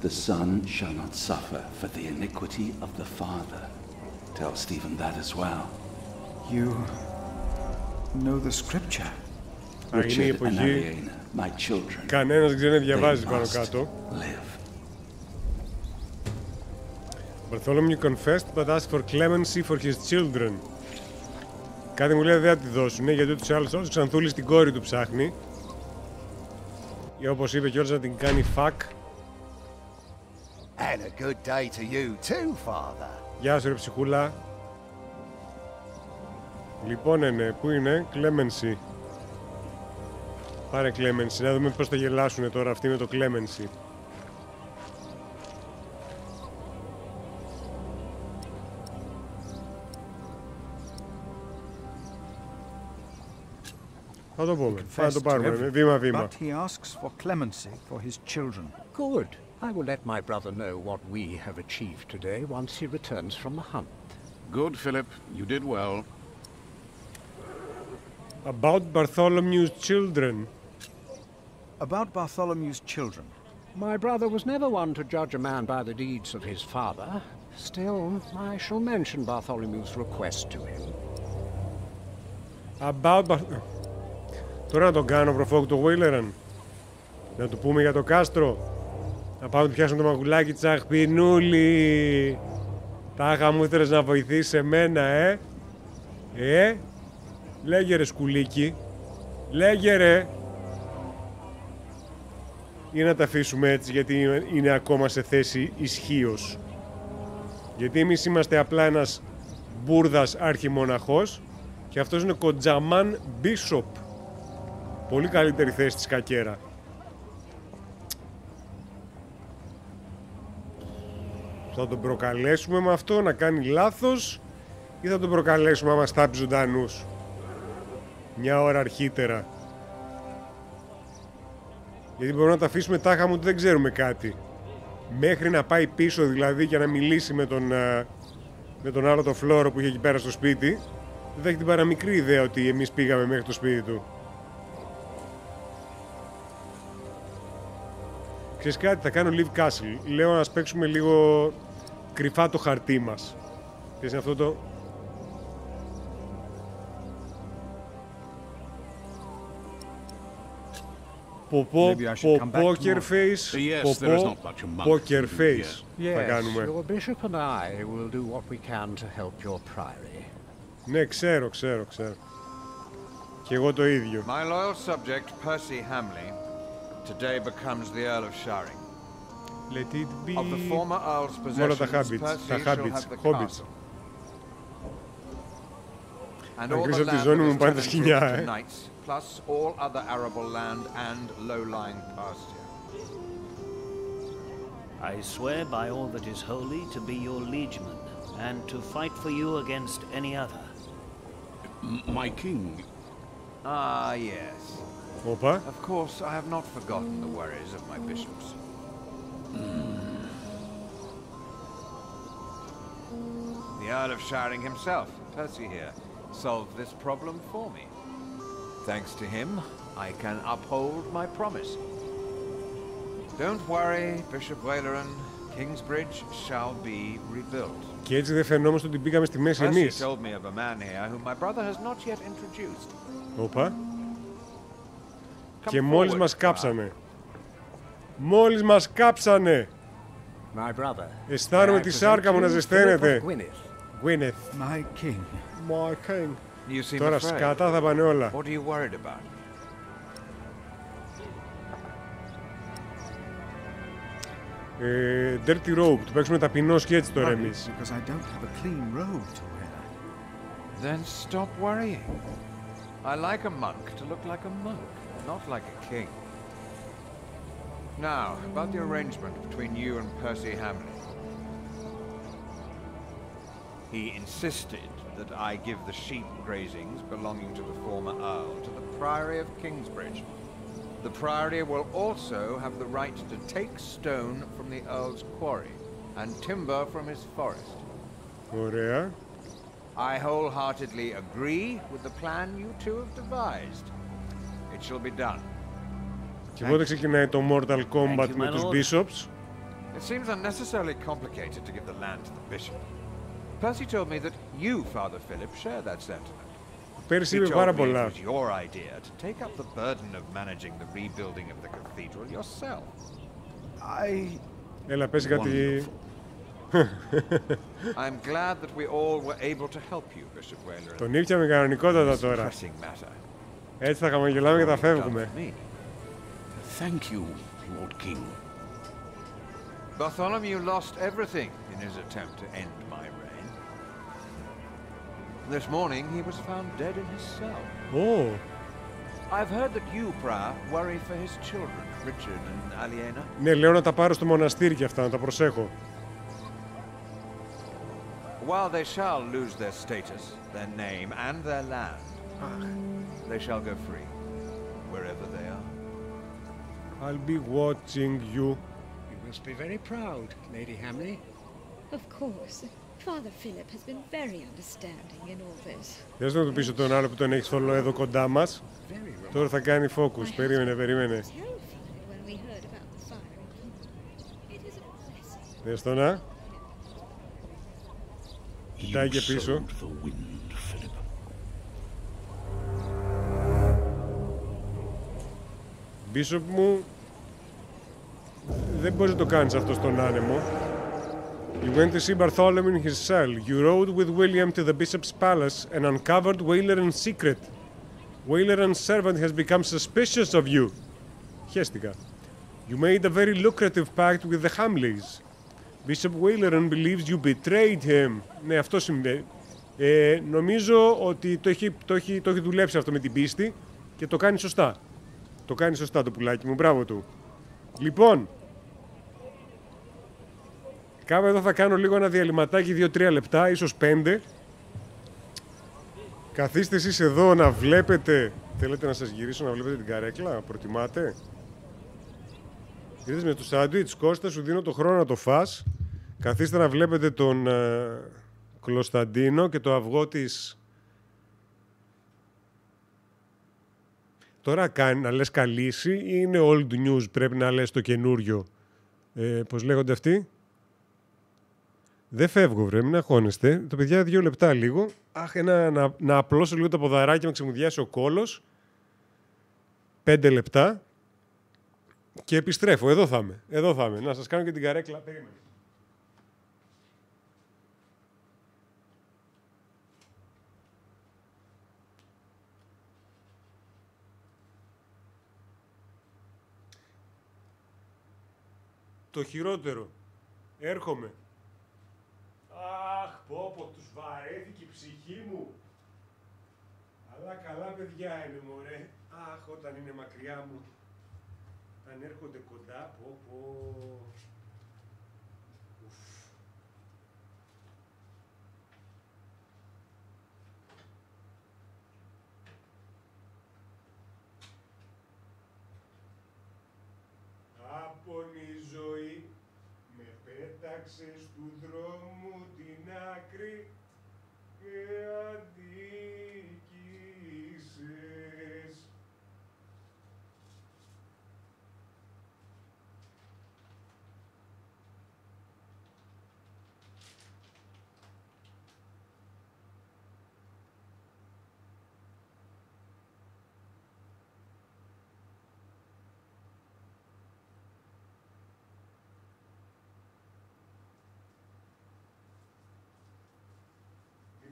the son shall not suffer for the iniquity of the father. Tell Stephen that as well. You know the scripture. Richard and Ariana, my children. Κανένας δεν ξέρει να διαβάζει πάνω κάτω. Bartholomew confessed but asked for clemency for his children. Κάτι μου λέει δεν θα τη δώσουν, γιατί ούτως ή άλλως Ξανθούλη στην κόρη του ψάχνει. Ή όπως είπε κιόλας να την κάνει fuck. And a good day to you too, father. Γεια σου ρε ψυχούλα. Λοιπόν, ναι, πού είναι, Clemency. Πάρε Clemency, να δούμε πώς θα γελάσουνε τώρα αυτοί με το Clemency. Θα το πούμε. Θα το πάρουμε βήμα-βήμα. But he asks for clemency for his children. Good. I will let my brother know what we have achieved today once he returns from the hunt. Good, Philip. You did well. About Bartholomew's children. About Bartholomew's children. My brother was never one to judge a man by the deeds of his father. Still, I shall mention Bartholomew's request to him. About Τώρα να τον κάνω προφόκ το Waileran. Να του πούμε για το κάστρο. Να πάμε να πιάσουμε το μαγουλάκι τσαχ πινούλι. Τάχα μου ήθελες να βοηθήσεις εμένα, Λέγε ρε σκουλίκι. Λέγε ρε. Ή να τα αφήσουμε έτσι γιατί είναι ακόμα σε θέση ισχύος. Γιατί εμείς είμαστε απλά ένας μπούρδας αρχιμοναχός και αυτός είναι Κοντζαμάν Μπίσοπ. Πολύ καλύτερη θέση της κακέρα. Θα τον προκαλέσουμε με αυτό να κάνει λάθος ή θα τον προκαλέσουμε άμα στάπει ζωντανούς μια ώρα αρχίτερα? Γιατί μπορούμε να τα αφήσουμε τάχα μου ότι δεν ξέρουμε κάτι. Μέχρι να πάει πίσω δηλαδή και να μιλήσει με τον άλλο το φλόρο που είχε εκεί πέρα στο σπίτι, δεν θα έχει την παραμικρή ιδέα ότι εμείς πήγαμε μέχρι το σπίτι του. Ξέρεις κάτι, θα κάνω Live Castle. Λέω να παίξουμε λίγο κρυφά το χαρτί μας. Ξέρεις αυτό το... Poker face, poker face. Θα κάνουμε. Your bishop and I will do what we can to help your priory. Ναι, ξέρω. Και εγώ το ίδιο. My loyal subject Percy Hamley today becomes the Earl of Shiring. Let it be. Of the former Earl's possessions, Percy shall have the castle. And all the land that is tenanted to knights, plus all other arable land and low-lying pasture. I swear by all that is holy to be your liegeman, and to fight for you against any other. My king. Ah, yes. Opa. Of course, I have not forgotten the worries of my bishops. The Earl of Shiring himself, Percy here, solved this problem for me. Thanks to him, I can uphold my promise. Don't worry, Bishop Waileran. Kingsbridge shall be rebuilt. Και έτσι δεν φαινόμαστε ότι μπήκαμε στη μέση εμείς. Percy told me of a man here whom my brother has not yet introduced. Όπα. Και μόλις μας κάψανε. Μόλις μας κάψανε. Αισθάνομαι τη σάρκα μου να ζεσταίνεται. Gwyneth. My king. My king. Τώρα σκατά θα πάνε όλα. What are you worried about? Dirty robe. Του παίξουμε ταπεινός και έτσι τώρα εμείς. Then stop worrying. I like a monk to look like a monk, not like a king. Now, about the arrangement between you and Percy Hamley. He insisted that I give the sheep grazings belonging to the former Earl to the Priory of Kingsbridge. The Priory will also have the right to take stone from the Earl's quarry and timber from his forest. Ωραία. I wholeheartedly agree with the plan you two have devised. It shall be done. Και πότε ξεκινάει το Mortal Kombat με τους Bishops? It seems unnecessarily complicated to give the land to the bishop. Percy told me that you, Father Philip, share that sentiment. Πέρσι είπε πάρα πολλά. It was your idea to take up the burden of managing the rebuilding of the cathedral yourself. Έλα, πες κάτι. I'm glad that we all were able to help you, Bishop Waileran. Τον ήπιαμε κανονικότατα τώρα. Έτσι θα χαμογελάμε και θα φεύγουμε. Thank you, Lord King. Bartholomew lost everything in his attempt to end my reign. This morning he was found dead in his cell. Oh. I've heard that you, Prior, worry for his children, Richard and Aliena. Ναι, λέω να τα πάρω στο μοναστήρι και αυτά, να τα προσέχω. While they shall lose their status, their name and their land, they shall go free. wherever they are. I'll be watching you. You must be very proud, Lady Hamley. Of course. Father Philip has been very understanding in all this. Δες να του πεις τον άλλο που τον έχεις follow εδώ κοντά μας. Τώρα θα κάνει focus. Περίμενε. Δες το να. Κοιτάει και πίσω. Bishop μου, δεν μπορείς να το κάνεις αυτό στον άνεμο. You went to see Bartholomew in his cell. You rode with William to the bishop's palace and uncovered Wayleran's secret. Wayleran's servant has become suspicious of you. Χαίστηκα. You made a very lucrative pact with the Hamleys. Bishop Wayleran believes you betrayed him. Ναι, αυτό συμβαίνει. Νομίζω ότι το έχει δουλέψει αυτό με την πίστη και το κάνει σωστά. Το κάνει σωστά το πουλάκι μου, μπράβο του. Λοιπόν, κάπου εδώ θα κάνω λίγο ένα διαλυματάκι 2-3 λεπτά, ίσως 5. Καθίστε εσείς εδώ να βλέπετε. Θέλετε να σας γυρίσω να βλέπετε την καρέκλα, προτιμάτε? Είδες με το σάντουιτς, Κώστα, σου δίνω το χρόνο να το φας. Καθίστε να βλέπετε τον Κωνσταντίνο και το αυγό της. Τώρα να λες καλύση ή είναι old news, πρέπει να λες το καινούριο? Πώς λέγονται αυτοί? Δεν φεύγω, βρε, μην αγχώνεστε. Το παιδιά 2 λεπτά λίγο. Αχ, να απλώσω λίγο τα ποδαράκια, να ξεμουδιάσει ο κόλος. 5 λεπτά. Και επιστρέφω. Εδώ θα είμαι. Να σας κάνω και την καρέκλα. Περίμενε. Το χειρότερο. Έρχομαι. Αχ, πω, τους βαρέθηκε η ψυχή μου. Αλλά καλά παιδιά είναι, μωρέ. Αχ, όταν είναι μακριά μου. Αν έρχονται κοντά, πω. Ουφ. Άπονη ζωή με πέταξε του δρόμου την άκρη και αδίκησες.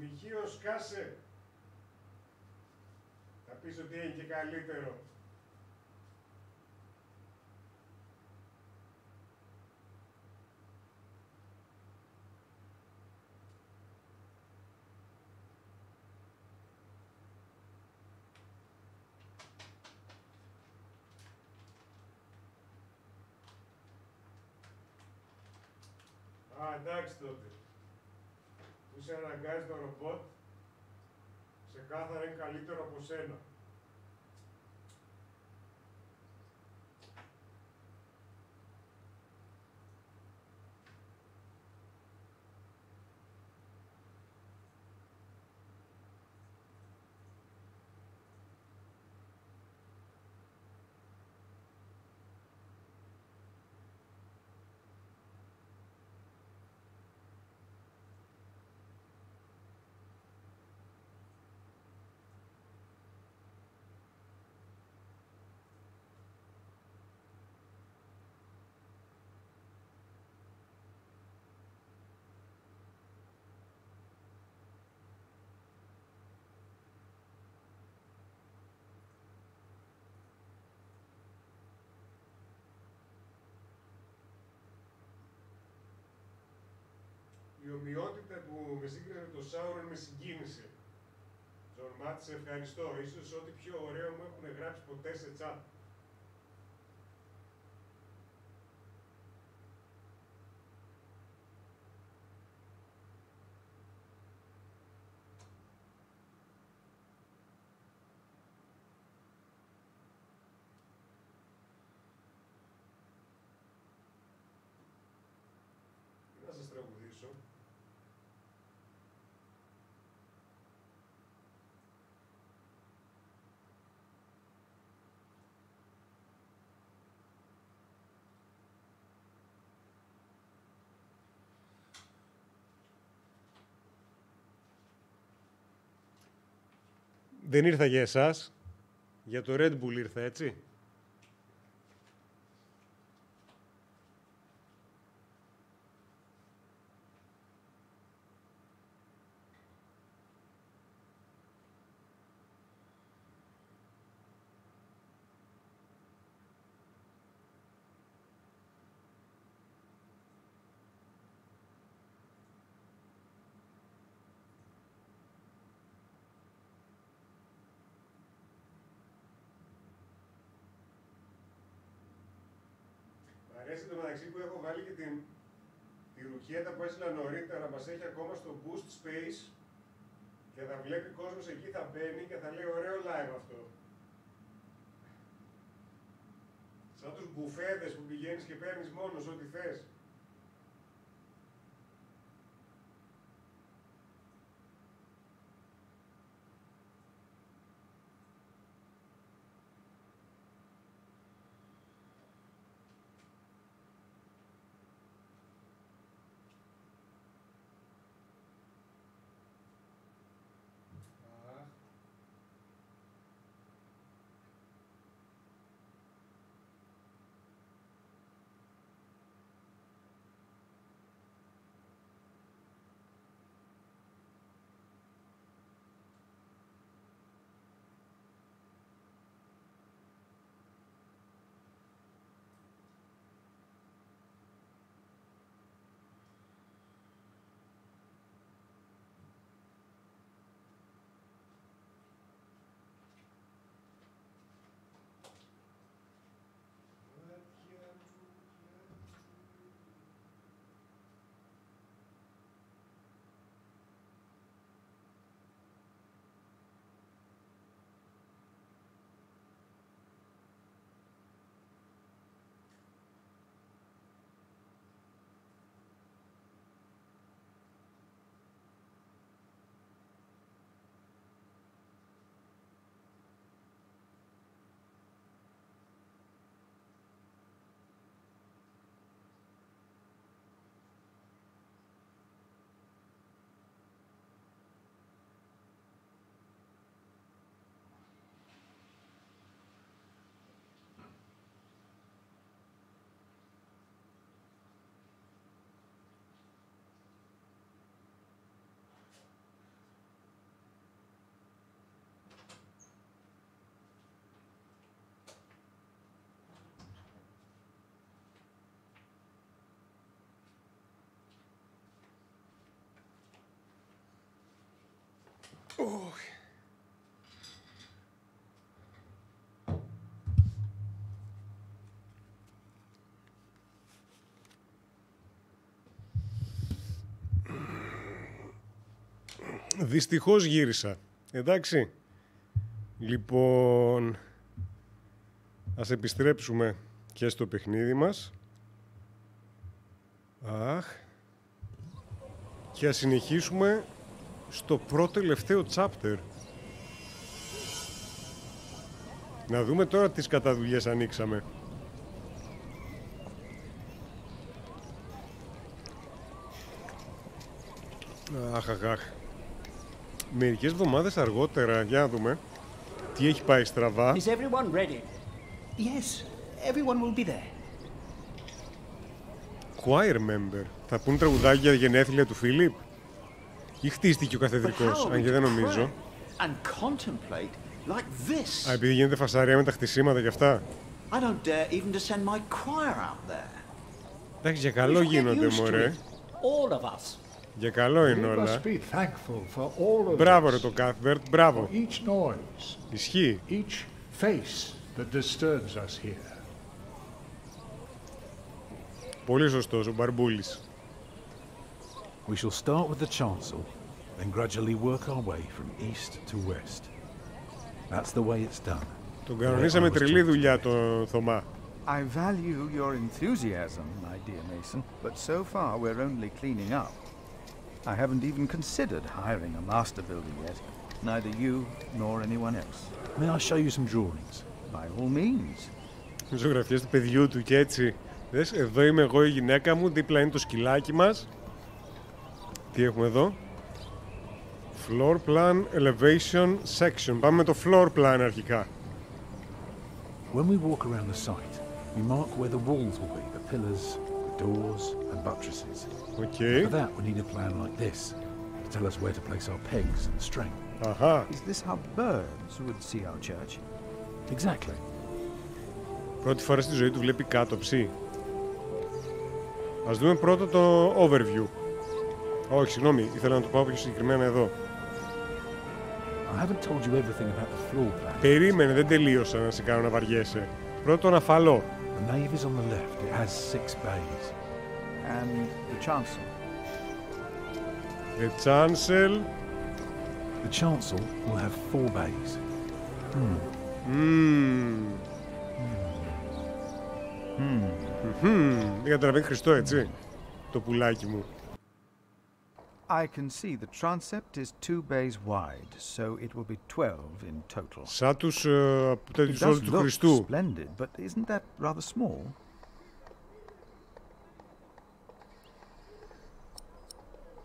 Μιχείο, σκάσε. Θα πεις ότι είναι και καλύτερο. Α, εντάξει τότε. Που σε αναγκάζει το ρομπότ, ξεκάθαρα είναι καλύτερο από σένα. Η ομοιότητα που με σύγκρινε με τον Σάουρον με συγκίνησε. Τζον Μάτ, σε ευχαριστώ. Ίσως ό,τι πιο ωραίο μου έχουν γράψει ποτέ σε chat. πίσω. Δεν ήρθα για εσάς, για το Red Bull ήρθα, έτσι. Αρέσει το μεταξύ που έχω βάλει και τη ρουκέτα που έστειλα νωρίτερα, μας έχει ακόμα στο boost space και θα βλέπει κόσμος εκεί, θα μπαίνει και θα λέει ωραίο live αυτό. Σαν τους μπουφέδες που πηγαίνεις και παίρνεις μόνος ό,τι θες. Δυστυχώς γύρισα. Εντάξει. Λοιπόν, ας επιστρέψουμε και στο παιχνίδι μας. Και ας συνεχίσουμε στο πρώτο τελευταίο chapter. Να δούμε τώρα τις καταδουλειές ανοίξαμε. Μερικές εβδομάδες αργότερα, για να δούμε τι έχει πάει στραβά. Is everyone ready? Yes, everyone will be there. Choir member. Θα πούν τραγουδάκι για γενέθλια του Φίλιπ. Ή χτίστηκε ο καθεδρικός, αν και δεν νομίζω. And contemplate like this. Επειδή γίνεται φασαρία με τα χτισήματα και αυτά. I don't dare even to send my choir out there. Εντάξει, για καλό γίνονται, μωρέ. All of us. Για καλό είναι όλα. Μπράβο ρε το Cuthbert, μπράβο. Ισχύει. Πολύ σωστός ο Μπαρμπούλης. We shall start with the chancel, then gradually work our way from east to west. That's the way it's done. Τον κανονίσαμε τρελή δουλειά τον Θωμά. I value your enthusiasm, my dear Mason, but so far we're only cleaning up. I haven't even considered hiring a master builder yet. Neither you nor anyone else. May I show you some drawings? By all means. Ζωγραφιές του παιδιού του και έτσι. Δες, εδώ είμαι εγώ η γυναίκα μου, δίπλα είναι το σκυλάκι μας. Τι έχουμε εδώ? Floor plan, elevation, section. Πάμε με το floor plan αρχικά. When we walk around the site, we mark where the walls will be, the pillars, the doors and buttresses. Okay. For that, we need a plan like this to tell us where to place our pegs and string. Aha. Is this how birds would see our church? Exactly. Πρώτη φορά στη ζωή του βλέπει κάτωψη. Ας δούμε πρώτα το overview. Όχι, συγγνώμη, ήθελα να το πάω πιο συγκεκριμένα εδώ. I haven't told you everything about the floor plan. Περίμενε, δεν τελείωσα να σε κάνω να βαριέσαι. Πρώτο τον αφαλό. The nave is on the left. It has 6 bays. And the chancel? The chancel. The chancel will have 4 bays. Δεν καταλαβαίνει Χριστό, έτσι, το πουλάκι μου. I can see the transept is 2 bays wide, so it will be 12 in total. Σαν τους τέτοιους όρους του Χριστού. Splendid, but isn't that rather small?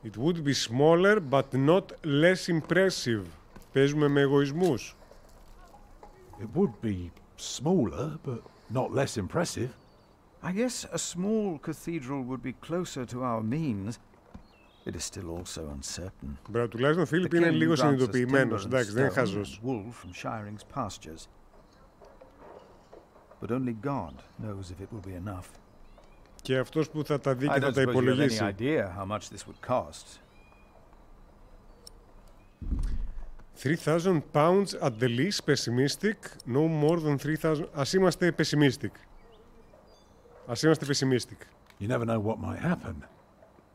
It would be smaller, but not less impressive. Παίζουμε με εγωισμούς. It would be smaller, but not less impressive. I guess a small cathedral would be closer to our means. It is still also uncertain. Μπράβο, τουλάχιστον ο Φίλιπ είναι λίγο συνειδητοποιημένος. Εντάξει, δεν είναι χαζός. Wool from Shiring's pastures. But only God knows if it will be enough. Και αυτός που θα τα δει και θα τα υπολογίσει. I don't suppose you have any idea how much this would cost. 3,000 pounds at the least, pessimistic. No more than 3,000. Ας είμαστε pessimistic. Ας είμαστε pessimistic. You never know what might happen,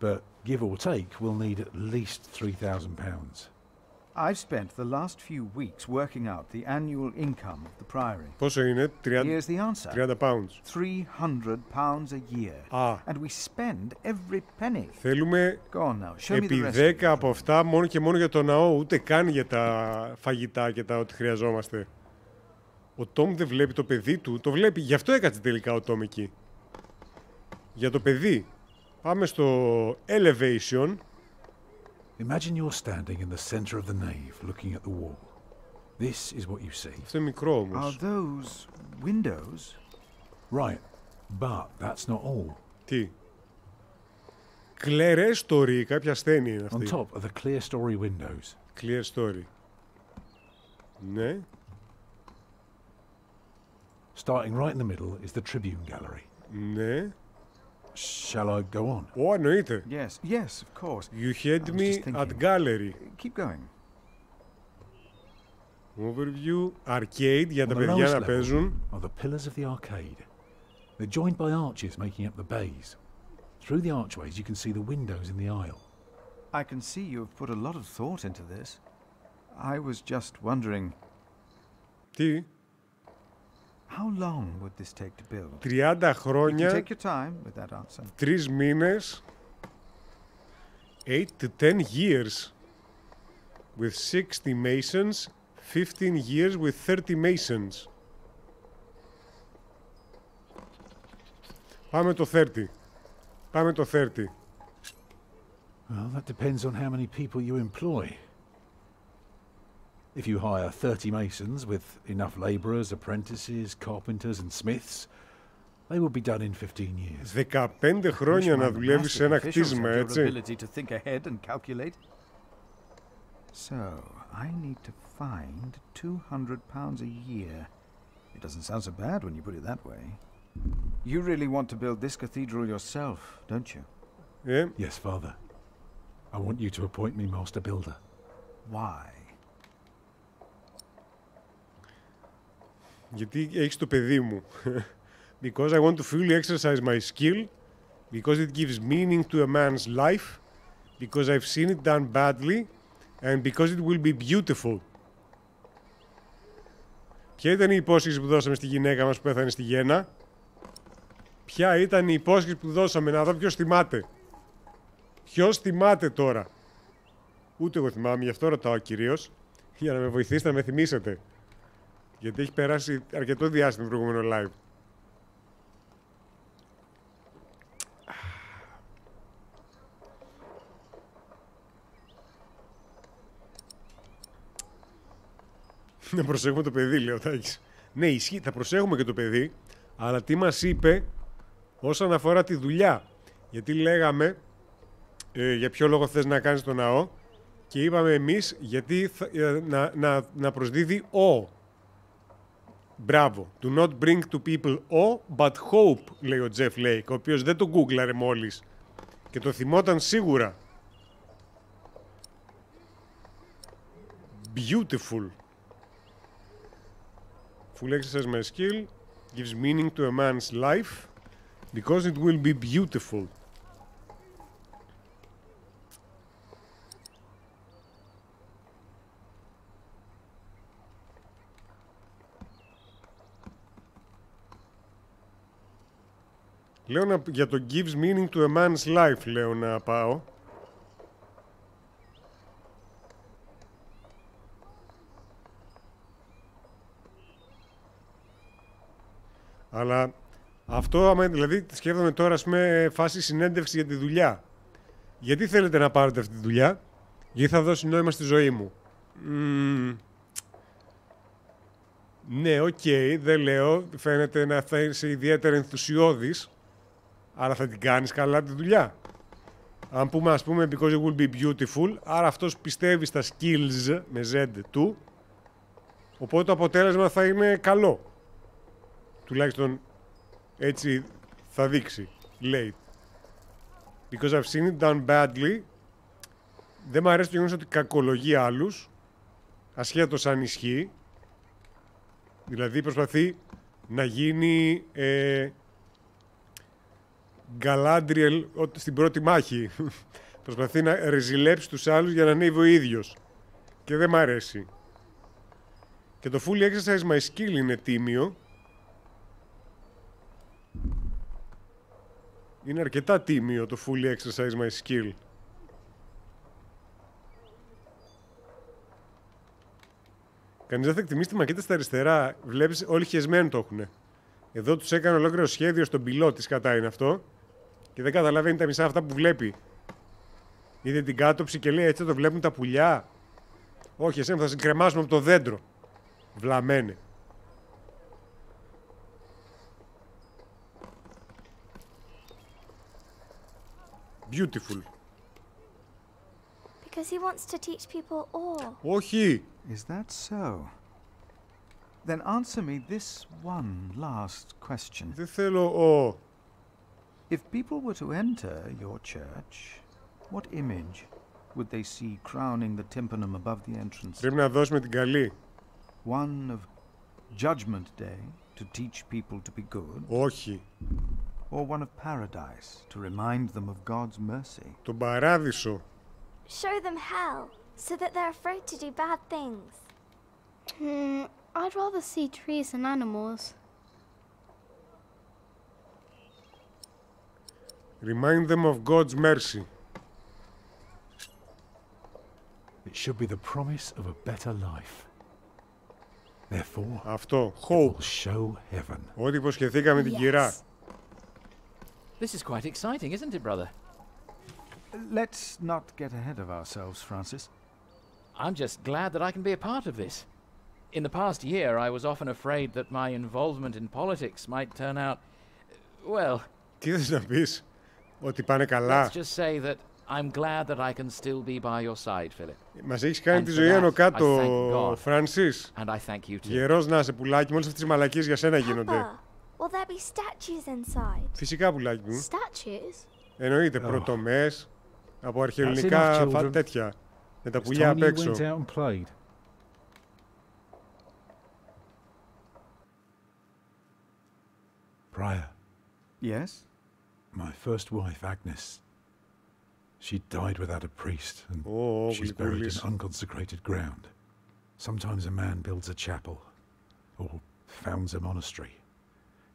but give or take, we'll need at least 3,000 pounds. I've spent the last few weeks working out the annual income of the priory. Πόσο είναι? 30, Here's the answer. 30 pounds. 300 pounds a year. And we spend every penny. Θέλουμε Go on now. Show me επί the rest 10 από αυτά μόνο και μόνο για το ναό, ούτε καν για τα φαγητά και τα ό,τι χρειαζόμαστε. Ο Τόμ δεν βλέπει το παιδί του, το βλέπει, γι' αυτό έκατσε τελικά ο Τόμ εκεί. Για το παιδί. Πάμε στο elevation. Imagine you're standing in the center of the nave, looking at the wall. This is what you see. Αυτό είναι μικρό όμως. Are those windows? Right, but that's not all. Τι? Clerestory, κάποια ασθένεια είναι αυτή. On top are the clear story windows. Clear story. Ναι. Starting right in the middle is the Tribune Gallery. Ναι. Shall I go on? Εννοείται. Yes, yes, of course. You had me at gallery. Keep going. Overview, arcade, για τα παιδιά να παίζουν. Are the pillars of the arcade. They're joined by arches making up the bays. Through the archways you can see the windows in the aisle. I can see you have put a lot of thought into this. I was just wondering... Τι? How long would this take to build? 30 χρόνια. Take your time with that answer. 3 μήνες. 8 to 10 years. With 60 masons. 15 years with 30 masons. Πάμε το 30. Πάμε το 30. Well, that depends on how many people you employ. If you hire 30 masons with enough labourers, apprentices, carpenters and smiths, they will be done in 15 years. 15 χρόνια να δουλεύεις σε ένα κτίσμα, έτσι. Ability to think ahead and calculate. So, I need to find 200 pounds a year. It doesn't sound so bad when you put it that way. You really want to build this cathedral yourself, don't you? Yeah. Yes, Father. I want you to appoint me master builder. Why? Γιατί έχεις το παιδί μου. Because I want to fully exercise my skill. Because it gives meaning to a man's life. Because I've seen it done badly. And because it will be beautiful. Ποια ήταν η υπόσχεση που δώσαμε στη γυναίκα μας που πέθανε στη γέννα? Ποια ήταν η υπόσχεση που δώσαμε, να δω ποιος θυμάται. Ποιος θυμάται τώρα. Ούτε εγώ θυμάμαι, γι' αυτό ρωτάω κυρίως. Για να με βοηθήσετε να με θυμίσετε. Γιατί έχει περάσει αρκετό διάστημα το προηγούμενο live. Να προσέχουμε το παιδί, λέει ο Τάκης. Ναι, ισχύει, θα προσέχουμε και το παιδί, αλλά τι μας είπε όσον αφορά τη δουλειά. Γιατί λέγαμε για ποιο λόγο θες να κάνεις το ναό και είπαμε εμείς γιατί να προσδίδει ο. Μπράβο. Do not bring to people awe, but hope, λέει ο Jeff Lake, ο οποίος δεν το γκούγκλαρε μόλις και το θυμόταν σίγουρα. Beautiful. Full exercise my skill gives meaning to a man's life because it will be beautiful. Λέω για το gives meaning to a man's life, λέω να πάω. Αλλά αυτό, δηλαδή, σκέφτομαι τώρα, ας πούμε, φάση συνέντευξη για τη δουλειά. Γιατί θέλετε να πάρετε αυτή τη δουλειά? Γιατί θα δώσει νόημα στη ζωή μου. Ναι, οκ, δεν λέω. Φαίνεται να θα είσαι ιδιαίτερα ενθουσιώδης. Άρα θα την κάνεις καλά τη δουλειά. Αν πούμε, ας πούμε, because it will be beautiful, άρα αυτός πιστεύει στα skills με Z του, οπότε το αποτέλεσμα θα είναι καλό. Τουλάχιστον έτσι θα δείξει. Λέει. Because I've seen it done badly. Δεν μου αρέσει το γεγονός ότι κακολογεί άλλους, ασχέτως αν ισχύει. Δηλαδή προσπαθεί να γίνει Γκαλάντριελ στην πρώτη μάχη. Προσπαθεί να ρεζιλέψει τους άλλους για να ανέβει ο ίδιος. Και δεν μ' αρέσει. Και το Fully Exercise My Skill είναι τίμιο. Είναι αρκετά τίμιο το Fully Exercise My Skill. Κανείς δεν θα εκτιμήσει τη μακέτα στα αριστερά. Βλέπεις, όλοι χεσμένοι το έχουνε. Εδώ τους έκανε ολόκληρο σχέδιο στον πιλότη, κατά είναι αυτό. Και δεν καταλαβαίνει τα μισά αυτά που βλέπει. Είδε την κάτωψη και λέει, έτσι το βλέπουν τα πουλιά. Όχι, εσένα θα σε κρεμάσουμε από το δέντρο. Βλαμένε. Beautiful. Because he wants to teach people awe. Όχι. Is that so? Then answer me this one last question. Δεν θέλω If people were to enter your church, what image would they see crowning the tympanum above the entrance? Πρέπει να δώσουμε την καλή. One of Judgment Day to teach people to be good? Όχι. Or one of paradise to remind them of God's mercy? Τον παράδεισο. Show them hell, so that they're afraid to do bad things. I'd rather see trees and animals. Remind them of God's mercy. It should be the promise of a better life. Therefore, αυτό, hope. Will show heaven. Ό,τι υποσχεθήκαμε την κυρά. This is quite exciting, isn't it, brother? Let's not get ahead of ourselves, Francis. I'm just glad that I can be a part of this. In the past year, I was often afraid that my involvement in politics might turn out, well... Τι θες να πεις, ότι πάνε καλά? Let's just say that I'm glad that I can still be by your side, Philip. Μας έχεις κάνει τη ζωή άνω κάτω, Φρανσίς. And I thank you too. Γερός να είσαι, πουλάκι, μόλις αυτές τις μαλακίες για σένα γίνονται. Will there be statues inside? Φυσικά, πουλάκι μου. Statues? Εννοείται, πρωτομές, από αρχαιολογικά τέτοια, με τα πουλιά απ' έξω. Prior. Yes? My first wife, Agnes. She died without a priest, and she's buried in unconsecrated ground. Sometimes a man builds a chapel, or founds a monastery.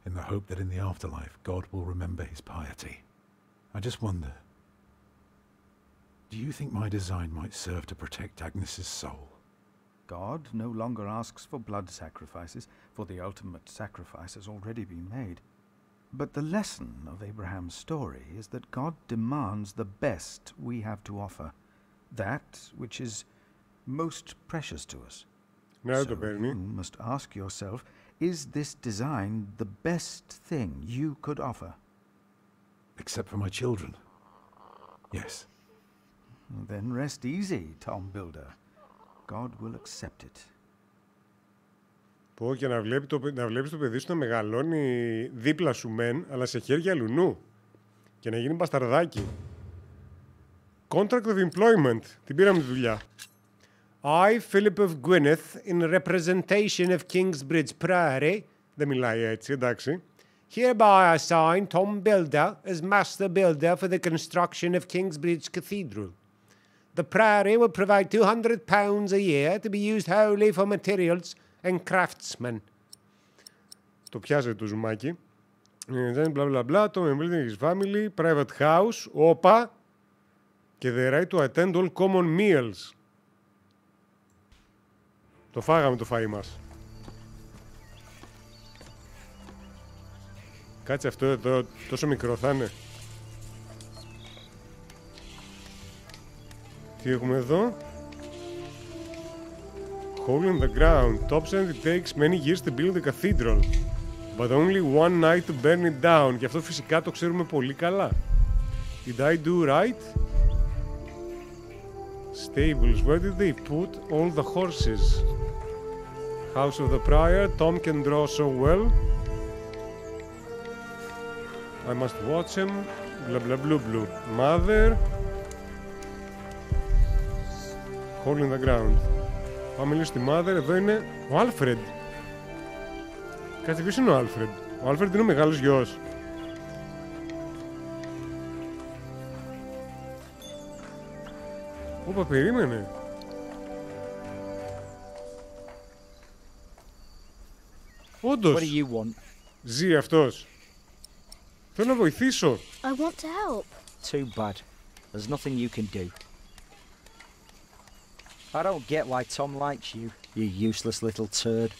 in the hope that in the afterlife God will remember his piety. I just wonder, do you think my design might serve to protect Agnes's soul? God no longer asks for blood sacrifices, for the ultimate sacrifice has already been made. But the lesson of Abraham's story is that God demands the best we have to offer, that which is most precious to us. So you must ask yourself, is this design the best thing you could offer? Except for my children. Yes. Then rest easy, Tom Builder. God will accept it. Πω και να βλέπεις το παιδί σου να μεγαλώνει δίπλα σου μεν, αλλά σε χέρια λουνού. Και να γίνει μπασταρδάκι. Contract of employment. Την πήραμε τη δουλειά. I, Philip of Gwynedd, in representation of Kingsbridge Priory, δεν μιλάει έτσι, εντάξει, hereby assign Tom Builder as master builder for the construction of Kingsbridge Cathedral. The Priory will provide £200 a year to be used wholly for materials and craftsmen. Το πιάζε το ζουμάκι. Bla bla bla, Tom and his family, private house, όπα, και the right to attend all common meals. Το φάγαμε το φαΐ μας. Κάτσε αυτό εδώ, τόσο μικρό θα είναι. Τι έχουμε εδώ? Hole in the ground. Top said it takes many years to build the cathedral, but only one night to burn it down. Και αυτό φυσικά το ξέρουμε πολύ καλά. Did I do right? Stables. Where did they put all the horses? House of the Prior. Tom can draw so well. I must watch him. Blah blah blue blue. Mother. Hole in the ground. Πάμε λίγο στη Mother. Εδώ είναι ο Alfred. Κάτσε, ποιος είναι ο Alfred? Ο Alfred είναι ο μεγάλος γιος. Όπα, περίμενε. Όντως. Ζει αυτός. Θέλω να βοηθήσω. I want to help. Too bad. There's nothing you can do. I don't get why Tom likes you, you useless little turd.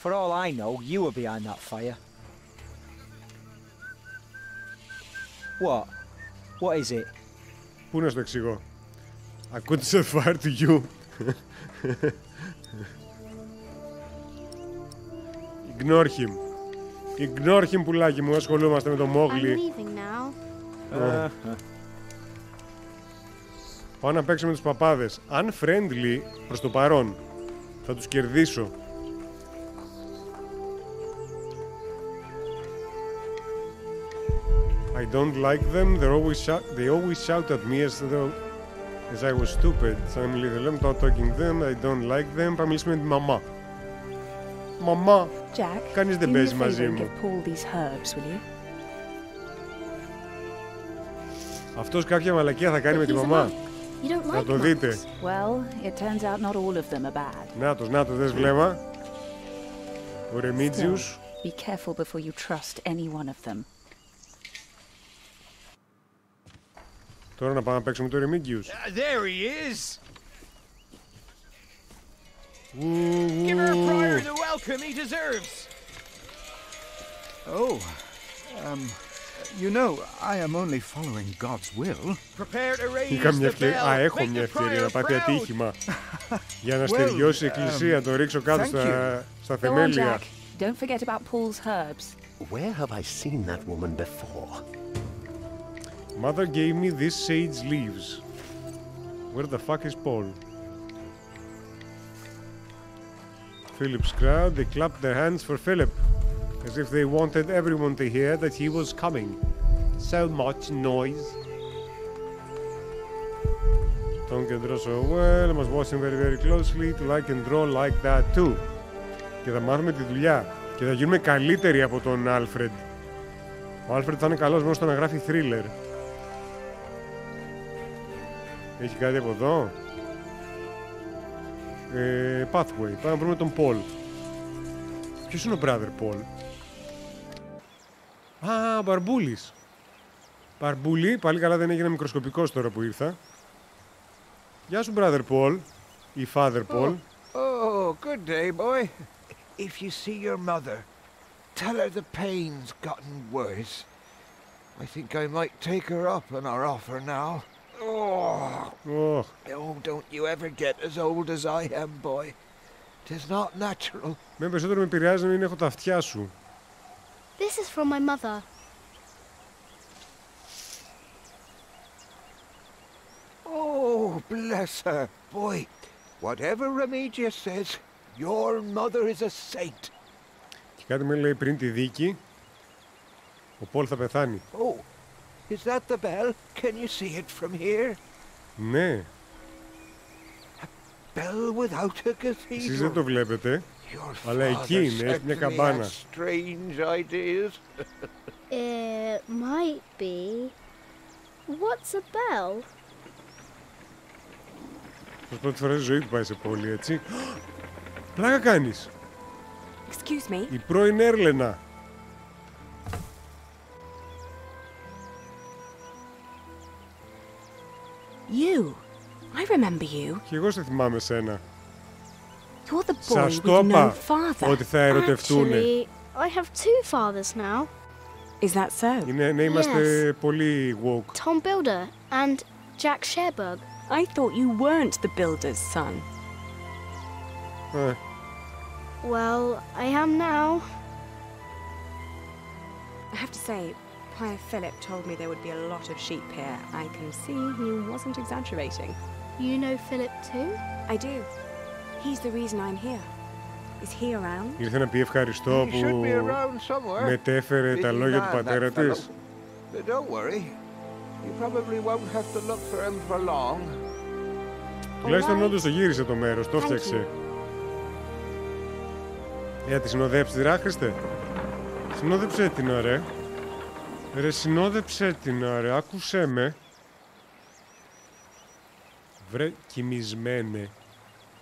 For all I know, you were behind that fire. What? What is it? Πού να στο εξηγώ? I couldn't set fire to you. Ignore him. Ignore him, πουλάκι μου. Ασχολούμαστε με το Μόγλι. I'm leaving now. Πάω να παίξω με τους παπάδες. Unfriendly προς το παρόν. Θα τους κερδίσω. I don't like them. They always shout at me as I was stupid. So I'm leaving them, talking them. I don't like them. Πάμε μιλήσουμε με τη μαμά. Μαμά, κανείς δεν παίζει μαζί μου. Αυτός κάποια μαλακία θα κάνει με τη μαμά. Θα το δείτε. Νάτος, δες βλέμμα. Ο Ρεμίτζιους. Τώρα να πάμε να παίξουμε το Ρεμίτζιους. There he is. Give our prior the welcome he deserves. Oh, you know, I am only following God's will. Prepare to raise Είχα μια the ευκαιρία, bell. έχω μια ευκαιρία να πάθει ατύχημα. Για να στεριώσει η εκκλησία, το ρίξω κάτω στα θεμέλια. Don't forget about Paul's herbs. Where have I seen that woman before? Mother gave me these sage leaves. Where the fuck is Paul? Philip's crowd, they clapped their hands for Philip, as if they wanted everyone to hear that he was coming. So much noise. Tom can draw so well, must watch him very very closely, to like and draw like that too. Και θα μάθουμε τη δουλειά και θα γίνουμε καλύτεροι από τον Alfred. Ο Alfred θα είναι καλός μόνο στο να γράφει thriller. Έχει κάτι από εδώ? Pathway. Πάμε να βρούμε τον Paul. Ποιος είναι ο brother Paul? Α, ο Μπαρμπούλης. Μπαρμπούλη, πάλι καλά δεν έγινε μικροσκοπικός τώρα που ήρθα. Γεια σου, brother Paul. Ή father Paul. Oh, good day, boy. If you see your mother, tell her the pain's gotten worse. I think I might take her up on our offer now. Oh, don't you ever get as old as I am, boy. 'Tis not natural. Με περισσότερο με πειράζει να μην έχω τα αυτιά σου. This is from my mother. Oh, bless her. Boy, whatever Remedios says, your mother is a saint. Και κάτι με λέει πριν τη δίκη, ο Πολ θα πεθάνει. Oh, is that the bell? Can you see it from here? Ναι. A bell without a cathedral. Εσείς δεν το βλέπετε, αλλά εκεί είναι, έχει μια καμπάνα. Strange ideas. It might be. What's a bell? Ως πρώτη φορά στη ζωή του πάει σε πόλη, έτσι. Πλάκα κάνεις. Excuse me. Η πρώην Έρλενα. You. I remember you. Και εγώ σε θυμάμαι σένα. You're the boy Σας with το no είπα father. ότι θα ερωτευτούνε. Actually, I have two fathers now. Is that so? Ναι, είμαστε πολύ woke. Tom Builder and Jack Sherburg. I thought you weren't the builder's son. Well, I am now. I have to say, Prior Philip told me there would be a lot of sheep here. I can see he wasn't exaggerating. You know Philip too? I do. He's the reason I'm here. Is he around? Ήρθε να πει ευχαριστώ που μετέφερε τα λόγια του πατέρα της. But don't worry. You probably won't have to look for him for long. Τουλάχιστον όντως το γύρισε το μέρος, το φτιάξε. Για τη συνοδέψει, ράχρηστε. Συνόδεψε την ωραία. Ρε, συνόδεψε την ωραία, άκουσέ με. Βρε, κοιμισμένε.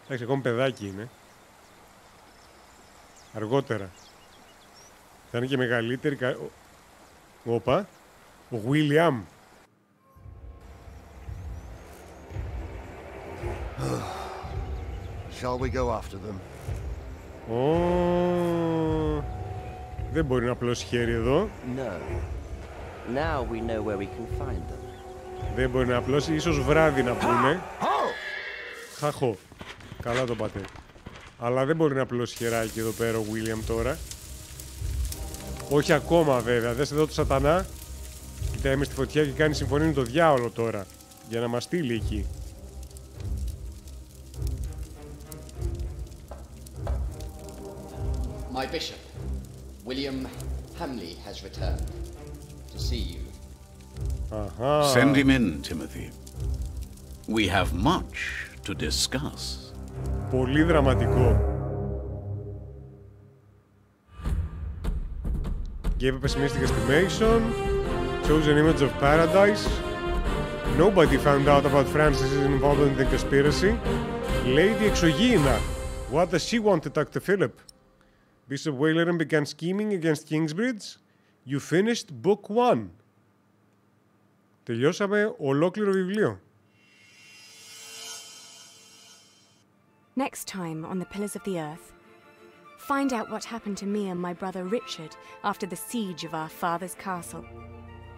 Εντάξει, ακόμα παιδάκι είναι. Αργότερα. Θα είναι και μεγαλύτερη. Όπα. Ο William. Shall we go after them? Δεν μπορεί να απλώσει χέρι εδώ. No. Now we know where we can find them. Δεν μπορεί να απλώσει, ίσως βράδυ να πούνε. Χαχώ. Καλά το πάτε. Αλλά δεν μπορεί να απλώσει χεράκι εδώ πέρα ο William τώρα. Όχι ακόμα βέβαια. Δες εδώ το σατανά. Κοιτάει μες στη φωτιά και κάνει συμφωνία με το διάολο τώρα. Για να μας στείλει εκεί. My bishop, William Hamley, has returned to see you. Send him in, Timothy. We have much to discuss. Πολύ δραματικό. Gave a pessimistic estimation. Chose an image of paradise. Nobody found out about Francis' involvement in the conspiracy. Lady Exogena. What does she want to talk to Philip? Bishop Waleran began scheming against Kingsbridge. You finished book 1. Τελειώσαμε ολόκληρο βιβλίο. Next time on the Pillars of the Earth, find out what happened to me and my brother Richard after the siege of our father's castle.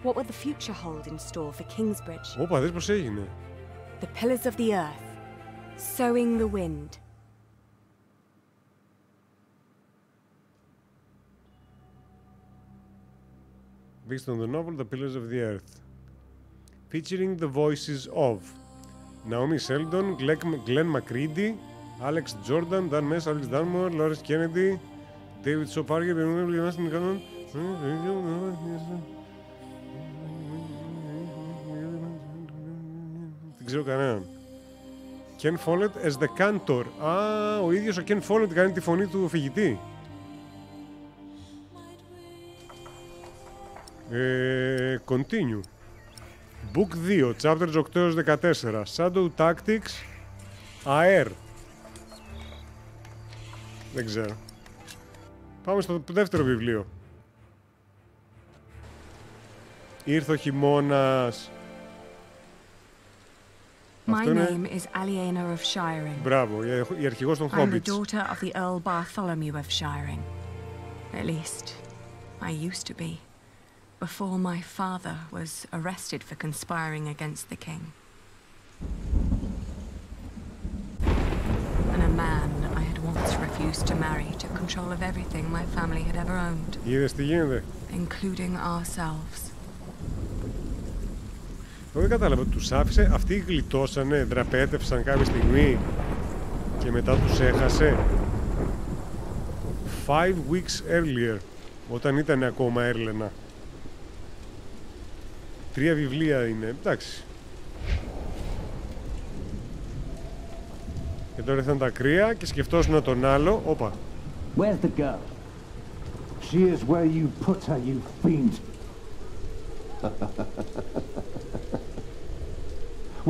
What will the future hold in store for Kingsbridge? Όπα, δες πως έγινε. The Pillars of the Earth, Sowing the Wind. Based on the novel The Pillars of the Earth. Featuring the voices of Naomi Sheldon, Glenn McCready, Alex Jordan, Dan Mess, Alex Dunmore, Lawrence Kennedy, David Sofarger, δεν ξέρω κανέναν. Ken Follett as the Cantor. Α, ο ίδιος ο Ken Follett κάνει τη φωνή του φυγητή. Continue. Book 2, chapters 8-14. Shadow Tactics. AER. Δεν ξέρω. Πάμε στο δεύτερο βιβλίο. Ήρθε ο χειμώνας. My name is Aliena of Shiring. Μπράβο, η αρχηγός των I'm the Hobbits. daughter of the Earl Bartholomew of Shiring. At least, I used to be. Before my father was arrested for conspiring against the king. And a man I had once refused to marry took control of everything my family had ever owned. Είδες τι γίνεται. Including ourselves. Δεν κατάλαβα, τους άφησε, αυτοί γλιτώσανε, δραπέτευσαν κάποια στιγμή και μετά τους έχασε. 5 weeks earlier, όταν ήταν ακόμα Έρλενα. 3 βιβλία είναι, εντάξει. Και τώρα ήρθαν τα κρύα και σκεφτόσουν τον άλλο, όπα. Where's the girl? She is where you put her, you fiend.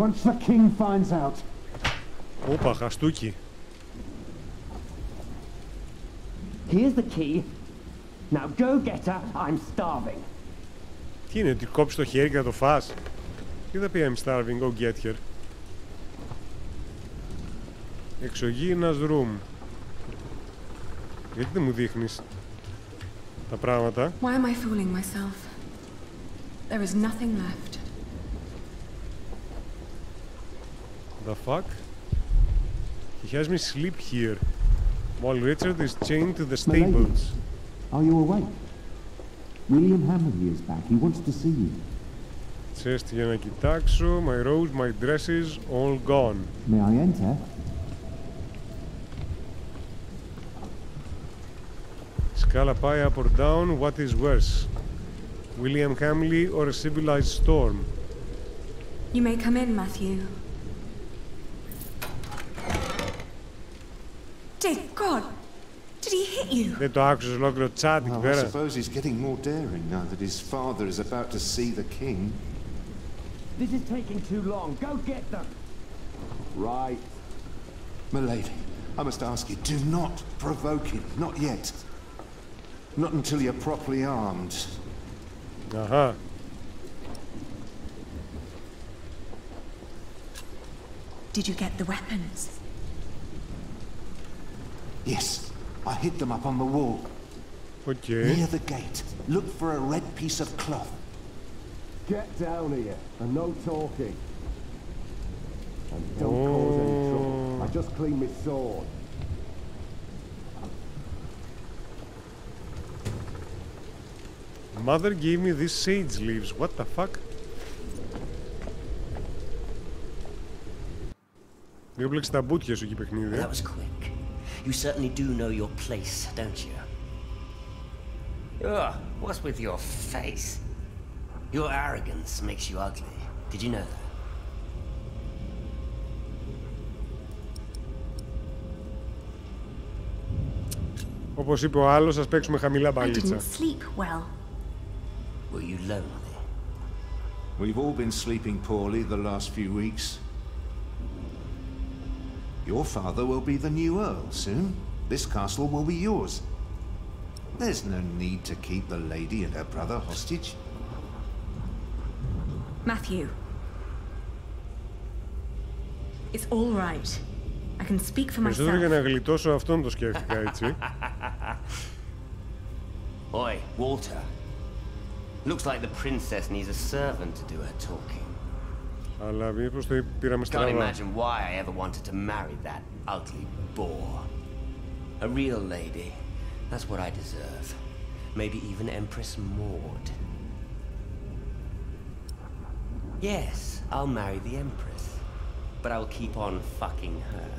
Once the king finds out. Όπα, χαστούκι. Here's the key. Now go get her. I'm starving. Τι είναι, ότι κόψεις το χέρι και θα το φας? Τι θα πει I'm starving, go get her. Εξωγήινας room. Γιατί δεν μου δείχνεις τα πράγματα? Why am I fooling myself? There is nothing left. The fuck? He has me sleep here, while Richard is chained to the stables. Are you awake? William Hamley is back. He wants to see you. Chest για να κοιτάξω. My robes, my dresses, all gone. May I enter? Scalapie up or down, what is worse? William Hamley or a civilized storm? You may come in, Matthew. Dear God! Did he hit you? Δεν το άκουσες ολόκληρο τσάτ εκεί πέρα. I suppose he's getting more daring now that his father is about to see the king. This is taking too long. Go get them. Right. Milady, I must ask you, do not provoke him. Not yet. Not until you're properly armed. Aha. Did you get the weapons? Yes. I hid them up on the wall. Okay. Near the gate. Look for a red piece of cloth. Get down here, and no talking. And don't cause any trouble. I just cleaned my sword. Mother gave me these sage leaves. What the fuck? Διόπλεξε τα μπουτια σου εκεί παιχνίδι. That was quick. You certainly do know your place, don't you? Ugh, what's with your face? Your arrogance makes you ugly. Did you know that? Όπως είπε ο άλλος, ας παίξουμε χαμηλά I μπαλίτσα. didn't sleep well. Were you lonely? We've all been sleeping poorly the last few weeks. Your father will be the new Earl soon. This castle will be yours. There's no need to keep the lady and her brother hostage. Matthew. It's all right. I can speak for Περισσότερο για myself. να γλιτώσω αυτόν το σκέφτηκα έτσι. Oi, Walter. Looks like the princess needs a servant to do her talking. Αλλά μήπως το πήραμε Can't στραβά. imagine why I ever wanted to marry that ugly bore. A real lady. That's what I deserve. Maybe even Empress Maud. Yes, I'll marry the Empress. But I'll keep on fucking her.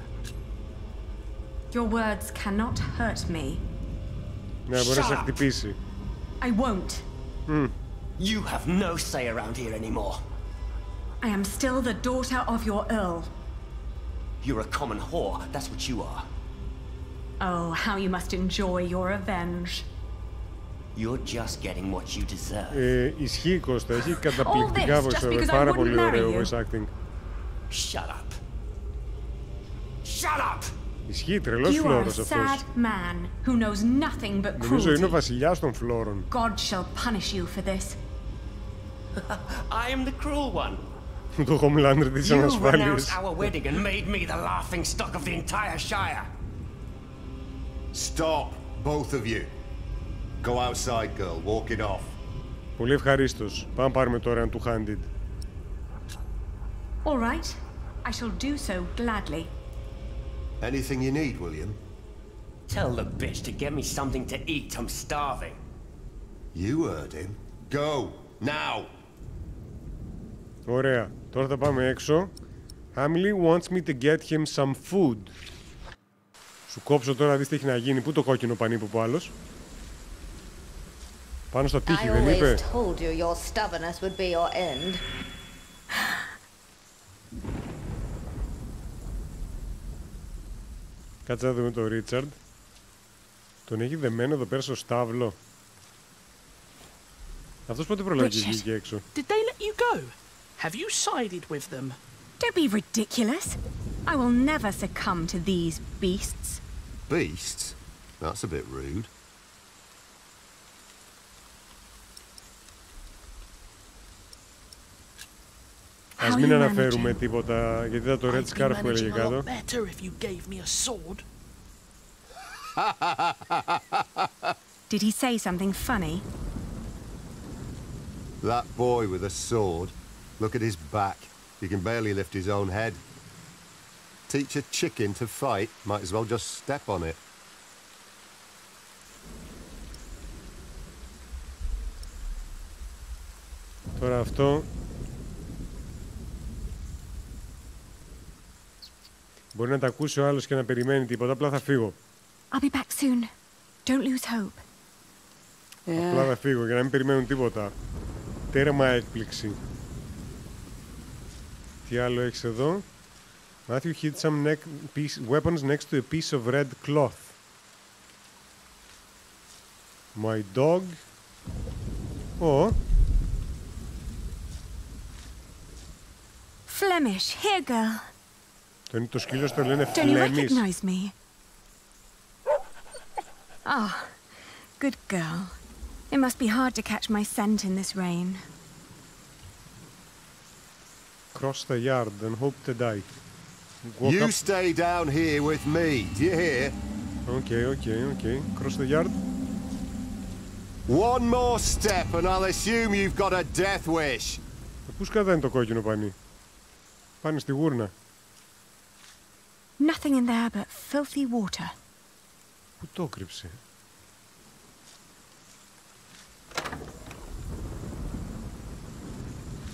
Your words cannot hurt me. Ναι, μπορεί να σε χτυπήσει. I won't. You have no say around here anymore. I am still the daughter of your Earl. You're a common whore, that's what you are. Oh, how you must enjoy your revenge. You're just getting what you deserve. Ισχύει, Κώστα, έχει καταπληκτικά voice-over, πάρα πολύ ωραίο voice acting. Shut up. Shut up! Ισχύει, τρελός φλόρος αυτός. Νομίζω είναι ο βασιλιάς των φλόρων. God shall punish you for this. I am the cruel one. Το Homelander της ανασφάλειας. You renounced our wedding and made me the laughing stock of the entire Shire. Stop, both of you. Go outside, girl. Walk it off. Πολύ ευχαρίστως. Πάμε πάρουμε τώρα έναν του handed. All right. I shall do so gladly. Anything you need, William? Tell the bitch to get me something to eat. I'm starving. You heard him. Go, now. Ωραία. Τώρα θα πάμε έξω. Hamley wants me to get him some food. Σου κόψω τώρα, δεις τι έχει να γίνει. Πού το κόκκινο πανί που άλλος. Πάνω στο τείχη, δεν είπε. Κάτσε να δούμε τον Ρίτσαρντ. Τον έχει δεμένο εδώ πέρα στο στάβλο. Αυτός πότε προλάβει και βγήκε έξω. Did they let you go? Have you sided with them? Don't be ridiculous. I will never succumb to these beasts. Beasts? That's a bit rude. Ας μην αναφέρουμε τίποτα, γιατί ήταν το Red Scarf που έλεγε κάτω. Did he say something funny? That boy with a sword. Look at his back. He can barely lift his own head. Teach a chicken to fight, might as well just step on it. Τώρα αυτό μπορεί να τα ακούσει ο άλλος και να περιμένει τίποτα, απλά θα φύγω. I'll be back soon. Don't lose hope. Απλά θα φύγω για να μην περιμένουν τίποτα. Τέρμα έκπληξη. Τι άλλο έχεις εδώ? Matthew hid some weapons next to a piece of red cloth. My dog. Oh. Flemish, here girl. Το σκύλο το λένε Don't you Flemish. recognize me? Ah, good girl. It must be hard to catch my scent in this rain. Cross the yard and hope to die. You stay down here with me. Do you hear? Okay. Cross the yard. One more step and I'll assume you've got a death wish. Πού σκατά το κόκκινο πανί? Πάνε στη γούρνα. Nothing in there but filthy water. Πού το κρύψε?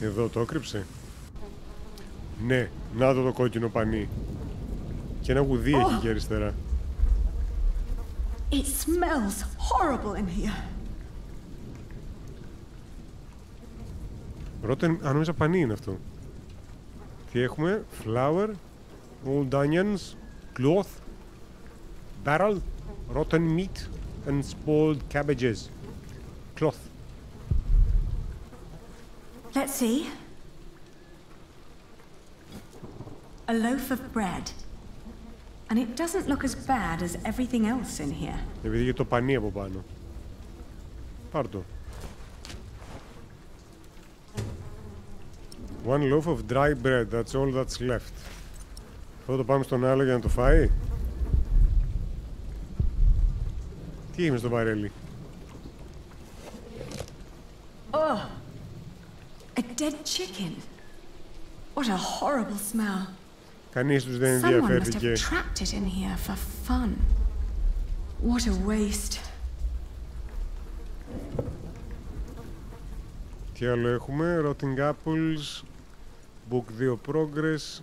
Εδώ το κρύψε. Ναι, να το κόκκινο πανί. Και ένα γουδί έχει εκεί αριστερά. It smells horrible in here. Ρώτα, αν νόμιζα πανί είναι αυτό. Τι έχουμε? Flour, old onions, cloth, barrel, rotten meat and spoiled cabbages. Cloth. Let's see. A loaf of bread. And it doesn't look as bad as everything else in here. Επειδή είχε το πανί από πάνω. Πάρ' το. One loaf of dry bread, that's all that's left. Θα το πάμε στον άλλο για να το φάει. Τι έγινε στο βαρέλι? Oh, a dead chicken. What a horrible smell. Κανείς τους δεν Someone must have ενδιαφέρθηκε. trapped it in here for fun. What a waste. Τι άλλο έχουμε? Rotting apples, book 2 progress.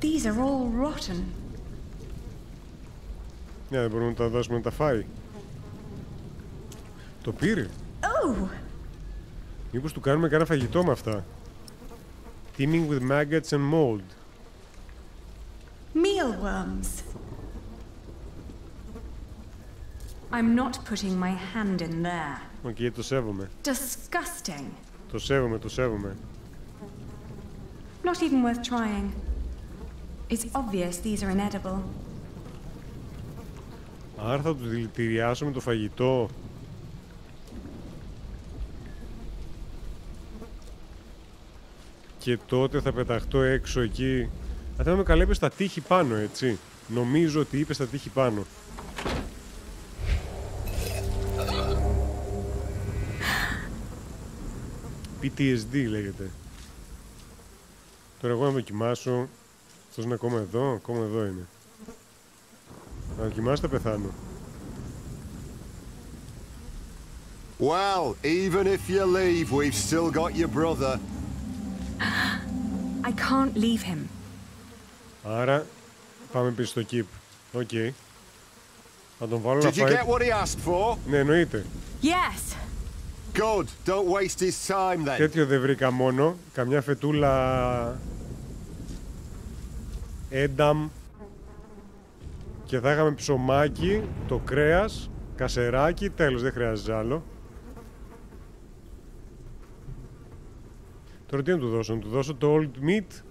These are all rotten. Ναι, δεν μπορούμε να τα δώσουμε να τα φάει. Το πήρε. Oh! Μήπως του κάνουμε κανένα φαγητό με αυτά. Teeming with maggots and mold. Mealworms. I'm not putting my hand in there. Οκ, το σέβομαι. Disgusting. Το σέβομαι. Not even worth trying. It's obvious these are inedible. Άρα θα τους δηλητηριάσω με το φαγητό. Και τότε θα πεταχτώ έξω εκεί. Αν θυμάμαι καλά, είπε στα τείχη πάνω, έτσι. Νομίζω ότι είπε στα τείχη πάνω. PTSD λέγεται. Τώρα εγώ να δοκιμάσω. Αυτός είναι ακόμα εδώ είναι. Να δοκιμάσω, θα πεθάνω. Well, even if you leave, we've still got your brother. I can't leave him. Άρα, πάμε πίσω στο keep. Οκ. Θα τον βάλω να φάει. Did you get what he asked for? Ναι, εννοείται. Yes. Good. Don't waste his time then. Τέτοιο δεν βρήκα μόνο. Καμιά φετούλα ένταμ. Και θα είχαμε ψωμάκι, το κρέας, κασεράκι, τέλος, δεν χρειάζεται άλλο. Τώρα τι να του δώσω, να του δώσω το old meat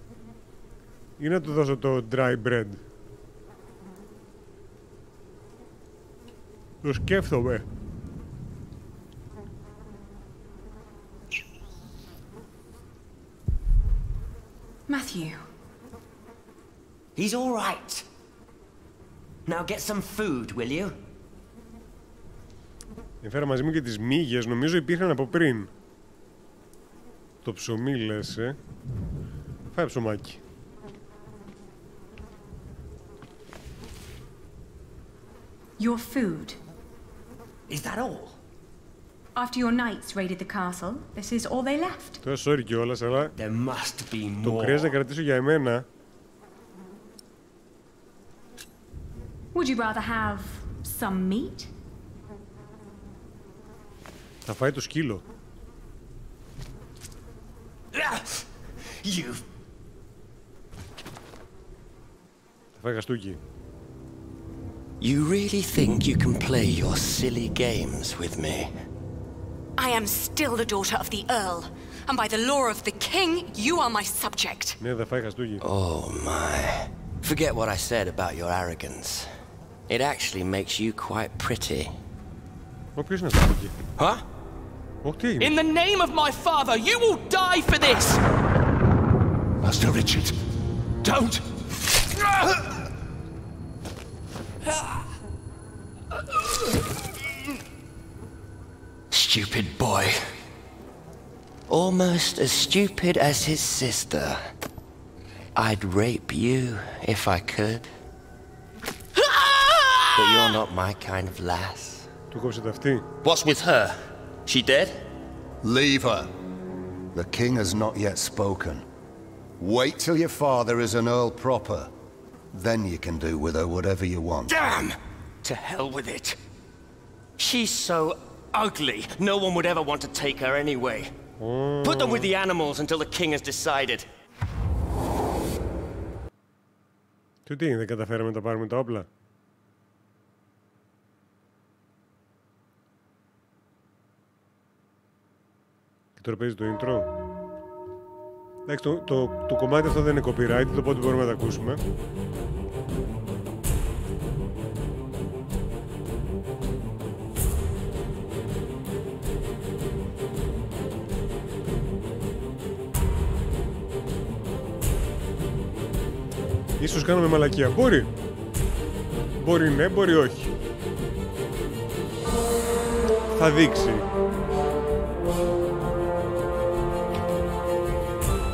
ή να του δώσω το dry bread. Το σκέφτομαι. Matthew. He's all right. Now get some food, will you? Έφερα μαζί μου και τις μύγες, νομίζω υπήρχαν από πριν. Το ψωμί λες, Φάει ψωμάκι. Your food. Is that all? After your knights raided the castle, this is all they left. Τώρα sorry κιόλας, αλλά There must be more. το κρέας να κρατήσω για εμένα. Would you rather have some meat? Θα φάει το σκύλο. You. Θα φάει γαστούκι. You really think you can play your silly games with me? I am still the daughter of the Earl, and by the law of the king, you are my subject. Ναι, θα φάει γαστούκι. Oh my. Forget what I said about your arrogance. It actually makes you quite pretty. Ποιος είναι αυτό εκεί? Huh? In the name of my father, you will die for this! Master Richard, don't! Stupid boy. Almost as stupid as his sister. I'd rape you if I could. But you're not my kind of lass. Του κόψε τα αυτή. What's with her? She dead? Leave her. The king has not yet spoken. Wait till your father is an earl proper. Then you can do with her whatever you want. Damn! To hell with it. She's so ugly, no one would ever want to take her anyway. Put them with the animals until the king has decided. Τι, δεν καταφέραμε να τα πάρουμε τα όπλα. Και τώρα παίζει το intro. Εντάξει, το κομμάτι αυτό δεν είναι copyright, οπότε μπορούμε να τα ακούσουμε. Ίσως κάνουμε μαλακία. Μπορεί. Μπορεί ναι, μπορεί όχι. Θα δείξει.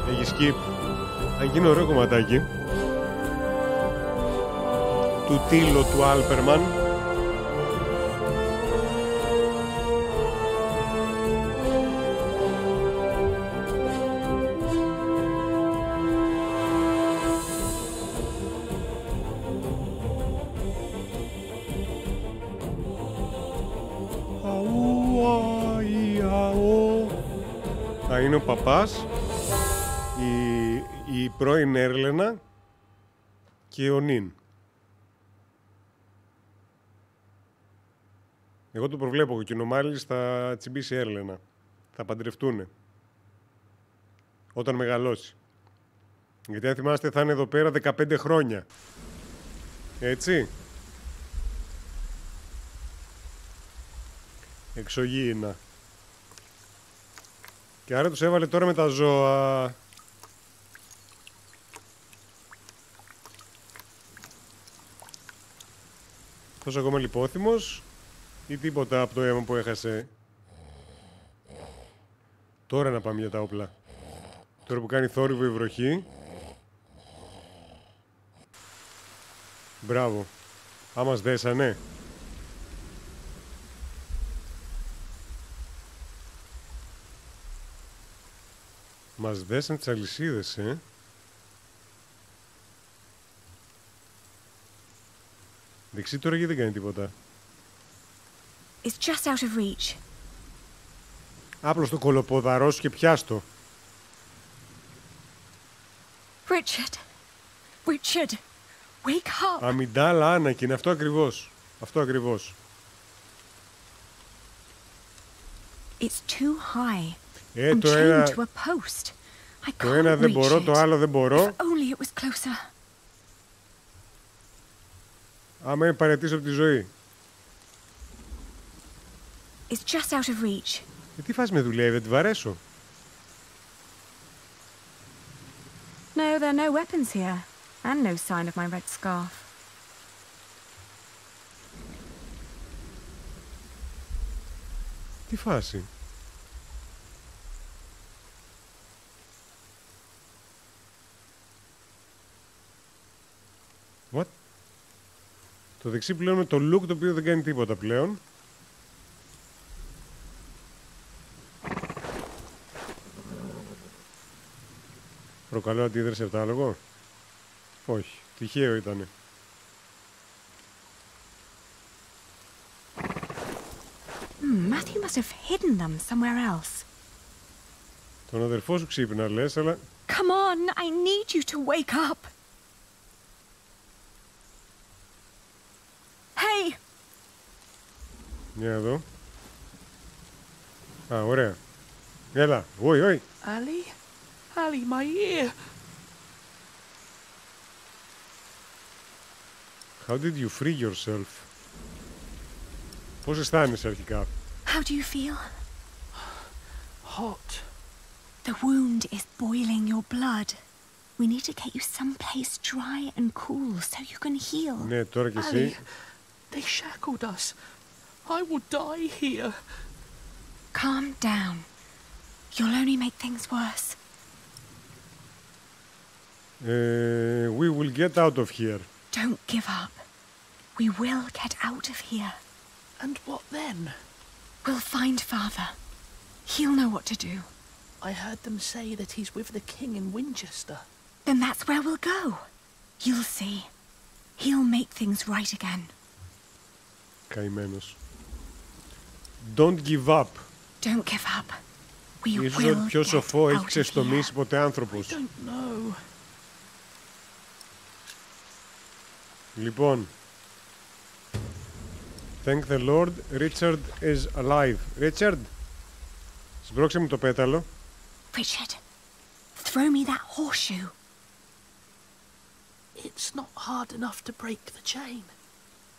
Έχει skip. Αν γίνει ωραίο κομματάκι. Του Τίλο του Άλπερμαν. Θα είναι ο παπάς, η πρώην Έρλενα και ο Νιν. Εγώ το προβλέπω και ο Νομάλης θα τσιμπήσει η Έρλενα. Θα παντρευτούνε. Όταν μεγαλώσει. Γιατί αν θυμάστε θα είναι εδώ πέρα 15 χρόνια. Έτσι. Εξωγήινα. Και άρα τους έβαλε τώρα με τα ζώα. Αυτός ακόμα λιπόθυμος ή τίποτα από το αίμα που έχασε? Τώρα να πάμε για τα όπλα. Τώρα που κάνει θόρυβο η βροχή. Μπράβο. Άμας δέσανε. Μας δέσαν τις αλυσίδες, Δεξί τώρα γιατί δεν κάνει τίποτα. It's just out of reach. Άπλος το κολοποδαρό σου και πιάστο. Richard. Richard. Wake up. Αμιντάλα, Άνακιν, αυτό ακριβώς. Αυτό ακριβώς. It's too high. Το ένα... Το ένα δεν μπορώ, το άλλο δεν μπορώ. Άμα είναι παραιτήσω από τη ζωή. It's just out of reach. Τι φας με δουλεύει, δεν τη βαρέσω. No, there are no weapons here. And no sign of my red scarf. Τι φάση. What? Το δεξί πλέον με το look το οποίο δεν κάνει τίποτα πλέον. Προκαλώ αντίδραση από το άλογο. Όχι, τυχαίο ήτανε. Matthew must have hidden them somewhere else. Τον αδερφό σου ξύπνα λες, αλλά... Come on, I need you to wake up. Hey! Για εδώ. Α, ωραία. Έλα, όι, όι. Ali? Ali, my ear. How did you free yourself? Πώς αισθάνεσαι αρχικά? How do you feel? Hot. The wound is boiling your blood. We need to get you someplace dry and cool so you can heal. Ναι, τώρα κι εσύ. They shackled us. I will die here. Calm down. You'll only make things worse. We will get out of here. Don't give up. We will get out of here. And what then? We'll find Father. He'll know what to do. I heard them say that he's with the king in Winchester. Then that's where we'll go. You'll see. He'll make things right again. Καημένος. Don't give up. Don't give up. We Ίσως will ότι πιο σοφό get έχει out of ξεστομίσει here. ποτέ άνθρωπος. I don't know. Λοιπόν. Thank the Lord, Richard is alive. Richard, σμπρώξε μου το πέταλο. Richard, throw me that horseshoe. It's not hard enough to break the chain.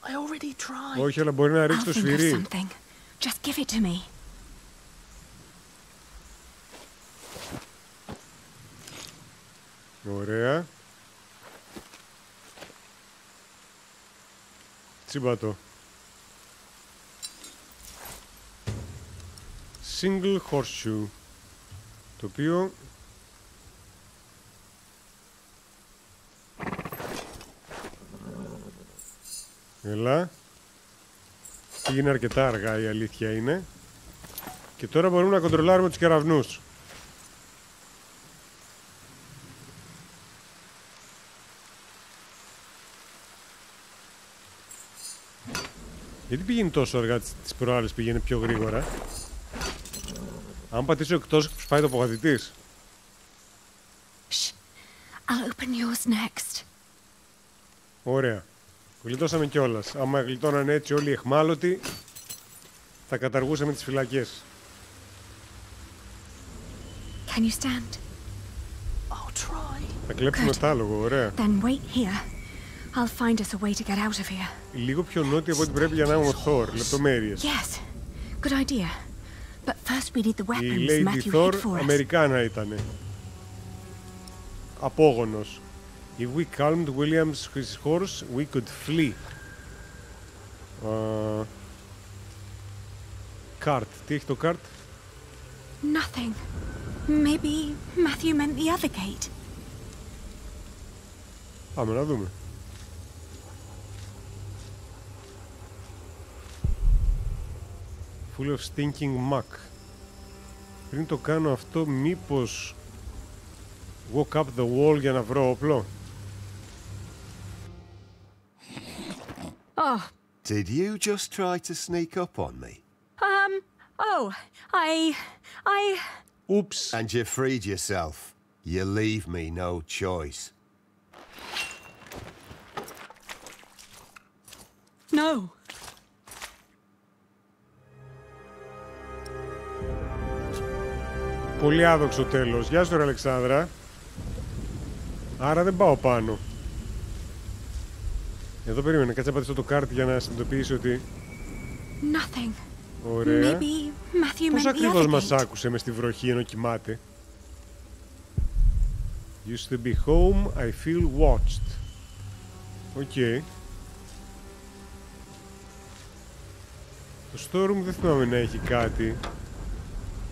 I already tried. Όχι, αλλά μπορεί να ρίξει το σφυρί. Just give it to me. Ωραία. Τσιμπατό. Single horseshoe. Το οποίο... Έλα. Πήγαινε αρκετά αργά, η αλήθεια είναι. Και τώρα μπορούμε να κοντρολάρουμε τους κεραυνούς. Γιατί πήγαινε τόσο αργά, τις προάλλες πήγαινε πιο γρήγορα? Αν πατήσω εκτός, σπάει το απογαδητής. I'll open yours next. Ωραία. Γλιτώσαμε κιόλας. Άμα γλιτώναν έτσι όλοι οι εχμάλωτοι, θα καταργούσαμε τις φυλακές. Can you stand? I'll try. Θα κλέψουμε τ' άλογο, ωραία. Then wait here. I'll find us a way to get out of here. Λίγο πιο νότια από ό,τι πρέπει για να έχουμε ο Thor. Λεπτομέρειες. Yes. Good idea. But first we need the weapons Η Lady Matthew Thor hid for us. Αμερικάνα ήτανε. Απόγονος. If we calmed William's his horse, we could flee. Cart. Τι έχει το cart? Nothing. Maybe Matthew meant the other gate. Πάμε να δούμε. Full of stinking muck. Πριν το κάνω αυτό, μήπως walk up the wall για να βρω όπλο? Oh. Did you just try to sneak up on me? Oh, I... Oops. And you freed yourself. You leave me no choice. No. Πολύ άδοξο τέλος. Γεια σου ρε Αλεξάνδρα. Άρα δεν πάω πάνω. Εδώ περίμενε, κάτσε να πατήσω το κάρτι για να συνειδητοποιήσει ότι... Nothing. Ωραία. Maybe Matthew Πώς meant the ακριβώς other μας gate. άκουσε μες στη βροχή ενώ κοιμάται? Used to be home, I feel watched. Οκ. Το storeroom δεν θυμάμαι να έχει κάτι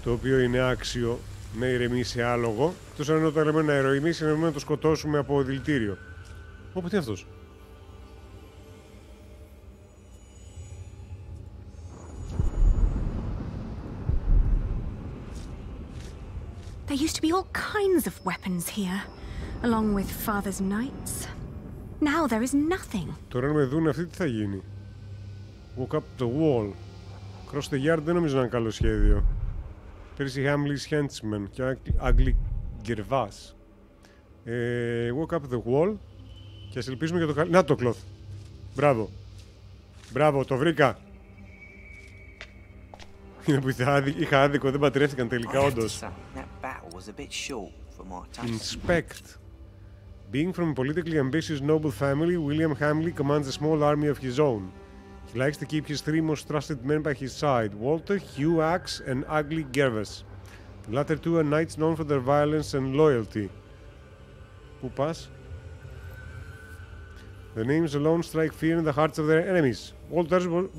το οποίο είναι άξιο να ηρεμήσει άλογο. Εκτός αν είναι όταν λέμε να ηρεμήσει, είναι να το σκοτώσουμε από δηλητήριο. Ωπω, τι είναι αυτός? There used to be all kinds of weapons here, along with Father's knights. Now there is nothing. Τώρα αν με δουν αυτοί τι θα γίνει? Walk up the wall. Cross the yard δεν νομίζω να είναι καλό σχέδιο. Percy Hamley's Henchman και Ugly Gervas. Walk up the wall. Και ας ελπίσουμε για το καλό. Να το cloth. Μπράβο. Μπράβο, το βρήκα. Είναι που είχα άδικο, δεν πατρεύτηκαν τελικά όντως. Inspect. Being from a politically ambitious noble family, William Hamley commands a small army of his own. He likes to keep his three most trusted men by his side, Walter, Hugh Axe, and Ugly Gervas. The latter two are knights known for their violence and loyalty. Πού πας? The names alone strike fear in the hearts of their enemies.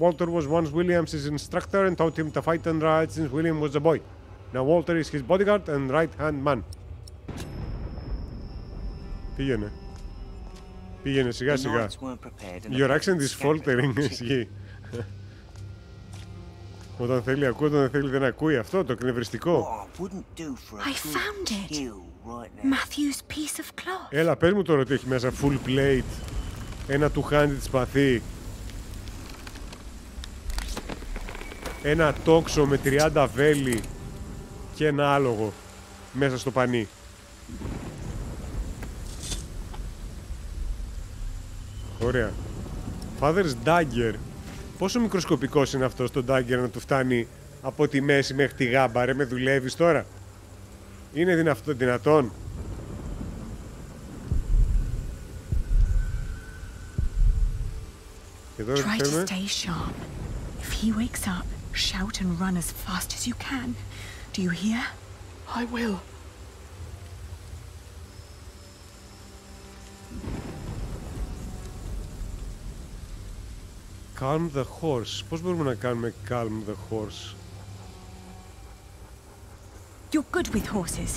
Walter was once William's instructor and taught him to fight and ride since William was a boy. Now Walter is his bodyguard and right-hand man. Πήγαινε. Πήγαινε σιγά σιγά. Your accent is faltering, ισχύει. Όταν θέλει ακούει, όταν δεν θέλει δεν ακούει. Αυτό το εκνευριστικό. I found it. Matthew's piece of cloth. Έλα, πες μου τώρα ότι έχει μέσα full plate. Ένα τουχάντι της παθή. Ένα τόξο με 30 βέλη και ένα άλογο μέσα στο πανί. Ωραία. Father's Dagger. Πόσο μικροσκοπικός είναι αυτός το Dagger να του φτάνει από τη μέση μέχρι τη γάμπα, ρε, με δουλεύεις τώρα? Είναι δυνατόν? Και τώρα Try τι to θέλουμε? stay sharp. If he wakes up, shout and run as fast as you can. Do you hear? I will. Calm the horse. Πώς μπορούμε να κάνουμε calm the horse? You're good with horses.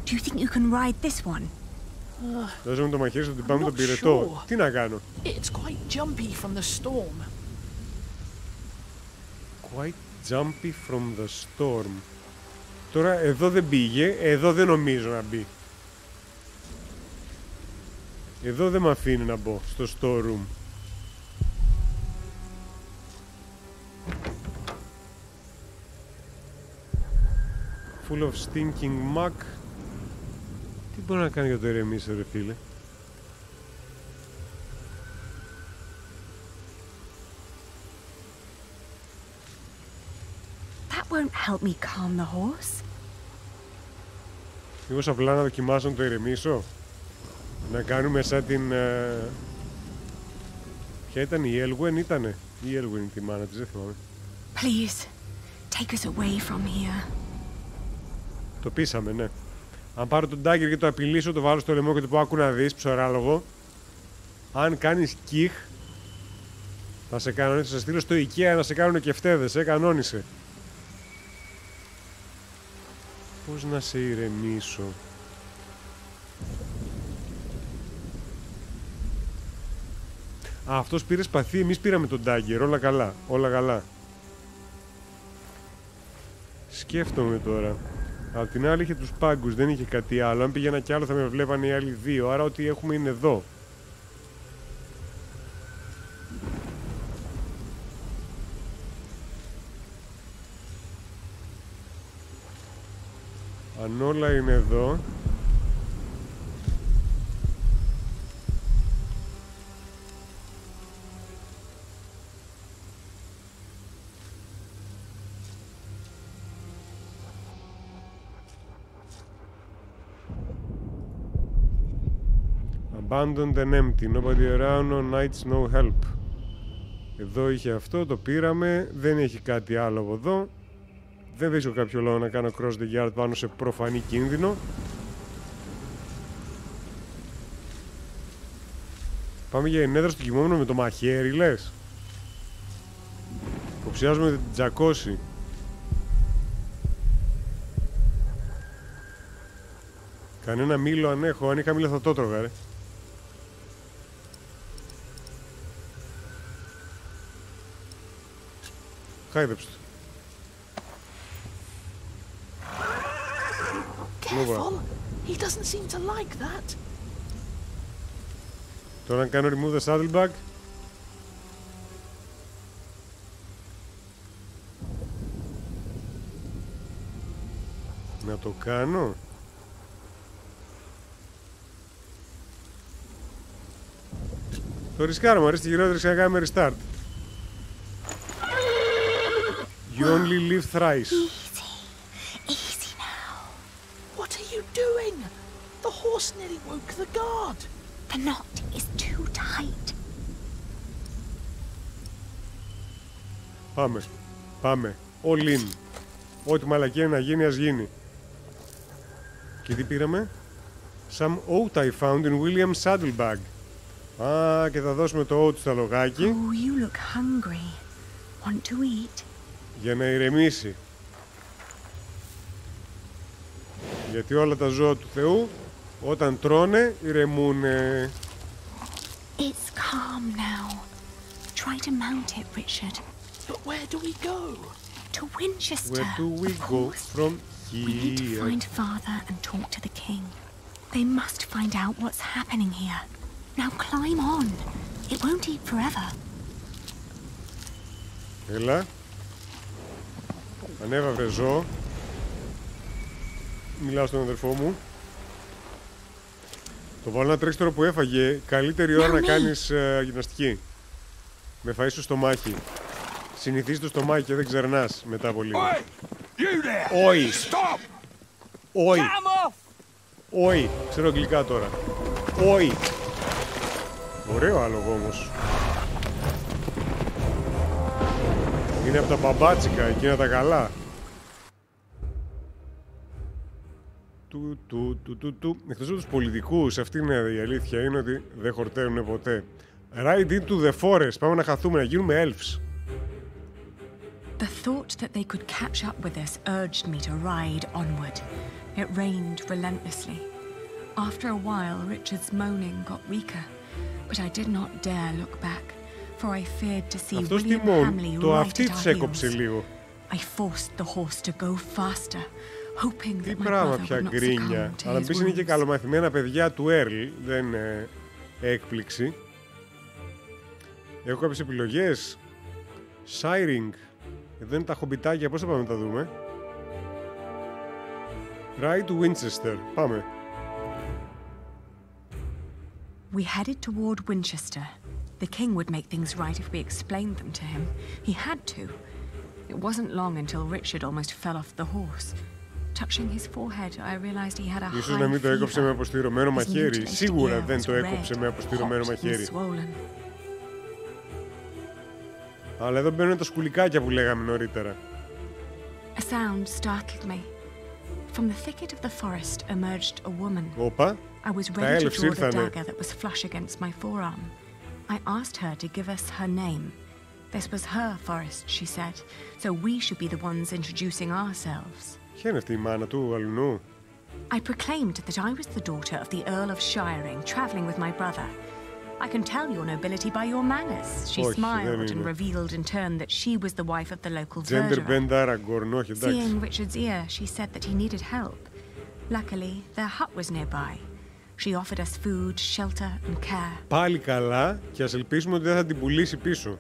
Do you think you can ride this one? Δώσε μου το μαχαίρι σου, την πάμε τον πυρετό. Τι να κάνω? It's quite jumpy from the storm. Quite jumpy from the storm. Τώρα εδώ δεν πήγε, εδώ δεν νομίζω να μπει. Εδώ δεν με αφήνει να μπω στο storeroom. Full of stinking muck. Τι μπορεί να κάνει για το ηρεμήσω, ρε φίλε? That won't help me calm the horse. Μήπως απλά να δοκιμάσω να το ηρεμήσω? Να κάνουμε σαν την... Ποια ήταν η Έλγουεν, ήτανε? Η Έλγουεν τη μάνα της, δεν θυμάμαι. Please, take us away from here. Το πείσαμε, ναι. Αν πάρω τον Dagger και το απειλήσω, το βάλω στο λαιμό και το πω άκου να δεις, ψωράλογο. Αν κάνεις κιχ, θα σε κανονίσω, θα σε στείλω στο IKEA να σε κάνουν και φτέδες, κανόνισε. Πώς να σε ηρεμήσω? Αυτός πήρε σπαθί, εμείς πήραμε τον Dagger, όλα καλά, όλα καλά. Σκέφτομαι τώρα. Απ' την άλλη είχε τους πάγκους, δεν είχε κάτι άλλο. Αν πήγαινα κι άλλο θα με βλέπανε οι άλλοι δύο, άρα ό,τι έχουμε είναι εδώ. Αν όλα είναι εδώ... Abandoned and empty, nobody around, no nights, no help. Εδώ είχε αυτό, το πήραμε, δεν έχει κάτι άλλο από εδώ. Δεν βρίσκω κάποιο λόγο να κάνω cross the yard πάνω σε προφανή κίνδυνο. Πάμε για ενέδρα στο κοιμόμενο με το μαχαίρι, λες? Υποψιάζομαι την τζακώσει. Κανένα μήλο αν έχω, αν είχα μήλο θα το τρώγα, ρε. Χάιδεψε το. Careful. He doesn't seem to like that. Τώρα να κάνω remove the saddlebag. Να το κάνω. Το ρισκάρω, μου αρέσει τη γυρότητα να κάνουμε restart. You only live thrice. Easy now. What are you doing? The horse nearly woke the guard. The knot is too tight. Πάμε. Πάμε. All in. Ό,τι μαλακία να γίνει, ας γίνει. Και τι πήραμε? Some oat I found in William's saddlebag. Α, και θα δώσουμε το oat στο λογάκι. Oh, you look hungry. Want to eat? Για να ηρεμήσει. Γιατί όλα τα ζώα του Θεού όταν τρώνε ηρεμούνε. It's calm now. Try to mount it, Richard. But where do we go? To Winchester. Where do we go from here? We need to find Father and talk to the king. They must find out what's happening here. Now climb on. It won't eat forever. Έλα. Ανέβα βρε ζώο. Μιλάω στον αδερφό μου. Το βάλω να τρέξει τώρα που έφαγε. Καλύτερη ώρα να κάνεις γυμναστική. Με φαΐ στο στομάχι. Συνηθίζει το στομάχι και δεν ξερνάς μετά από λίγο. Όχι. Όχι. Όχι. Ξέρω αγγλικά τώρα. Όχι. Ωραίο άλογο όμως. Είναι από τα μπαμπάτσικα, εκείνα τα καλά. Εκτός από τους πολιτικούς, αυτή είναι η αλήθεια, είναι ότι δεν χορταίνουν ποτέ. Ride into the forest, πάμε να χαθούμε, να γίνουμε elves. The thought that they could catch up with us urged me to ride onward. It rained relentlessly. After a while, Richard's moaning got weaker, but I did not dare look back, for I feared to see William Hamley right at our heels. I forced the horse to go faster, hoping that my brother would not succumb to Αλλά his επίσης είναι και wounds. καλομαθημένα παιδιά του Earl, δεν είναι έκπληξη. Έχω κάποιες επιλογές. Siring. Εδώ είναι τα χομπιτάκια, πώς θα πάμε να τα δούμε? Ride to Winchester. Πάμε. We headed toward Winchester. The king would make things right if we explained them to him. He had to. It wasn't long until Richard almost fell off the horse. Touching his forehead, I realized he had a Ίσως να μην το έκοψε με αποστηρωμένο μαχαίρι. Σίγουρα δεν το έκοψε με αποστηρωμένο μαχαίρι. Αλλά εδώ μπαίνουν τα σκουλικάκια που λέγαμε νωρίτερα. A sound startled me. From the thicket of the forest emerged a woman. Όπα, I was ready to draw the dagger that was flush against my forearm. I asked her to give us her name. This was her forest, she said, so we should be the ones introducing ourselves. Ποια είναι αυτή η μάνα του αλουνού? I proclaimed that I was the daughter of the Earl of Shiring, traveling with my brother. I can tell your nobility by your manners. She smiled and revealed in turn that she was the wife of the local verderer. Seeing Richard's ear, she said that he needed help. Luckily, their hut was nearby. She offered us food, shelter and care. Πάλι καλά, και ας ελπίσουμε ότι δεν θα την πουλήσει πίσω.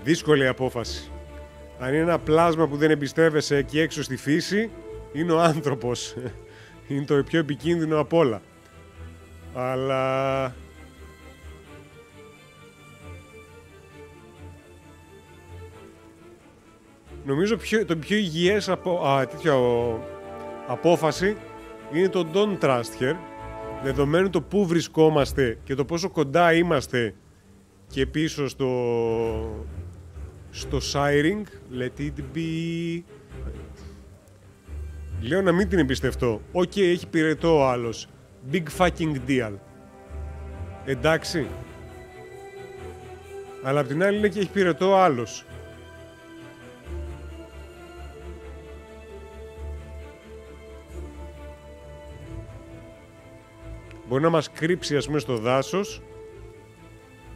Δύσκολη απόφαση. Αν είναι ένα πλάσμα που δεν εμπιστεύεσαι εκεί έξω στη φύση, είναι ο άνθρωπος. Είναι το πιο επικίνδυνο απ' όλα. Αλλά... νομίζω το πιο υγιές απόφαση είναι το don't trust her, δεδομένου το πού βρισκόμαστε και το πόσο κοντά είμαστε και πίσω στο Shiring. Let it be. Λέω να μην την εμπιστευτώ. Οκ, έχει πυρετό ο άλλος. Big fucking deal. Εντάξει. Αλλά απ' την άλλη είναι και έχει πυρετό ο άλλος. Μπορεί να μας κρύψει, ας πούμε, στο δάσος,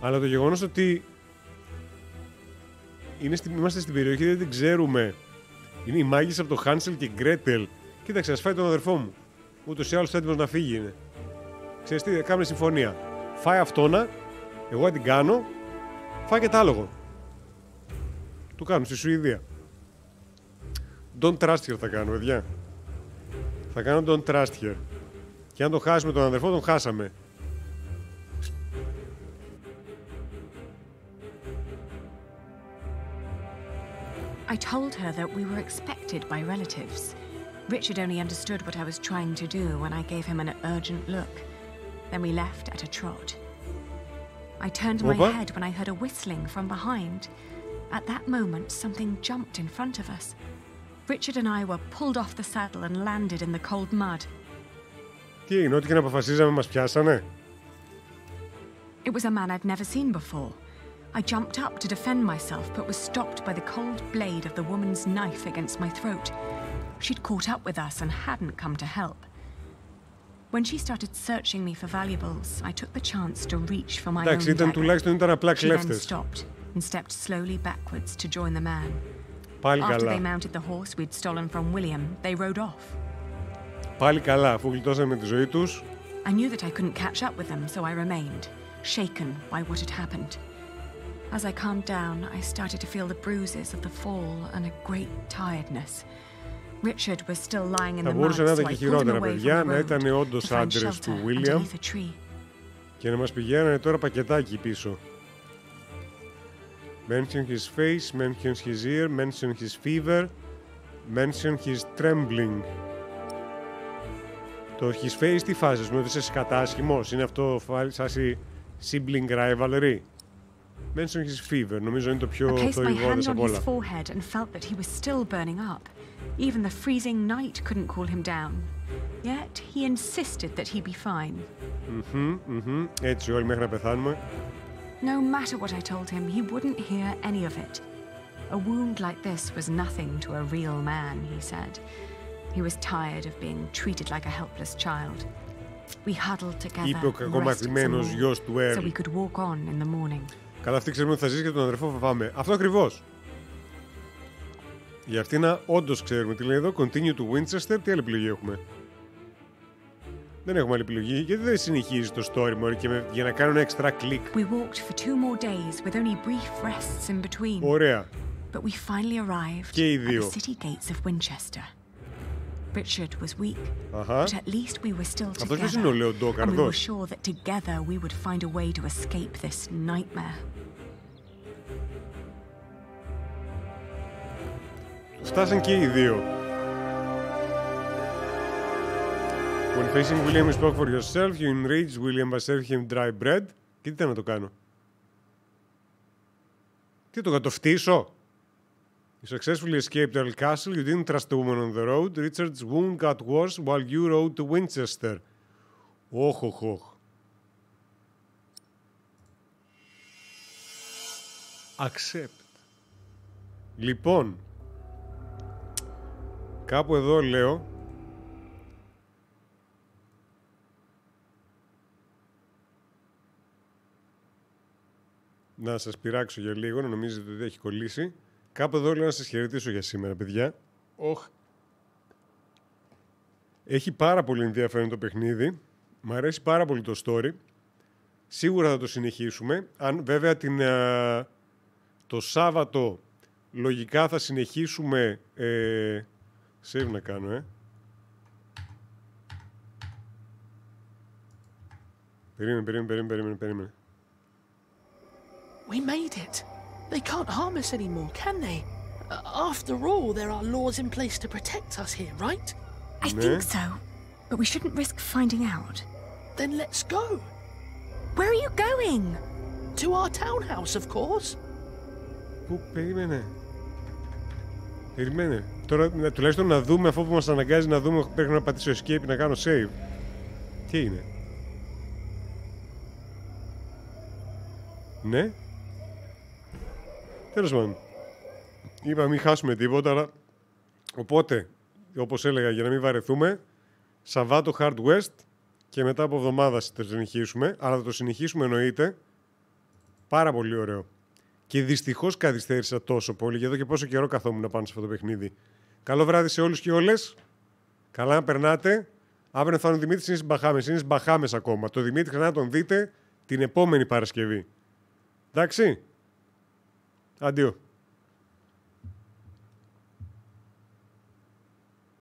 αλλά το γεγονός ότι είμαστε στην περιοχή, δεν την ξέρουμε. Είναι οι μάγισσες από το Hansel και Gretel. Κοίταξε, ας φάει τον αδερφό μου. Ούτως ή άλλως έτοιμος να φύγει είναι. Ξέρεις τι, κάνουμε συμφωνία. Φάει αυτόνα, εγώ την κάνω, φάει και τ' άλογο. Το κάνουμε στη Σουηδία. Don't trust her θα κάνω, παιδιά. Θα κάνω don't trust her. Και αν το χάσουμε τον αδερφό, τον χάσαμε. I told her that we were expected by relatives. Richard only understood what I was trying to do when I gave him an urgent look. Then we left at a trot. I turned my head when I heard a whistling from behind. At that moment, something jumped in front of us. Richard and I were pulled off the saddle and landed in the cold mud. Τι είναι, ό,τι και να αποφασίζαμε μας πιάσανε? It was a man I'd never seen before. I jumped up to defend myself, but was stopped by the cold blade of the woman's knife against my throat. She'd caught up with us and hadn't come to help. When she started searching me for valuables, I took the chance to reach for my own dagger. She then stopped and stepped slowly backwards to join the man. After they mounted the horse we'd stolen from William, they rode off. Πάλι καλά, αφού γλιτώσαμε τη ζωή τους. I knew that I couldn't catch up with them, so I remained, shaken by what had happened. As I calmed down, I started to feel the bruises of the fall and a great tiredness. Richard was still lying in the mud, so I pulled him away from the road to find shelter underneath a tree. Και να μας πηγαίνανε τώρα πακετάκι πίσω. Mention his face, mention his ear, mention his fever, mention his trembling. Το his face τι φάζεις, μου έδωσες κατάσχημος, είναι αυτό φάση sibling rivalry. Mention his fever, νομίζω είναι το πιο θορυβώδες από όλα. I placed my hand on his forehead and felt that he was still burning up. Even the freezing night couldn't cool him down. Yet he insisted that he be fine. Έτσι όλοι μέχρι να πεθάνουμε. No matter what I told him, he wouldn't hear any of it. A wound like this was nothing to a real man, he said. He was tired of being treated like a helpless child. We huddled together and rested some more, so we could walk on in the morning. Καλά, αυτή ξέρουμε ότι θα ζήσει και τον αδερφό φοβάμαι. Αυτό ακριβώς. Για αυτήν όντως ξέρουμε. Τι λέει εδώ, continue to Winchester. Τι άλλη επιλογή έχουμε? Δεν έχουμε άλλη επιλογή. Γιατί δεν συνεχίζει το story μόνο και για να κάνω ένα extra click. We walked for 2 more days with only brief rests in between. Ωραία. But we finally arrived και οι δύο. at the city gates of Winchester. Richard was weak, but at least we were still together, and we were sure that together we would find a way to escape this nightmare. Φτάσαν και οι δύο. When facing William, you spoke for yourself. You enraged William by serving him dry bread. Και τι ήταν να το κάνω. Τι το κατοφτύσω. You successfully escaped Earl Castle. You didn't trust the woman on the road. Richard's wound got worse while you rode to Winchester. Όχ. Accept. Λοιπόν, κάπου εδώ λέω να σας πειράξω για λίγο, να νομίζετε ότι έχει κολλήσει. Κάπου εδώ λέω να σας χαιρετήσω για σήμερα, παιδιά. Έχει πάρα πολύ ενδιαφέρον το παιχνίδι. Μ' αρέσει πάρα πολύ το story. Σίγουρα θα το συνεχίσουμε. Αν βέβαια το Σάββατο λογικά θα συνεχίσουμε... Save να κάνω, Περίμενε. We made it. They can't harm us anymore, can they? After all, there are laws in place to protect us here, right? I think so, but we shouldn't risk finding out. Then let's go. Where are you going? To our townhouse, of course. Πού, περιμένε. Τώρα τουλάχιστον να δούμε, αφού που μας αναγκάζει να δούμε, πρέπει να πατήσω escape να κάνω save. Τι είναι. Ναι. Τέλος πάντων. Είπα μην χάσουμε τίποτα, αλλά... Οπότε, όπως έλεγα, για να μην βαρεθούμε, Σαββάτο Hard West και μετά από εβδομάδα θα το συνεχίσουμε, αλλά θα το συνεχίσουμε εννοείται. Πάρα πολύ ωραίο. Και δυστυχώς καθυστέρησα τόσο πολύ, για εδώ και πόσο καιρό καθόμουν να πάνω σε αυτό το παιχνίδι. Καλό βράδυ σε όλους και όλες. Καλά να περνάτε. Αύριο θα είναι ο Δημήτρης, είναι στις Μπαχάμες. Είναι στις Μπαχάμες ακόμα. Το Δημήτρη ξανά τον δείτε την επόμενη Παρασκευή. Εντάξει. Αντίο.